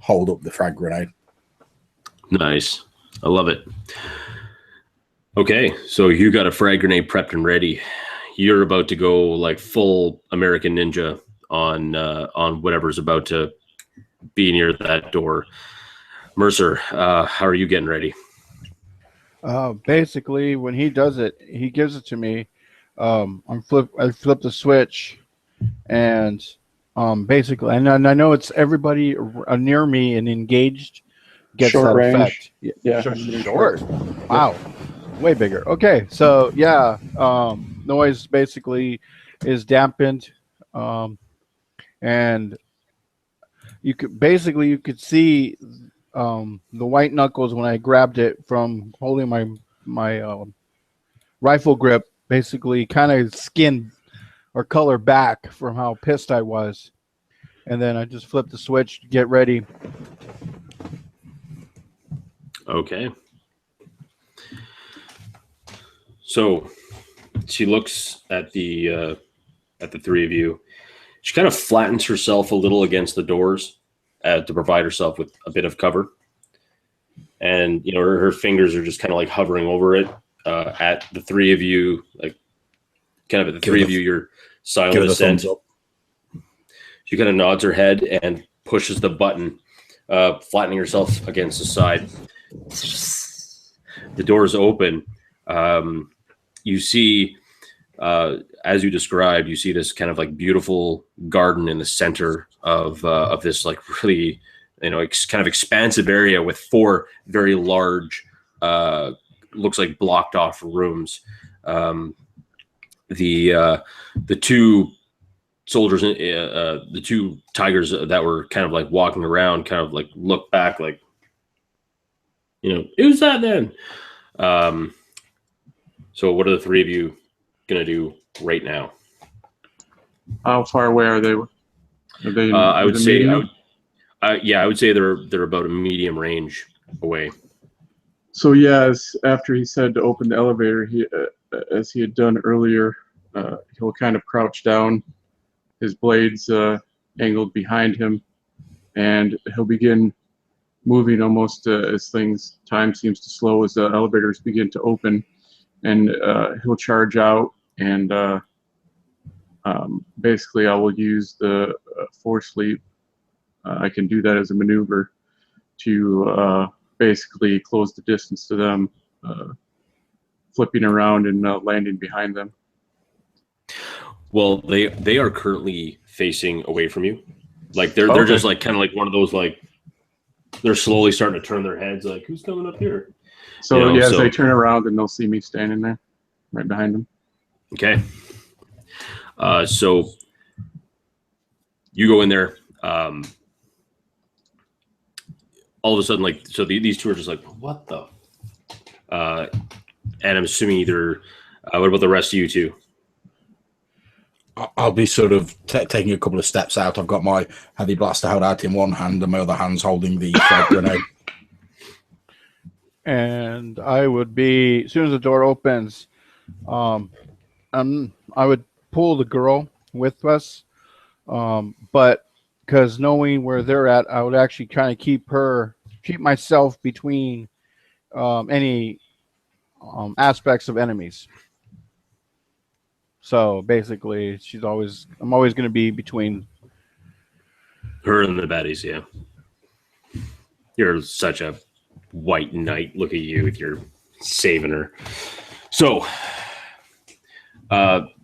[SPEAKER 3] hold up the frag grenade.
[SPEAKER 1] Nice. I love it. Okay, so you got a frag grenade prepped and ready. You're about to go like full American Ninja on whatever's about to be near that door. Mercer, how are you getting ready?
[SPEAKER 2] Basically, when he does it, he gives it to me. I flip the switch, and basically, and I know it's everybody near me and engaged gets
[SPEAKER 4] short
[SPEAKER 2] that
[SPEAKER 4] range.
[SPEAKER 2] effect.
[SPEAKER 4] Yeah,
[SPEAKER 2] short. Wow, way bigger. Okay, so yeah, noise basically is dampened, and you could see the white knuckles when I grabbed it from holding my rifle grip, basically kind of skin or color back from how pissed I was. And then I just flipped the switch to get ready.
[SPEAKER 1] Okay. So she looks at the 3 of you. She kind of flattens herself a little against the doors to provide herself with a bit of cover. And, you know, her fingers are just kind of like hovering over it at the 3 of you, like kind of at the 3 of you, your silent ascent. She kind of nods her head and pushes the button, flattening herself against the side. The doors open. You see, as you described, you see this kind of like beautiful garden in the center of this like really, you know, kind of expansive area with 4 very large, looks like blocked off rooms. The 2 soldiers, the 2 tigers that were kind of like walking around, kind of like look back, like, you know, who's that then? So what do the 3 of you gonna do right now?
[SPEAKER 4] How far away are they? Are they
[SPEAKER 1] I would
[SPEAKER 4] the
[SPEAKER 1] say
[SPEAKER 4] medium?
[SPEAKER 1] I would say they're about a medium range away.
[SPEAKER 4] So yes, after he said to open the elevator, as he had done earlier, he'll kind of crouch down, his blades angled behind him, and he'll begin moving almost as time seems to slow as the elevators begin to open, and he'll charge out, and basically I will use the force leap. I can do that as a maneuver to basically close the distance to them, flipping around and landing behind them.
[SPEAKER 1] Well, they are currently facing away from you. Like they're just like kind of like one of those, like they're slowly starting to turn their heads like, who's coming up here?
[SPEAKER 4] So as they turn around, and they'll see me standing there right behind them.
[SPEAKER 1] Okay. So you go in there. All of a sudden, like, so these two are just like, what the? And I'm assuming either. What about the rest of you two?
[SPEAKER 3] I'll be sort of taking a couple of steps out. I've got my heavy blaster held out in one hand, and my other hand's holding the frag grenade.
[SPEAKER 2] And I would be, as soon as the door opens, I would pull the girl with us, but because knowing where they're at, I would actually kind of keep myself between any aspects of enemies. So basically, I'm always going to be between
[SPEAKER 1] Her and the baddies, yeah. You're such a white knight. Look at you, you're saving her. So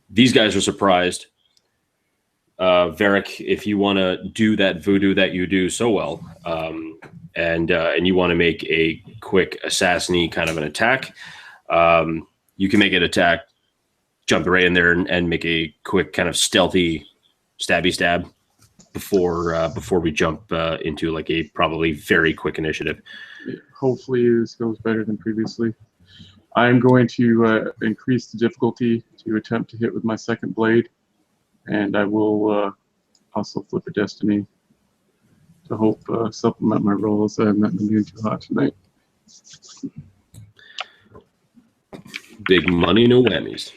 [SPEAKER 1] these guys are surprised. Varric, if you want to do that voodoo that you do so well, and you want to make a quick assassin-y kind of an attack, you can make an attack, jump right in there and make a quick kind of stealthy stabby stab before we jump into like a probably very quick initiative.
[SPEAKER 4] Hopefully this goes better than previously. I'm going to increase the difficulty to attempt to hit with my second blade, and I will also flip a destiny to hope supplement my rolls. I haven't been doing too hot tonight.
[SPEAKER 1] Big money, no whammies.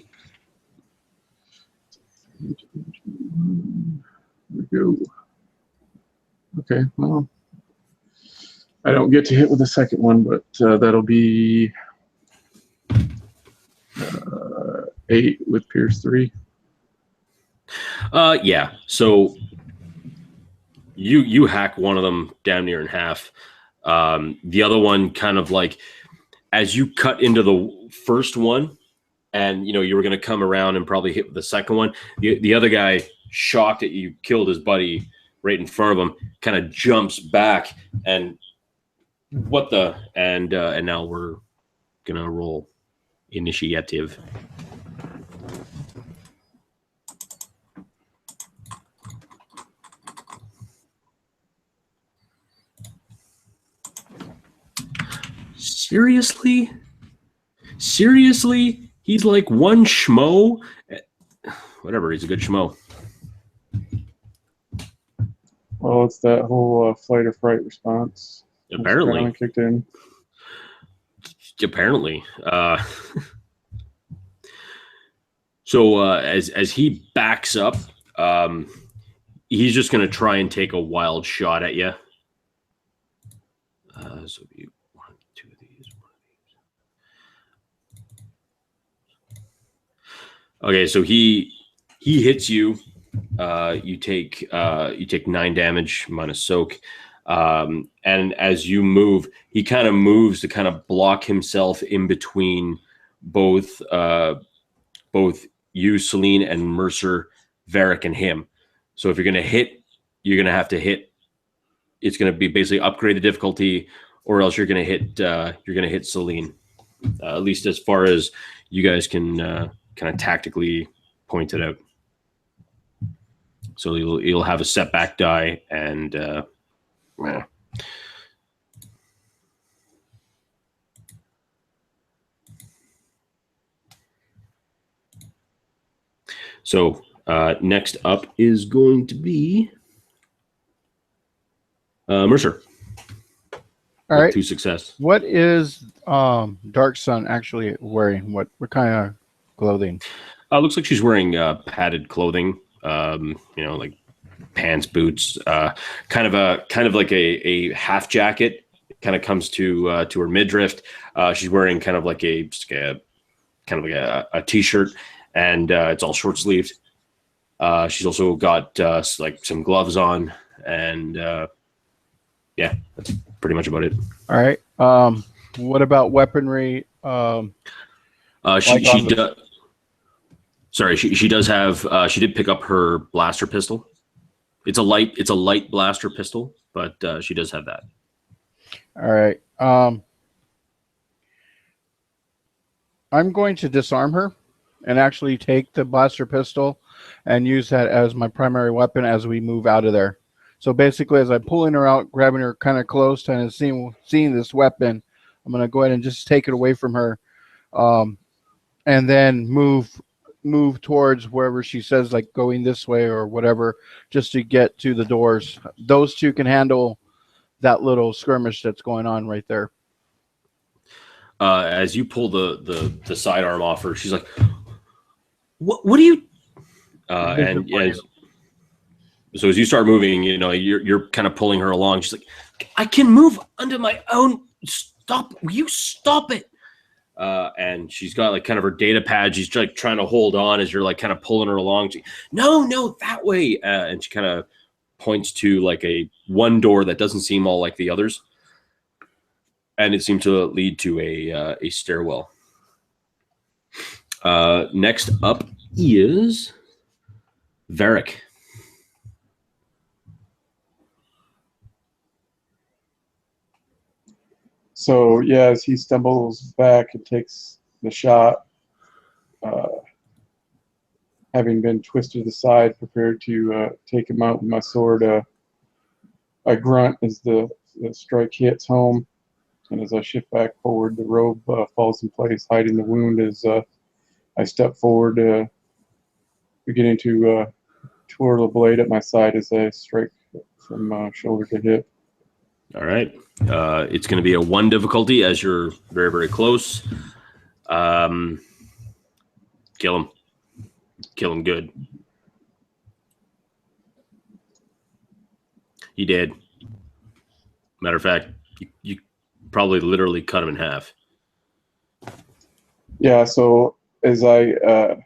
[SPEAKER 4] There we go. Okay, well, I don't get to hit with the second one, but that'll be 8 with Pierce 3.
[SPEAKER 1] Yeah. So you hack one of them down near in half. The other one kind of like, as you cut into the first one, and you were going to come around and probably hit with the second one, the other guy, shocked that you killed his buddy right in front of him, kind of jumps back and and now we're gonna roll initiative. Seriously? He's like one schmo. Whatever, he's a good schmo.
[SPEAKER 4] Well, it's that whole fight or fright response.
[SPEAKER 1] Apparently.
[SPEAKER 4] Kicked in.
[SPEAKER 1] Apparently. So as he backs up, he's just going to try and take a wild shot at you. So you one, two of these, one of these. Okay, so he hits you. You take 9 damage minus soak. And as you move, he kind of moves to kind of block himself in between both you, Celine, and Mercer, Varric, and him. So if you're going to hit, you're going to have to hit. It's going to be basically upgrade the difficulty, or else you're going to hit Celine. At least as far as you guys can kind of tactically point it out. So you'll have a setback die and. Yeah. So next up is going to be Mercer.
[SPEAKER 2] All right.
[SPEAKER 1] 2 success.
[SPEAKER 2] What is Dark Sun actually wearing? What kind of clothing?
[SPEAKER 1] Looks like she's wearing padded clothing. Like pants, boots, kind of like a half jacket. It kind of comes to her midriff. She's wearing kind of like a t-shirt, and it's all short sleeved. She's also got like some gloves on, and yeah, that's pretty much about it.
[SPEAKER 2] All right. What about weaponry?
[SPEAKER 1] She does. Sorry, she does have. She did pick up her blaster pistol. It's a light blaster pistol, but she does have that.
[SPEAKER 2] All right. I'm going to disarm her and actually take the blaster pistol and use that as my primary weapon as we move out of there. So basically, as I'm pulling her out, grabbing her kind of close, kind of seeing this weapon, I'm going to go ahead and just take it away from her, and then move towards wherever she says, like going this way or whatever, just to get to the doors. Those two can handle that little skirmish that's going on right there.
[SPEAKER 1] As you pull the sidearm off her, she's like, "What do you?" So as you start moving, you're kind of pulling her along. She's like, "I can move under my own. Stop! Will you stop it?" And she's got like kind of her data pad. She's like trying to hold on as you're like kind of pulling her along. No, that way. And she kind of points to like one door that doesn't seem all like the others. And it seemed to lead to a stairwell. Next up is Varric.
[SPEAKER 4] So yeah, as he stumbles back and takes the shot, having been twisted to the side, prepared to take him out with my sword, I grunt as the strike hits home, and as I shift back forward, the robe falls in place, hiding the wound as I step forward, beginning to twirl the blade at my side as I strike from shoulder to hip.
[SPEAKER 1] All right. It's going to be a 1 difficulty as you're very, very close. Kill him. Kill him good. He did. Matter of fact, you probably literally cut him in half.
[SPEAKER 4] Yeah, so as I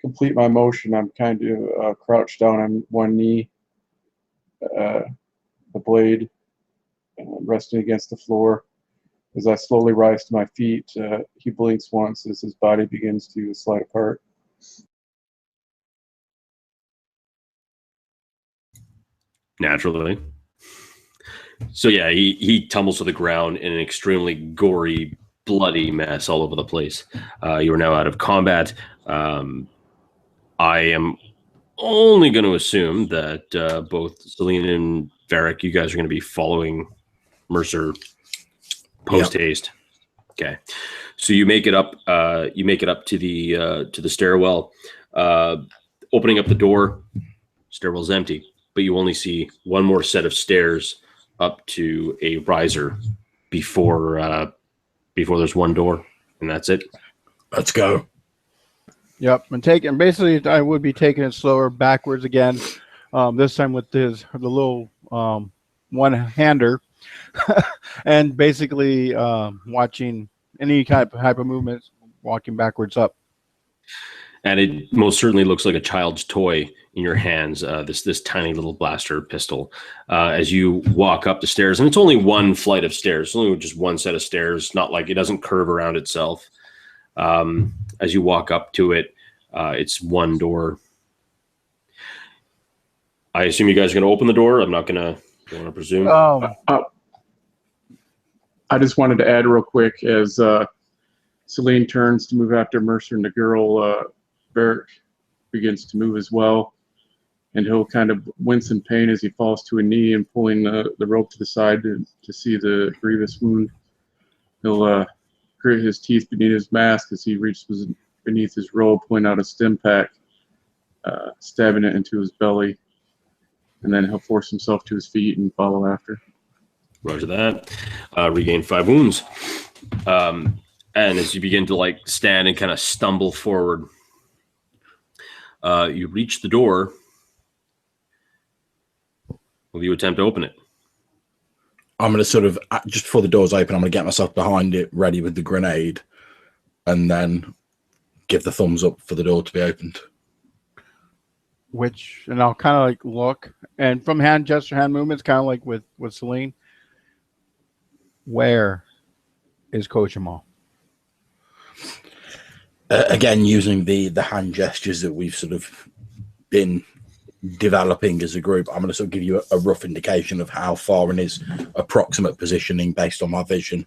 [SPEAKER 4] complete my motion, I'm kind of crouched down on one knee, the blade resting against the floor. As I slowly rise to my feet, he blinks once as his body begins to slide apart.
[SPEAKER 1] Naturally. So yeah, he tumbles to the ground in an extremely gory, bloody mess all over the place. You are now out of combat. I am only going to assume that both Celine and Varric, you guys are going to be following Mercer post haste. Yep. Okay, so you make it up. You make it up to the stairwell. Opening up the door, stairwell's empty, but you only see one more set of stairs up to a riser before there's one door, and that's it.
[SPEAKER 3] Let's go.
[SPEAKER 2] Yep, and basically I would be taking it slower backwards again. This time with the little one-hander, and basically watching any type of movements, walking backwards up.
[SPEAKER 1] And it most certainly looks like a child's toy in your hands, this tiny little blaster pistol. As you walk up the stairs, and it's only one flight of stairs, it's only just one set of stairs, not like it doesn't curve around itself. As you walk up to it, it's one door. I assume you guys are going to open the door. I'm not going to presume.
[SPEAKER 4] I just wanted to add real quick as Celine turns to move after Mercer, and the girl, Varric, begins to move as well. And he'll kind of wince in pain as he falls to a knee and pulling the rope to the side to see the grievous wound. He'll grit his teeth beneath his mask as he reaches beneath his robe, pulling out a stim pack stabbing it into his belly, and then he'll force himself to his feet and follow after.
[SPEAKER 1] Roger that. Regain 5 wounds. And as you begin to like stand and kind of stumble forward, you reach the door. Will you attempt to open it?
[SPEAKER 3] I'm going to sort of, just before the door's open, I'm going to get myself behind it, ready with the grenade, and then give the thumbs up for the door to be opened.
[SPEAKER 2] And I'll kind of like look, and from hand gesture, hand movements, kind of like with Celine. Where is Coach Jamal?
[SPEAKER 3] Again, using the hand gestures that we've sort of been developing as a group, I'm going to sort of give you a rough indication of how far in his approximate positioning based on my vision.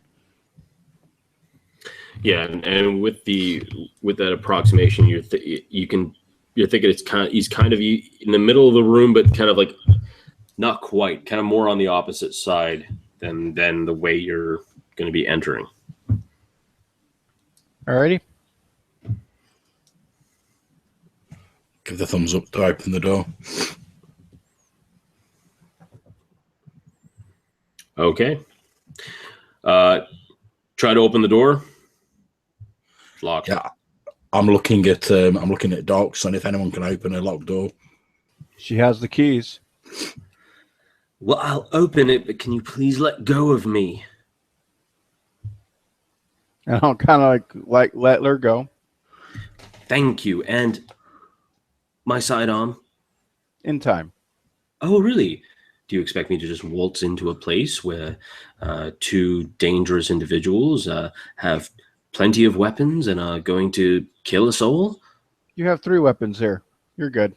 [SPEAKER 1] Yeah, and with that approximation, you're thinking he's kind of in the middle of the room, but kind of like not quite, kind of more on the opposite side than the way you're going to be entering.
[SPEAKER 2] Alrighty.
[SPEAKER 3] Give the thumbs up to open the door.
[SPEAKER 1] Okay. Try to open the door. It's locked.
[SPEAKER 3] Yeah, I'm looking at Docs, and if anyone can open a locked door.
[SPEAKER 2] She has the keys.
[SPEAKER 1] Well, I'll open it, but can you please let go of me?
[SPEAKER 2] And I'll kind of like let her go.
[SPEAKER 1] Thank you. And my sidearm?
[SPEAKER 2] In time.
[SPEAKER 1] Oh, really? Do you expect me to just waltz into a place where 2 dangerous individuals have plenty of weapons and are going to kill us all?
[SPEAKER 2] You have 3 weapons here. You're good.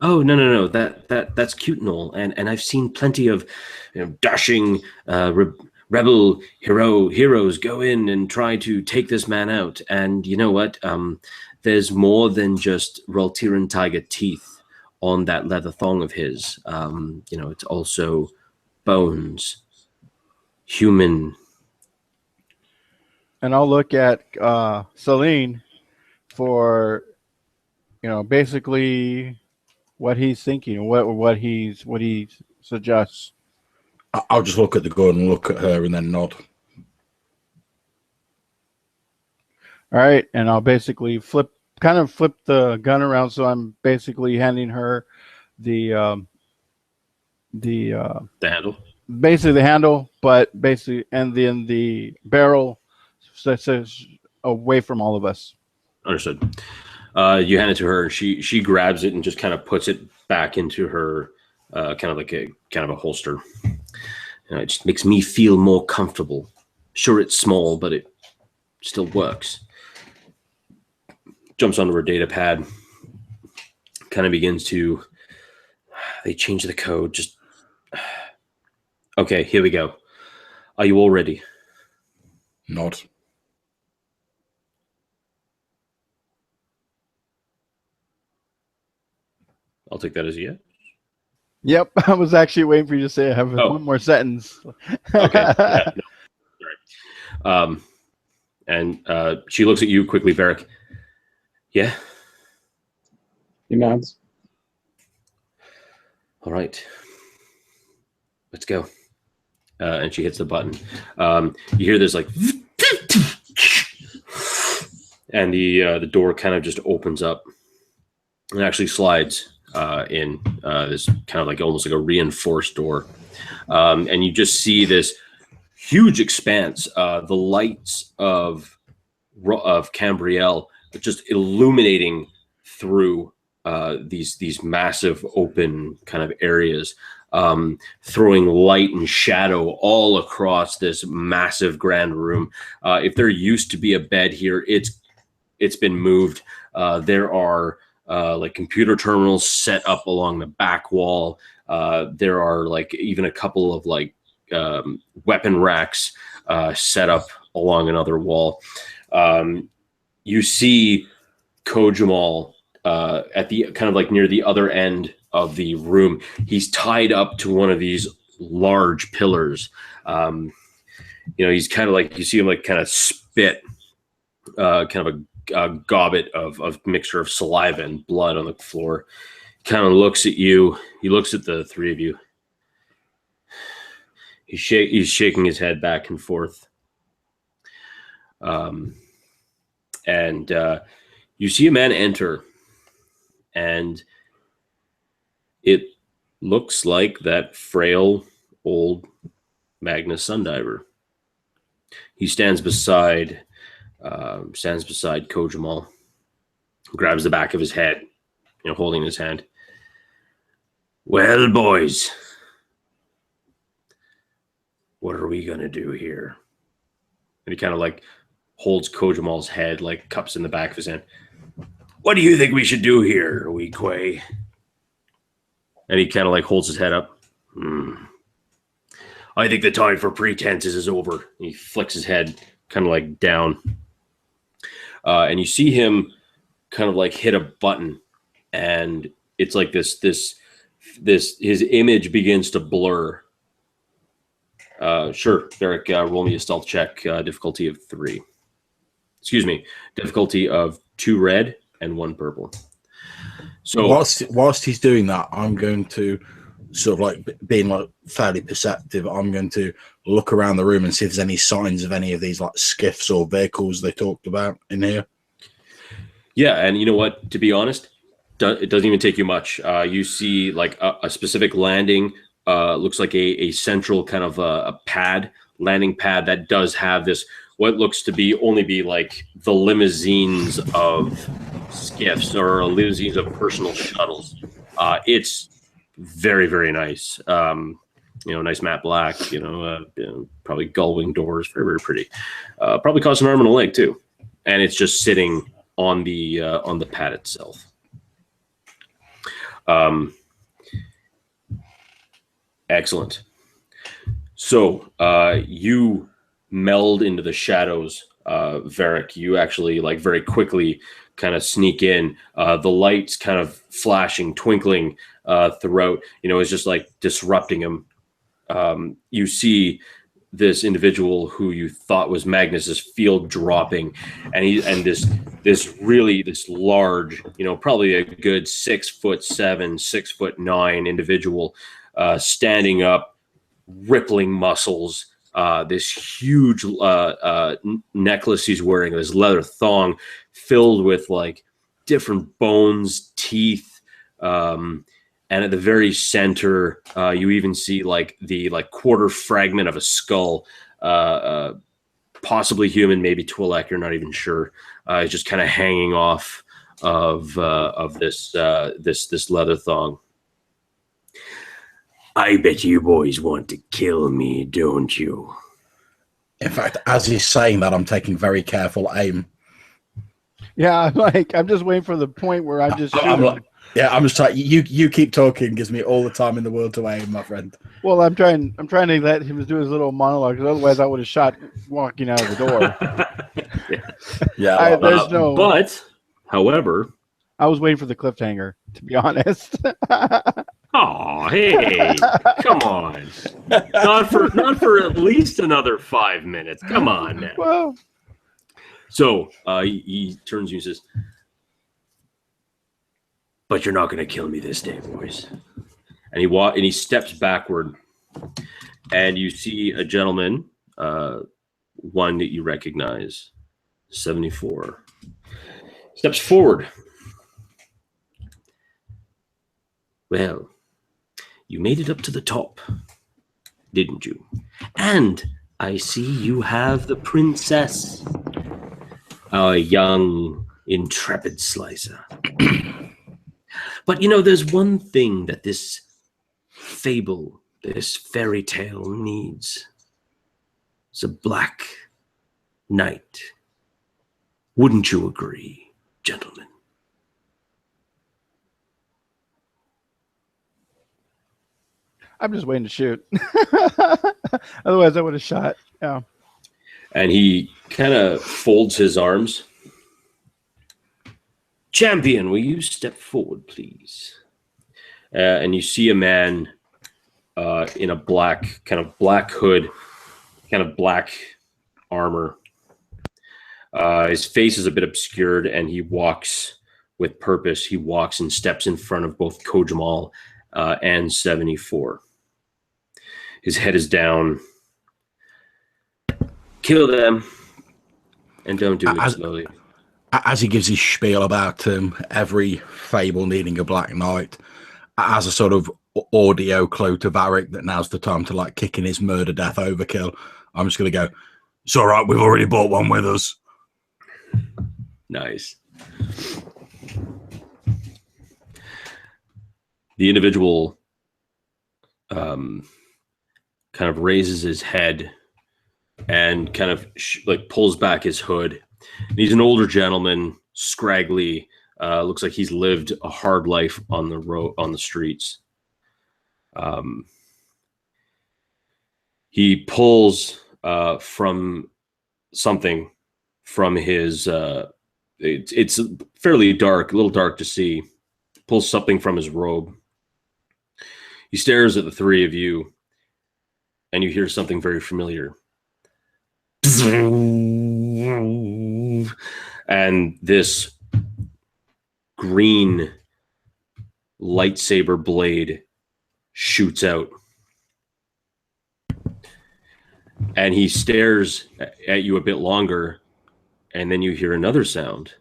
[SPEAKER 1] Oh, no. That's cute and all. And I've seen plenty of dashing rebel heroes go in and try to take this man out. And you know what? There's more than just Roltiran tiger teeth on that leather thong of his. It's also bones, human.
[SPEAKER 2] And I'll look at Celine for, basically what he's thinking, what he suggests.
[SPEAKER 3] I'll just look at the gun and look at her and then nod.
[SPEAKER 2] All right, and I'll basically flip the gun around, so I'm basically handing her the
[SPEAKER 1] handle.
[SPEAKER 2] Basically the handle, but basically, and then the barrel says away from all of us.
[SPEAKER 1] Understood. You hand it to her, and she grabs it and just kind of puts it back into her kind of a holster. It just makes me feel more comfortable. Sure, it's small, but it still works. Jumps onto her data pad. Kind of begins to. They change the code. Just. Okay, here we go. Are you all ready?
[SPEAKER 3] Nod.
[SPEAKER 1] I'll take that as a yes.
[SPEAKER 2] Yep, I was actually waiting for you to say I have one more sentence.
[SPEAKER 1] Okay. Yeah, no. And she looks at you quickly, Varric. Yeah?
[SPEAKER 4] He nods.
[SPEAKER 1] All right. Let's go. And she hits the button. You hear this like... And the door kind of just opens up and actually slides in this kind of like almost like a reinforced door. And you just see this huge expanse, the lights of Cambriel just illuminating through these massive open kind of areas, throwing light and shadow all across this massive grand room. If there used to be a bed here, it's been moved. There are like computer terminals set up along the back wall. There are like even a couple of like weapon racks set up along another wall. You see Kojamal at the kind of like near the other end of the room. He's tied up to one of these large pillars. He's kind of like, you see him like kind of spit kind of a gobbet of mixture of saliva and blood on the floor. Kind of looks at you. He looks at the three of you. He's shaking his head back and forth. And you see a man enter, and it looks like that frail old Magnus Sundiver. He stands beside Kojamal, grabs the back of his head, holding his hand. Well, boys, what are we gonna do here? And he kind of like holds Kojamal's head, like cups in the back of his hand. What do you think we should do here, Weequay? And he kind of like holds his head up. I think the time for pretenses is over. He flicks his head kind of like down. And you see him kind of like hit a button, and it's like this his image begins to blur. Sure, Derek, roll me a stealth check, difficulty of 3. Excuse me, difficulty of 2 red and 1 purple. So
[SPEAKER 3] whilst he's doing that, I'm going to sort of like being like fairly perceptive. I'm going to look around the room and see if there's any signs of any of these like skiffs or vehicles they talked about in here.
[SPEAKER 1] Yeah, and you know what? To be honest, it doesn't even take you much. You see like a specific landing. Looks like a central kind of a landing pad that does have this, what looks to be only be like the limousines of skiffs or limousines of personal shuttles. It's very, very nice. Nice matte black, probably gull-wing doors, very, very pretty. Probably cost an arm and a leg too. And it's just sitting on the pad itself. Excellent. So you meld into the shadows, Varric. You actually like very quickly kind of sneak in. The lights kind of flashing, twinkling throughout. It's just like disrupting him. You see this individual who you thought was Magnus's field dropping, and this large, probably a good 6'7", 6'9" individual. Standing up, rippling muscles, this huge necklace he's wearing, this leather thong filled with like different bones, teeth, and at the very center, you even see like the quarter fragment of a skull, possibly human, maybe Twi'lek, you're not even sure. It's just kind of hanging off of this leather thong. I bet you boys want to kill me, don't you?
[SPEAKER 3] In fact, as he's saying that, I'm taking very careful aim.
[SPEAKER 2] Yeah, I'm just waiting for the point where I just shoot him.
[SPEAKER 3] I'm just trying. You keep talking, gives me all the time in the world to aim, my friend.
[SPEAKER 2] Well, I'm trying to let him do his little monologue, because otherwise I would have shot walking out of the door.
[SPEAKER 3] Yeah.
[SPEAKER 2] There's no.
[SPEAKER 1] But, however,
[SPEAKER 2] I was waiting for the cliffhanger, to be honest.
[SPEAKER 1] Oh, hey, come on. Not for at least another 5 minutes. Come on now.
[SPEAKER 2] Well,
[SPEAKER 1] so he turns to you and says, but you're not going to kill me this day, boys. And he steps backward, and you see a gentleman, one that you recognize, 74, steps forward. Well, you made it up to the top, didn't you? And I see you have the princess, a young, intrepid slicer. But, there's one thing that this fable, this fairy tale needs. It's a black knight. Wouldn't you agree, gentlemen?
[SPEAKER 2] I'm just waiting to shoot. Otherwise, I would have shot. Yeah.
[SPEAKER 1] And he kind of folds his arms. Champion, will you step forward, please? And you see a man in a black hood, kind of black armor. His face is a bit obscured, and he walks with purpose. He walks and steps in front of both Kojamal and 74. His head is down. Kill them, and don't do it slowly.
[SPEAKER 3] As he gives his spiel about every fable needing a Black Knight, as a sort of audio clue to Varric that now's the time to like kick in his murder death overkill, I'm just going to go, it's all right, we've already brought one with us.
[SPEAKER 1] Nice. The individual kind of raises his head and kind of like pulls back his hood. And he's an older gentleman, scraggly, looks like he's lived a hard life on the road, on the streets. He pulls from something from his it's fairly dark, a little dark to see. Pulls something from his robe. He stares at the three of you, and you hear something very familiar. And this green lightsaber blade shoots out. And he stares at you a bit longer, and then you hear another sound.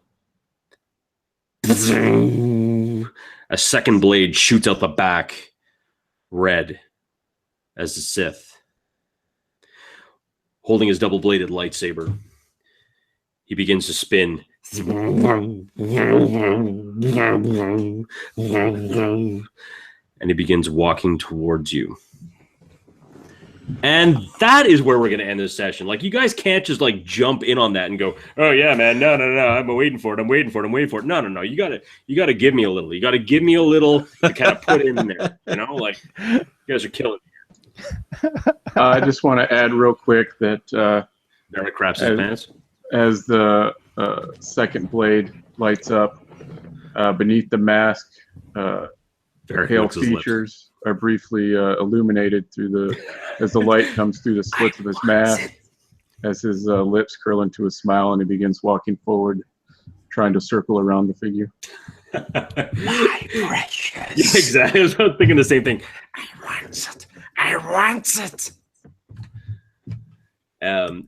[SPEAKER 1] A second blade shoots out the back, red as the Sith. Holding his double-bladed lightsaber, he begins to spin. And he begins walking towards you. And that is where we're going to end this session. Like, you guys can't just like jump in on that and go, "Oh yeah, man, no, I'm waiting for it. I'm waiting for it. No. You gotta give me a little. You gotta give me a little to kind of put in there. You know, like, you guys are killing me.
[SPEAKER 4] I just want to add real quick that
[SPEAKER 1] Derek craps his pants.
[SPEAKER 4] As the second blade lights up, beneath the mask, pale features are briefly illuminated as the light comes through the slits of his mask, as his lips curl into a smile, and he begins walking forward, trying to circle around the figure.
[SPEAKER 3] My precious.
[SPEAKER 1] Yeah, exactly. I was thinking the same thing.
[SPEAKER 3] I want it.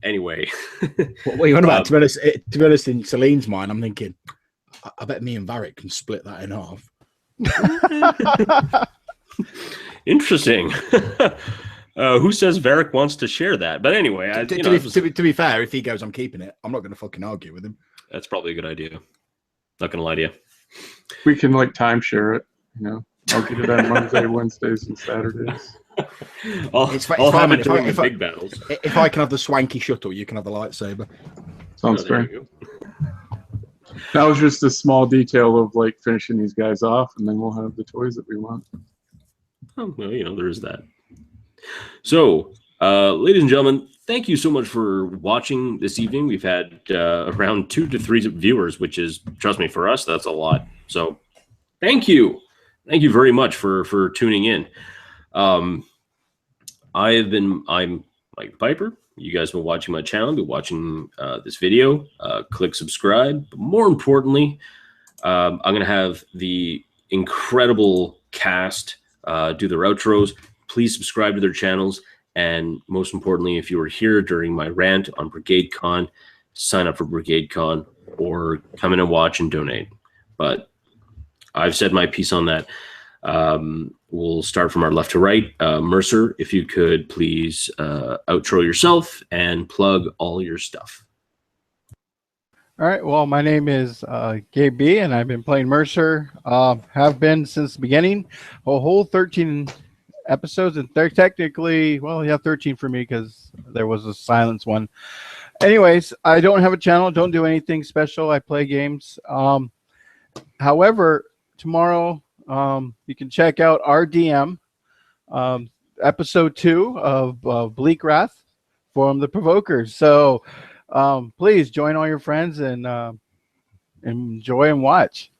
[SPEAKER 1] Anyway.
[SPEAKER 3] What are you on about? To be honest, in Celine's mind, I'm thinking, I bet me and Varric can split that in half.
[SPEAKER 1] Interesting. Who says Varric wants to share that? But anyway,
[SPEAKER 3] to be fair, if he goes, I'm keeping it. I'm not going to fucking argue with him.
[SPEAKER 1] That's probably a good idea. Not going to lie to you.
[SPEAKER 4] We can like timeshare it. You know, I'll get it on Monday, Wednesdays, and Saturdays.
[SPEAKER 1] I'll have it during the big battles.
[SPEAKER 3] If I can have the swanky shuttle, you can have the lightsaber.
[SPEAKER 4] Sounds great. That was just a small detail of like finishing these guys off, and then we'll have the toys that we want.
[SPEAKER 1] Oh, well, there is that. So, ladies and gentlemen, thank you so much for watching this evening. We've had around 2 to 3 viewers, which is, trust me, for us, that's a lot. So, thank you. Thank you very much for tuning in. I'm Mike Piper. You guys have been watching my channel, been watching this video. Click subscribe. But more importantly, I'm going to have the incredible cast do their outros. Please subscribe to their channels. And most importantly, if you were here during my rant on Brigade Con, sign up for Brigade Con or come in and watch and donate. But I've said my piece on that. We'll start from our left to right. Mercer, if you could please outro yourself and plug all your stuff.
[SPEAKER 2] All right. Well, my name is Gabe B, and I've been playing Mercer. Have been since the beginning. A whole 13 episodes, and they're technically, well, yeah, 13 for me because there was a silence one. Anyways, I don't have a channel. Don't do anything special. I play games. However, tomorrow you can check out RDM, episode 2 of Bleak Wrath from the Provokers. So please join all your friends and enjoy and watch.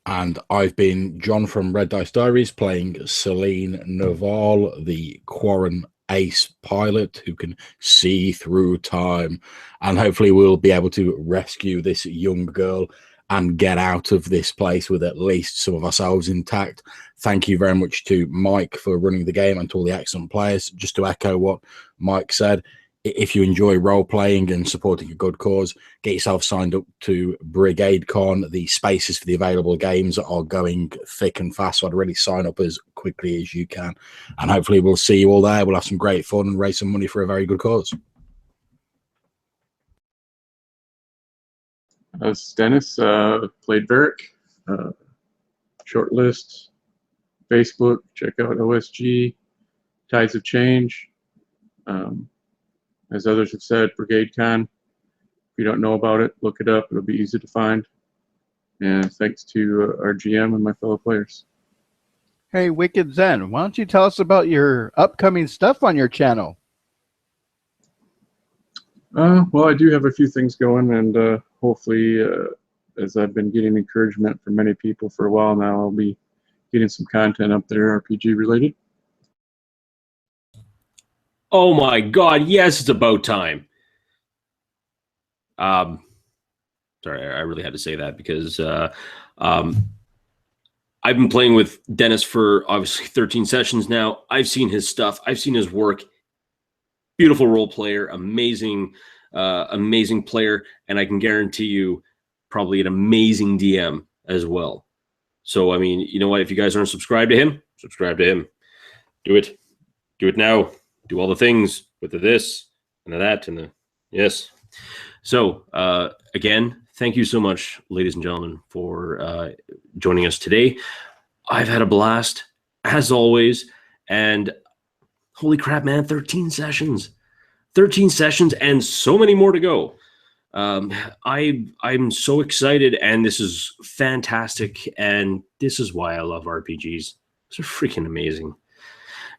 [SPEAKER 3] And I've been John from Red Dice Diaries playing Celine Naval, the Quarren ace pilot who can see through time, and hopefully we'll be able to rescue this young girl and get out of this place with at least some of ourselves intact. Thank you very much to Mike for running the game and to all the excellent players. Just to echo what Mike said, if you enjoy role-playing and supporting a good cause, get yourself signed up to Brigade Con. The spaces for the available games are going thick and fast, so I'd really sign up as quickly as you can. And hopefully we'll see you all there. We'll have some great fun and raise some money for a very good cause.
[SPEAKER 4] Dennis played Varric. Short list, Facebook, check out OSG, Tides of Change. As others have said, Brigade Con. If you don't know about it, look it up. It'll be easy to find. And thanks to our GM and my fellow players.
[SPEAKER 2] Hey, Wicked Zen, why don't you tell us about your upcoming stuff on your channel?
[SPEAKER 4] Well, I do have a few things going, and hopefully, as I've been getting encouragement from many people for a while now, I'll be getting some content up there, RPG related.
[SPEAKER 1] Oh my God! Yes, it's about time. Sorry, I really had to say that because I've been playing with Dennis for obviously 13 sessions now. I've seen his stuff. I've seen his work. Beautiful role player, amazing player, and I can guarantee you probably an amazing DM as well. So, I mean, you know what? If you guys aren't subscribed to him, subscribe to him. Do it. Do it now. Do all the things with the this and the that and the yes. So, again, thank you so much, ladies and gentlemen, for joining us today. I've had a blast, as always, and holy crap, man, 13 sessions. 13 sessions and so many more to go. I'm so excited, and this is fantastic, and this is why I love RPGs. They're freaking amazing.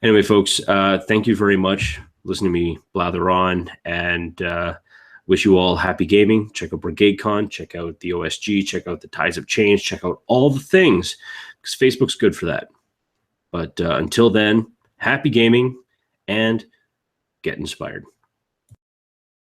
[SPEAKER 1] Anyway, folks, thank you very much. Listen to me blather on, and wish you all happy gaming. Check out Brigade Con, check out the OSG, check out the Tides of Change, check out all the things, because Facebook's good for that. But until then, happy gaming and get inspired.